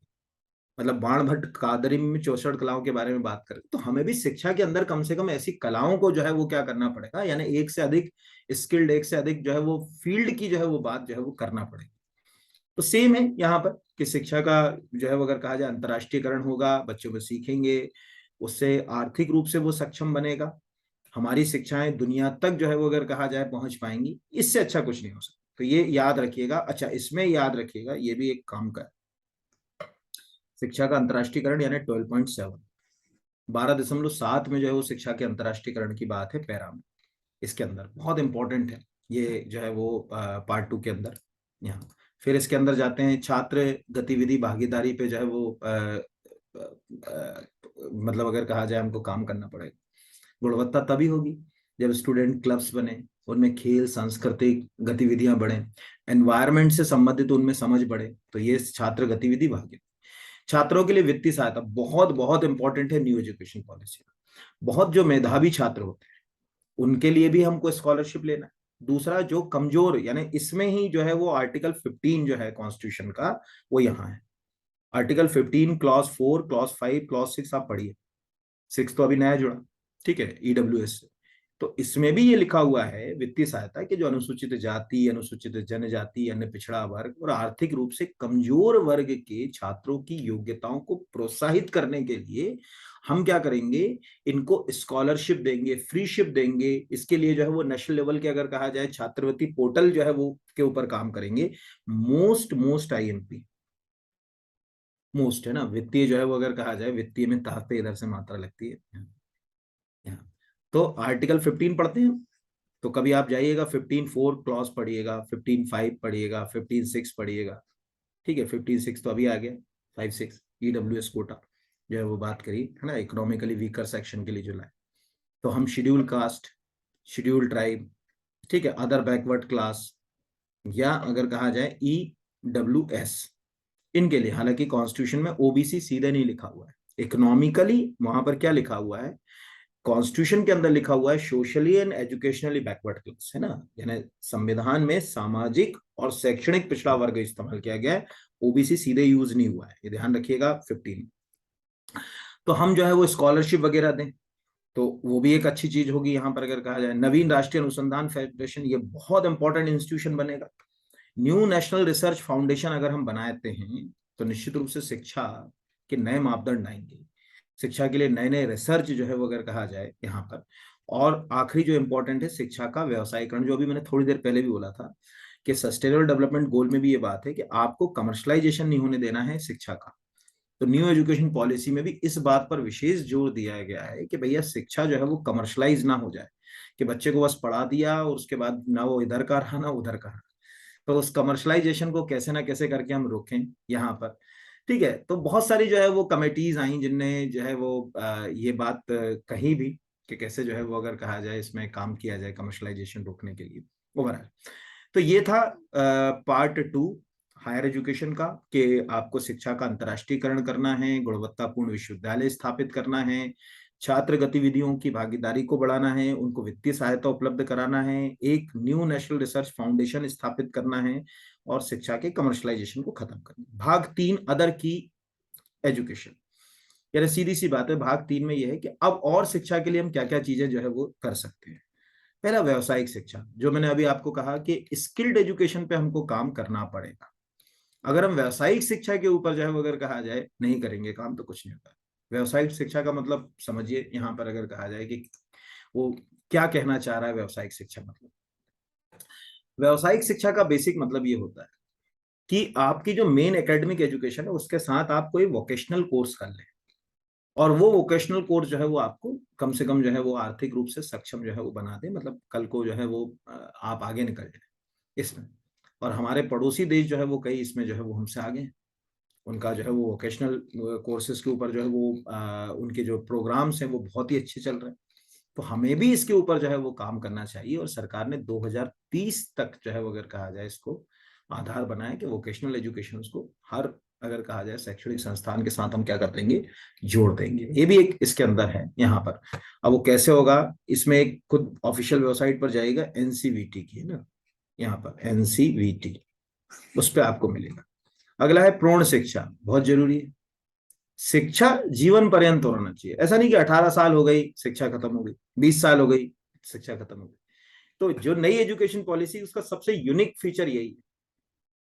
मतलब बाण भट्ट कादम्बरी में 64 कलाओं के बारे में बात करें, तो हमें भी शिक्षा के अंदर कम से कम ऐसी कलाओं को जो है वो क्या करना पड़ेगा, यानी एक से अधिक स्किल्ड, एक से अधिक जो है वो फील्ड की जो है वो बात जो है वो करना पड़ेगी। तो सेम है यहाँ पर कि शिक्षा का जो है वो अगर कहा जाए अंतर्राष्ट्रीयकरण होगा, बच्चों को सीखेंगे, उससे आर्थिक रूप से वो सक्षम बनेगा, हमारी शिक्षाएं दुनिया तक जो है वो अगर कहा जाए पहुंच पाएंगी, इससे अच्छा कुछ नहीं हो सकता। तो ये याद रखिएगा। अच्छा, इसमें याद रखिएगा ये भी एक काम का है, शिक्षा का अंतर्राष्ट्रीयकरण यानी 12.7, 12.7 में जो है वो शिक्षा के अंतर्राष्ट्रीयकरण की बात है पैरा में, इसके अंदर बहुत इंपॉर्टेंट है ये जो है वो पार्ट 2 के अंदर यहाँ। फिर इसके अंदर जाते हैं छात्र गतिविधि भागीदारी पे जो है वो मतलब अगर कहा जाए हमको काम करना पड़ेगा। गुणवत्ता तभी होगी जब स्टूडेंट क्लब्स बने, उनमें खेल सांस्कृतिक गतिविधियां बढ़े, एनवायरनमेंट से संबंधित उनमें समझ बढ़े, तो ये छात्र गतिविधि भाग्य। छात्रों के लिए वित्तीय सहायता बहुत बहुत इंपॉर्टेंट है न्यू एजुकेशन पॉलिसी में। बहुत जो मेधावी छात्र होते हैं उनके लिए भी हमको स्कॉलरशिप लेना है। दूसरा जो कमजोर, यानी इसमें ही जो है वो आर्टिकल 15 जो है कॉन्स्टिट्यूशन का, वो यहाँ है। आर्टिकल 15 क्लॉज 4 क्लॉज 5 क्लॉज 6 आप पढ़िए, 6 तो अभी नया जुड़ा, ठीक है, ईडब्ल्यूएस से। तो इसमें भी ये लिखा हुआ है वित्तीय सहायता कि जो अनुसूचित जाति, अनुसूचित जनजाति, अन्य पिछड़ा वर्ग और आर्थिक रूप से कमजोर वर्ग के छात्रों की योग्यताओं को प्रोत्साहित करने के लिए हम क्या करेंगे, इनको स्कॉलरशिप देंगे, फ्रीशिप देंगे। इसके लिए जो है वो नेशनल लेवल के अगर कहा जाए छात्रवृत्ति पोर्टल जो है वो के ऊपर काम करेंगे। मोस्ट मोस्ट आईएमपी, मोस्ट है ना, वित्तीय जो है वो अगर कहा जाए, वित्तीय में ता पे इधर से मात्रा लगती है यहाँ। तो आर्टिकल 15 पढ़ते हैं, तो कभी आप जाइएगा 15.4 क्लॉज पढ़िएगा, 15.5 पढ़िएगा, 15.6 पढ़िएगा, ठीक है। 15.6 तो अभी आ गया, 5.6 ईडब्ल्यूएस कोटा जो है वो बात करी है ना, इकोनॉमिकली वीकर सेक्शन के लिए जो लाए। तो हम शेड्यूल कास्ट, शेड्यूल ट्राइब, ठीक है, अदर बैकवर्ड क्लास, या अगर कहा जाए EWS, इनके लिए हालांकि कॉन्स्टिट्यूशन में ओबीसी सीधे नहीं लिखा हुआ है, इकोनॉमिकली वहां पर क्या लिखा हुआ है, कॉन्स्टिट्यूशन के अंदर लिखा हुआ है socially and educationally backward class, है ना, यानी संविधान में सामाजिक और शैक्षणिक पिछड़ा वर्ग इस्तेमाल किया गया है, ओबीसी सीधे यूज नहीं हुआ है, ये ध्यान रखिएगा 15। तो हम जो है वो स्कॉलरशिप वगैरह दें, तो वो भी एक अच्छी चीज होगी यहाँ पर अगर कहा जाए। नवीन राष्ट्रीय अनुसंधान फेडरेशन, ये बहुत इंपॉर्टेंट इंस्टीट्यूशन बनेगा। न्यू नेशनल रिसर्च फाउंडेशन अगर हम बनाते हैं तो निश्चित रूप से शिक्षा के नए मापदंड आएंगे, शिक्षा के लिए नए नए रिसर्च जो है वो अगर कहा जाए यहाँ पर। और आखिरी जो इंपॉर्टेंट है शिक्षा का व्यवसायीकरण, जो अभी मैंने थोड़ी देर पहले भी बोला था कि सस्टेनेबल डेवलपमेंट गोल में भी ये बात है कि आपको कमर्शलाइजेशन नहीं होने देना है शिक्षा का। तो न्यू एजुकेशन पॉलिसी में भी इस बात पर विशेष जोर दिया गया है कि भैया शिक्षा जो है वो कमर्शलाइज ना हो जाए, कि बच्चे को बस पढ़ा दिया और उसके बाद ना वो इधर का रहा ना उधर का रहा। तो उस कमर्शलाइजेशन को कैसे ना कैसे करके हम रोकें यहाँ पर, ठीक है। तो बहुत सारी जो है वो कमेटीज आई जिनने जो है वो ये बात कही भी कि कैसे जो है वो अगर कहा जाए इसमें काम किया जाए कमर्शलाइजेशन रोकने के लिए ओवरऑल। तो ये था पार्ट 2 हायर एजुकेशन का, कि आपको शिक्षा का अंतर्राष्ट्रीयकरण करना है, गुणवत्तापूर्ण विश्वविद्यालय स्थापित करना है, छात्र गतिविधियों की भागीदारी को बढ़ाना है, उनको वित्तीय सहायता उपलब्ध कराना है, एक न्यू नेशनल रिसर्च फाउंडेशन स्थापित करना है, और शिक्षा के कमर्शलाइजेशन को खत्म करना है। भाग 3 अदर की एजुकेशन, यानी सीधी सी बात है भाग 3 में यह है कि अब और शिक्षा के लिए हम क्या क्या चीजें जो है वो कर सकते हैं। पहला व्यावसायिक शिक्षा, जो मैंने अभी आपको कहा कि स्किल्ड एजुकेशन पे हमको काम करना पड़ेगा। अगर हम व्यावसायिक शिक्षा के ऊपर जो है अगर कहा जाए नहीं करेंगे काम, तो कुछ नहीं होता। व्यावसायिक शिक्षा का मतलब समझिए यहाँ पर अगर कहा जाए कि वो क्या कहना चाह रहा है। व्यावसायिक शिक्षा मतलब, व्यावसायिक शिक्षा का बेसिक मतलब ये होता है कि आपकी जो मेन एकेडमिक एजुकेशन है उसके साथ आप कोई वोकेशनल कोर्स कर लें, और वो वोकेशनल कोर्स जो है वो आपको कम से कम जो है वो आर्थिक रूप से सक्षम जो है वो बना दे, मतलब कल को जो है वो आप आगे निकल जाए इसमें। और हमारे पड़ोसी देश जो है वो कई इसमें जो है वो हमसे आगे हैं, उनका जो है वो वोकेशनल कोर्सेज के ऊपर जो है वो उनके जो प्रोग्राम्स हैं वो बहुत ही अच्छे चल रहे हैं। तो हमें भी इसके ऊपर जो है वो काम करना चाहिए, और सरकार ने 2030 तक जो है वो अगर कहा जाए इसको आधार बनाए कि वोकेशनल एजुकेशन उसको हर, अगर कहा जाए, शैक्षणिक संस्थान के साथ हम क्या कर देंगे, जोड़ देंगे। ये भी एक इसके अंदर है यहाँ पर। अब वो कैसे होगा, इसमें एक खुद ऑफिशियल वेबसाइट पर जाएगा, एनसीवीटी की है ना, यहाँ पर एनसीवीटी, उस पर आपको मिलेगा। अगला है प्रोण शिक्षा, बहुत जरूरी है। शिक्षा जीवन पर्यंत होना चाहिए, ऐसा नहीं कि 18 साल हो गई शिक्षा खत्म हो गई, 20 साल हो गई शिक्षा खत्म हो गई। तो जो नई एजुकेशन पॉलिसी, उसका सबसे यूनिक फीचर यही है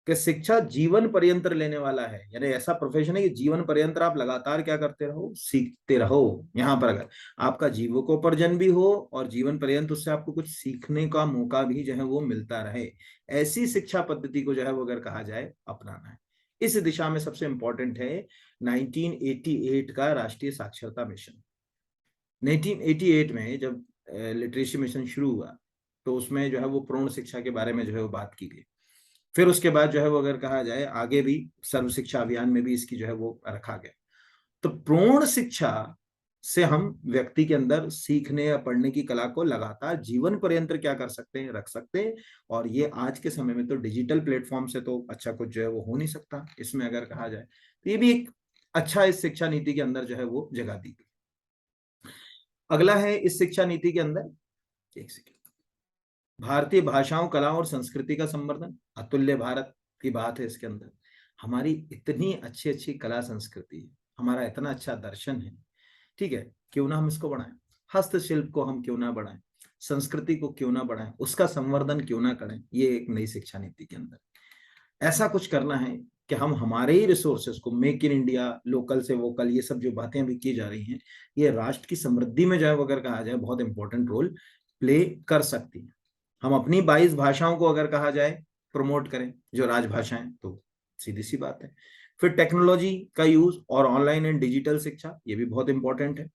कि शिक्षा जीवन पर्यंत लेने वाला है। यानी ऐसा प्रोफेशन है कि जीवन पर्यंत आप लगातार क्या करते रहो, सीखते रहो। यहाँ पर अगर आपका जीविकोपार्जन भी हो और जीवन पर्यंत उससे आपको कुछ सीखने का मौका भी जो है वो मिलता रहे, ऐसी शिक्षा पद्धति को जो है वो अगर कहा जाए अपनाना है। इस दिशा में सबसे इंपॉर्टेंट है 1988 का राष्ट्रीय साक्षरता मिशन। 1988 में जब लिटरेसी मिशन शुरू हुआ, तो उसमें जो है वो प्रोण शिक्षा के बारे में जो है वो बात की गई। फिर उसके बाद जो है वो अगर कहा जाए आगे भी सर्व शिक्षा अभियान में भी इसकी जो है वो रखा गया। तो प्रोण शिक्षा से हम व्यक्ति के अंदर सीखने या पढ़ने की कला को लगातार जीवन पर्यंत क्या कर सकते हैं, रख सकते हैं। और ये आज के समय में तो डिजिटल प्लेटफॉर्म से तो अच्छा कुछ जो है वो हो नहीं सकता इसमें अगर कहा जाए, तो ये भी एक अच्छा इस शिक्षा नीति के अंदर जो है वो जगह दी गई। अगला है इस शिक्षा नीति के अंदर, एक सेकेंड, भारतीय भाषाओं, कला और संस्कृति का संवर्धन। अतुल्य भारत की बात है इसके अंदर। हमारी इतनी अच्छी अच्छी कला संस्कृति है, हमारा इतना अच्छा दर्शन है, ठीक है, क्यों ना हम इसको बढ़ाएं। हस्तशिल्प को हम क्यों ना बढ़ाएं, संस्कृति को क्यों ना बढ़ाएं, उसका संवर्धन क्यों ना करें। ये एक नई शिक्षा नीति के अंदर ऐसा कुछ करना है कि हम हमारे ही रिसोर्सेस को, मेक इन इंडिया, लोकल से वोकल, ये सब जो बातें अभी की जा रही हैं, ये राष्ट्र की समृद्धि में जो है अगर कहा जाए बहुत इंपॉर्टेंट रोल प्ले कर सकती है। हम अपनी 22 भाषाओं को अगर कहा जाए प्रमोट करें, जो राजभाषाएं, तो सीधी सी बात है। फिर टेक्नोलॉजी का यूज और ऑनलाइन एंड डिजिटल शिक्षा, ये भी बहुत इंपॉर्टेंट है।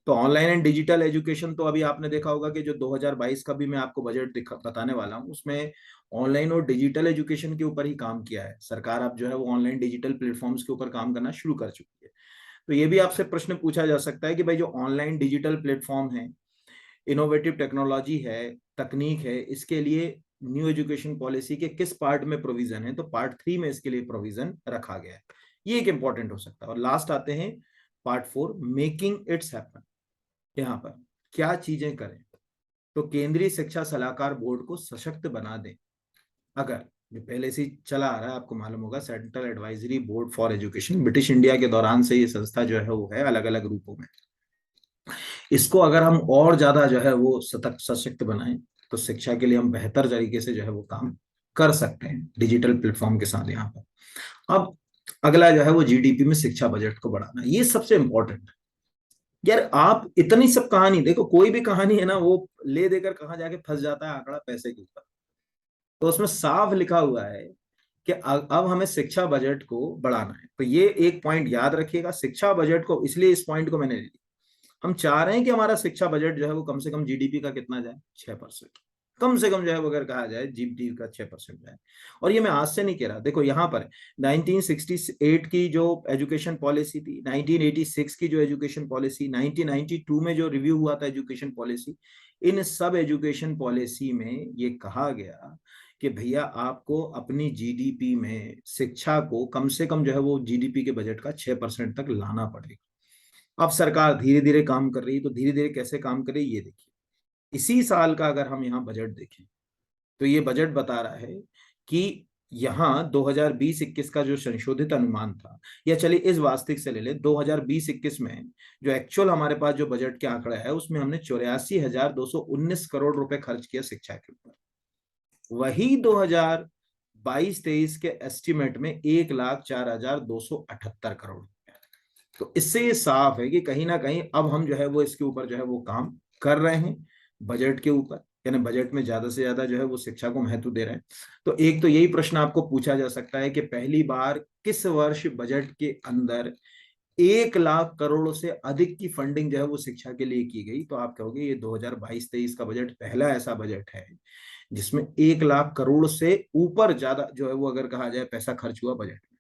तो ऑनलाइन एंड डिजिटल एजुकेशन, तो अभी आपने देखा होगा कि जो 2022 का भी मैं आपको बजट बताने वाला हूँ, उसमें ऑनलाइन और डिजिटल एजुकेशन के ऊपर ही काम किया है सरकार। अब जो है वो ऑनलाइन डिजिटल प्लेटफॉर्म्स के ऊपर काम करना शुरू कर चुकी है। तो ये भी आपसे प्रश्न पूछा जा सकता है कि भाई जो ऑनलाइन डिजिटल प्लेटफॉर्म है, इनोवेटिव टेक्नोलॉजी है, तकनीक है, इसके लिए न्यू एजुकेशन पॉलिसी के किस पार्ट में प्रोविजन है, तो पार्ट 3 में इसके लिए प्रोविजन रखा गया है। ये एक इंपॉर्टेंट हो सकता है। और लास्ट आते हैं पार्ट 4, मेकिंग इट्स हैपन। यहाँ पर क्या चीजें करें, तो केंद्रीय शिक्षा सलाहकार बोर्ड को सशक्त बना दें। अगर जो पहले से चला आ रहा है, आपको मालूम होगा, central advisory board for education, British India के दौरान से ये संस्था जो है वो है अलग अलग रूपों में। इसको अगर हम और ज्यादा जो है वो सतर्क सशक्त बनाएं, तो शिक्षा के लिए हम बेहतर तरीके से जो है वो काम कर सकते हैं डिजिटल प्लेटफॉर्म के साथ यहाँ पर। अब अगला जो है वो जीडीपी में शिक्षा बजट को बढ़ाना, ये सबसे इंपॉर्टेंट है। यार आप इतनी सब कहानी देखो, कोई भी कहानी है ना, वो ले देकर कहाँ जाके फंस जाता है, आंकड़ा पैसे के ऊपर। तो उसमें साफ लिखा हुआ है कि अब हमें शिक्षा बजट को बढ़ाना है। तो ये एक पॉइंट याद रखिएगा, शिक्षा बजट को, इसलिए इस पॉइंट को मैंने लिया। हम चाह रहे हैं कि हमारा शिक्षा बजट जो है वो कम से कम जीडीपी का कितना जाए, 6%, कम से कम जो है वो अगर कहा जाए जीडीपी का 6% जाए। और ये मैं आज से नहीं कह रहा, देखो यहाँ पर 1968 की जो एजुकेशन पॉलिसी थी, 1986 की जो एजुकेशन पॉलिसी, 1992 में जो रिव्यू हुआ था एजुकेशन पॉलिसी, इन सब एजुकेशन पॉलिसी में ये कहा गया कि भैया आपको अपनी जीडीपी में शिक्षा को कम से कम जो है वो जीडीपी के बजट का 6% तक लाना पड़ेगा। अब सरकार धीरे धीरे काम कर रही है, तो धीरे धीरे कैसे काम कर रही है ये देखिए। इसी साल का अगर हम यहाँ बजट देखें, तो ये बजट बता रहा है कि यहाँ 2020-21 का जो संशोधित अनुमान था, या चलिए इस वास्तविक से ले ले, 2020-21 में जो एक्चुअल हमारे पास जो बजट के आंकड़ा है, उसमें हमने 84,219 करोड़ रुपए खर्च किया शिक्षा के ऊपर। वही 2022-23 के एस्टिमेट में 1,04,278 करोड़। तो इससे ये साफ है कि कहीं ना कहीं अब हम जो है वो इसके ऊपर जो है वो काम कर रहे हैं, बजट के ऊपर, यानी बजट में ज्यादा से ज्यादा जो है वो शिक्षा को महत्व दे रहे हैं। तो एक तो यही प्रश्न आपको पूछा जा सकता है कि पहली बार किस वर्ष बजट के अंदर 1,00,000 करोड़ से अधिक की फंडिंग जो है वो शिक्षा के लिए की गई। तो आप कहोगे ये 2022-23 का बजट पहला ऐसा बजट है जिसमें 1,00,000 करोड़ से ऊपर ज्यादा जो है वो अगर कहा जाए पैसा खर्च हुआ बजट में।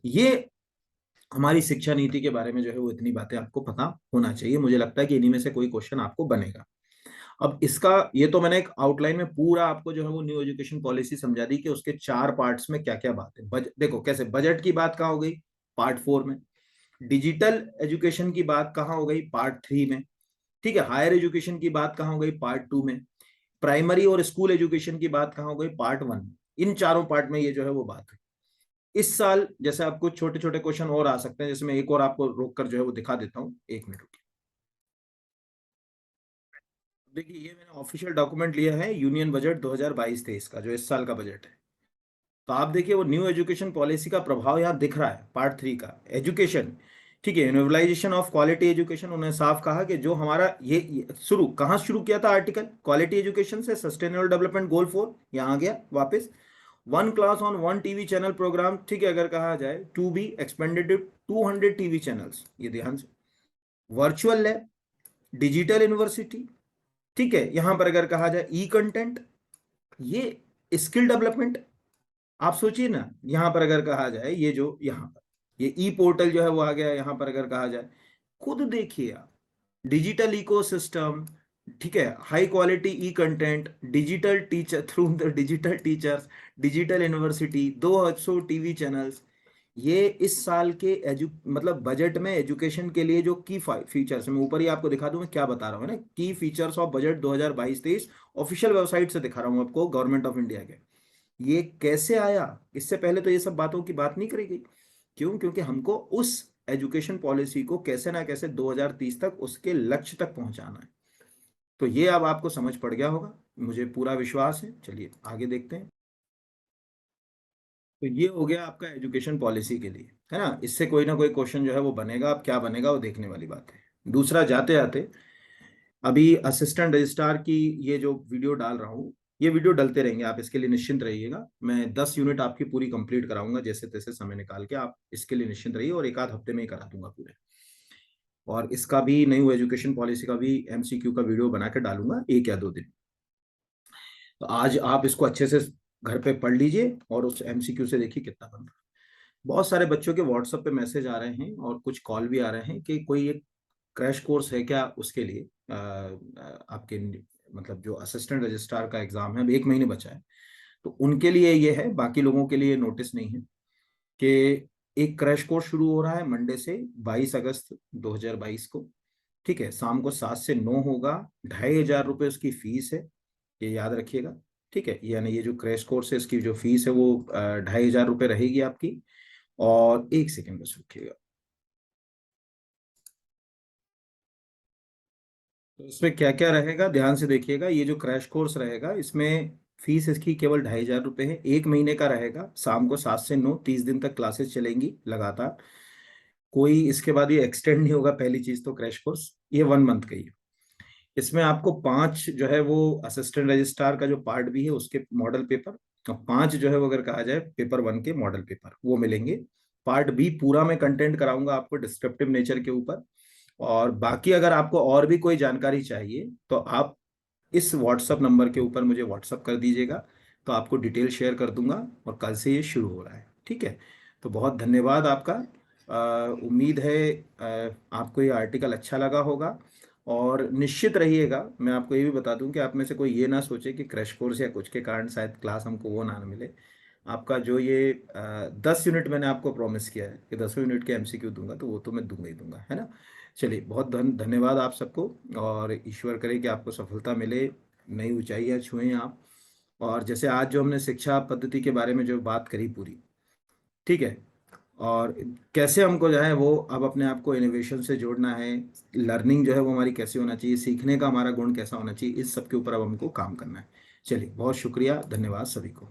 ये हमारी शिक्षा नीति के बारे में जो है वो इतनी बातें आपको पता होना चाहिए। मुझे लगता है कि इन्हीं में से कोई क्वेश्चन आपको बनेगा। अब इसका ये तो मैंने एक आउटलाइन में पूरा आपको जो है वो न्यू एजुकेशन पॉलिसी समझा दी कि उसके 4 पार्ट्स में क्या क्या बात है। देखो कैसे बजट की बात कहाँ हो गई, पार्ट 4 में। डिजिटल एजुकेशन की बात कहाँ हो गई, पार्ट 3 में। ठीक है, हायर एजुकेशन की बात कहाँ हो गई, पार्ट 2 में। प्राइमरी और स्कूल एजुकेशन की बात कहाँ हो गई, पार्ट 1 में। इन चारों पार्ट में ये जो है वो बात है। इस साल जैसे आपको छोटे छोटे क्वेश्चन और आ सकते हैं, जैसे मैं एक और आपको रोक कर जो है वो दिखा देता हूँ, 1 मिनट रुकिए। देखिए ये मैंने ऑफिशियल डॉक्यूमेंट लिया है, यूनियन बजट 2022-23 का, जो इस साल का बजट है। तो आप देखिए वो न्यू एजुकेशन पॉलिसी का प्रभाव यहाँ दिख रहा है, पार्ट 3 का एजुकेशन। ठीक है, यूनिवर्सलाइजेशन ऑफ क्वालिटी एजुकेशन, उन्होंने साफ कहा कि जो हमारा ये शुरू कहाँ शुरू किया था आर्टिकल, क्वालिटी एजुकेशन से सस्टेनेबल डेवलपमेंट गोल 4, यहाँ आ गया वापस। 1 class on 1 TV channel programme, ठीक है, अगर कहा जाए to be expanded 200 TV channels, ये ध्यान से। वर्चुअल लैब, डिजिटल यूनिवर्सिटी, ठीक है, यहां पर अगर कहा जाए ई कंटेंट, ये स्किल डेवलपमेंट। आप सोचिए ना, यहां पर अगर कहा जाए ये जो यहां पर ये ई पोर्टल जो है वो आ गया, यहां पर अगर कहा जाए, खुद देखिए आप, डिजिटल इकोसिस्टम, ठीक है, high quality E content, digital teacher through the digital teachers, digital university, 200 TV channels. ये इस साल के मतलब बजट में एजुकेशन के लिए जो की फीचर्स, मैं ऊपर ही आपको दिखा दूं मैं क्या बता रहा हूँ ना, की features of budget 2022-23, official website से दिखा रहा हूँ आपको, गवर्नमेंट ऑफ इंडिया के। ये कैसे आया, इससे पहले तो ये सब बातों की बात नहीं करी गई। क्यों? क्योंकि हमको उस एजुकेशन पॉलिसी को कैसे ना कैसे 2030 तक उसके लक्ष्य तक पहुंचाना है। तो ये अब आपको समझ पड़ गया होगा, मुझे पूरा विश्वास है। चलिए आगे देखते हैं। तो ये हो गया आपका एजुकेशन पॉलिसी के लिए, है ना। इससे कोई ना कोई क्वेश्चन जो है वो बनेगा, अब क्या बनेगा वो देखने वाली बात है। दूसरा, जाते जाते अभी असिस्टेंट रजिस्ट्रार की ये जो वीडियो डाल रहा हूँ, ये वीडियो डलते रहेंगे, आप इसके लिए निश्चिंत रहिएगा। मैं 10 यूनिट आपकी पूरी कंप्लीट कराऊंगा जैसे तैसे समय निकाल के, आप इसके लिए निश्चिंत रहिए, और एक आध हफ्ते में ही करा दूंगा पूरे। और इसका भी न्यू एजुकेशन पॉलिसी का भी एमसीक्यू का वीडियो बना के डालूंगा 1 या 2 दिन। तो आज आप इसको अच्छे से घर पे पढ़ लीजिए और उस एमसीक्यू से देखिए कितना बन रहा है। बहुत सारे बच्चों के व्हाट्सएप पे मैसेज आ रहे हैं और कुछ कॉल भी आ रहे हैं कि कोई एक क्रैश कोर्स है क्या उसके लिए, आपके मतलब जो असिस्टेंट रजिस्ट्रार का एग्जाम है, अब 1 महीने बचा है, तो उनके लिए ये है, बाकी लोगों के लिए नोटिस नहीं है, कि एक क्रैश कोर्स शुरू हो रहा है मंडे से, 22 अगस्त 2022 को। ठीक है, शाम को 7 से 9 होगा। 2500 रुपये उसकी फीस है, ये याद रखिएगा। ठीक है, यानी ये जो क्रैश कोर्स है इसकी जो फीस है वो 2500 रुपये रहेगी आपकी। और एक सेकेंड बस रुकिएगा। तो इसमें क्या क्या रहेगा ध्यान से देखिएगा। ये जो क्रैश कोर्स रहेगा इसमें फीस इसकी केवल 2500 रुपये है, 1 महीने का रहेगा, शाम को 7 से 9, 30 दिन तक क्लासेस चलेंगी लगातार। कोई इसके बाद ये एक्सटेंड नहीं होगा, पहली चीज तो क्रैश कोर्स ये 1 मंथ का ही है। इसमें आपको 5 जो है वो असिस्टेंट रजिस्ट्रार का जो पार्ट भी है उसके मॉडल पेपर, और 5 जो है वो अगर कहा जाए पेपर 1 के मॉडल पेपर वो मिलेंगे। पार्ट बी पूरा मैं कंटेंट कराऊंगा आपको डिस्क्रिप्टिव नेचर के ऊपर। और बाकी अगर आपको और भी कोई जानकारी चाहिए तो आप इस व्हाट्सअप नंबर के ऊपर मुझे व्हाट्सअप कर दीजिएगा, तो आपको डिटेल शेयर कर दूंगा। और कल से ये शुरू हो रहा है, ठीक है। तो बहुत धन्यवाद आपका। उम्मीद है आपको ये आर्टिकल अच्छा लगा होगा। और निश्चित रहिएगा, मैं आपको ये भी बता दूं कि आप में से कोई ये ना सोचे कि क्रैश कोर्स या कुछ के कारण शायद क्लास हमको वो ना मिले। आपका जो ये 10 यूनिट मैंने आपको प्रॉमिस किया है कि 10वें यूनिट के एमसीक्यू दूंगा, तो वो तो मैं दूंगा ही दूंगा, है ना। चलिए, बहुत धन्यवाद आप सबको। और ईश्वर करे कि आपको सफलता मिले, नई ऊंचाइयां छुएं आप। और जैसे आज जो हमने शिक्षा पद्धति के बारे में जो बात करी पूरी, ठीक है, और कैसे हमको जो है वो अब अपने आप को इनोवेशन से जोड़ना है, लर्निंग जो है वो हमारी कैसे होना चाहिए, सीखने का हमारा गुण कैसा होना चाहिए, इस सब के ऊपर अब हमको काम करना है। चलिए, बहुत शुक्रिया, धन्यवाद सभी को।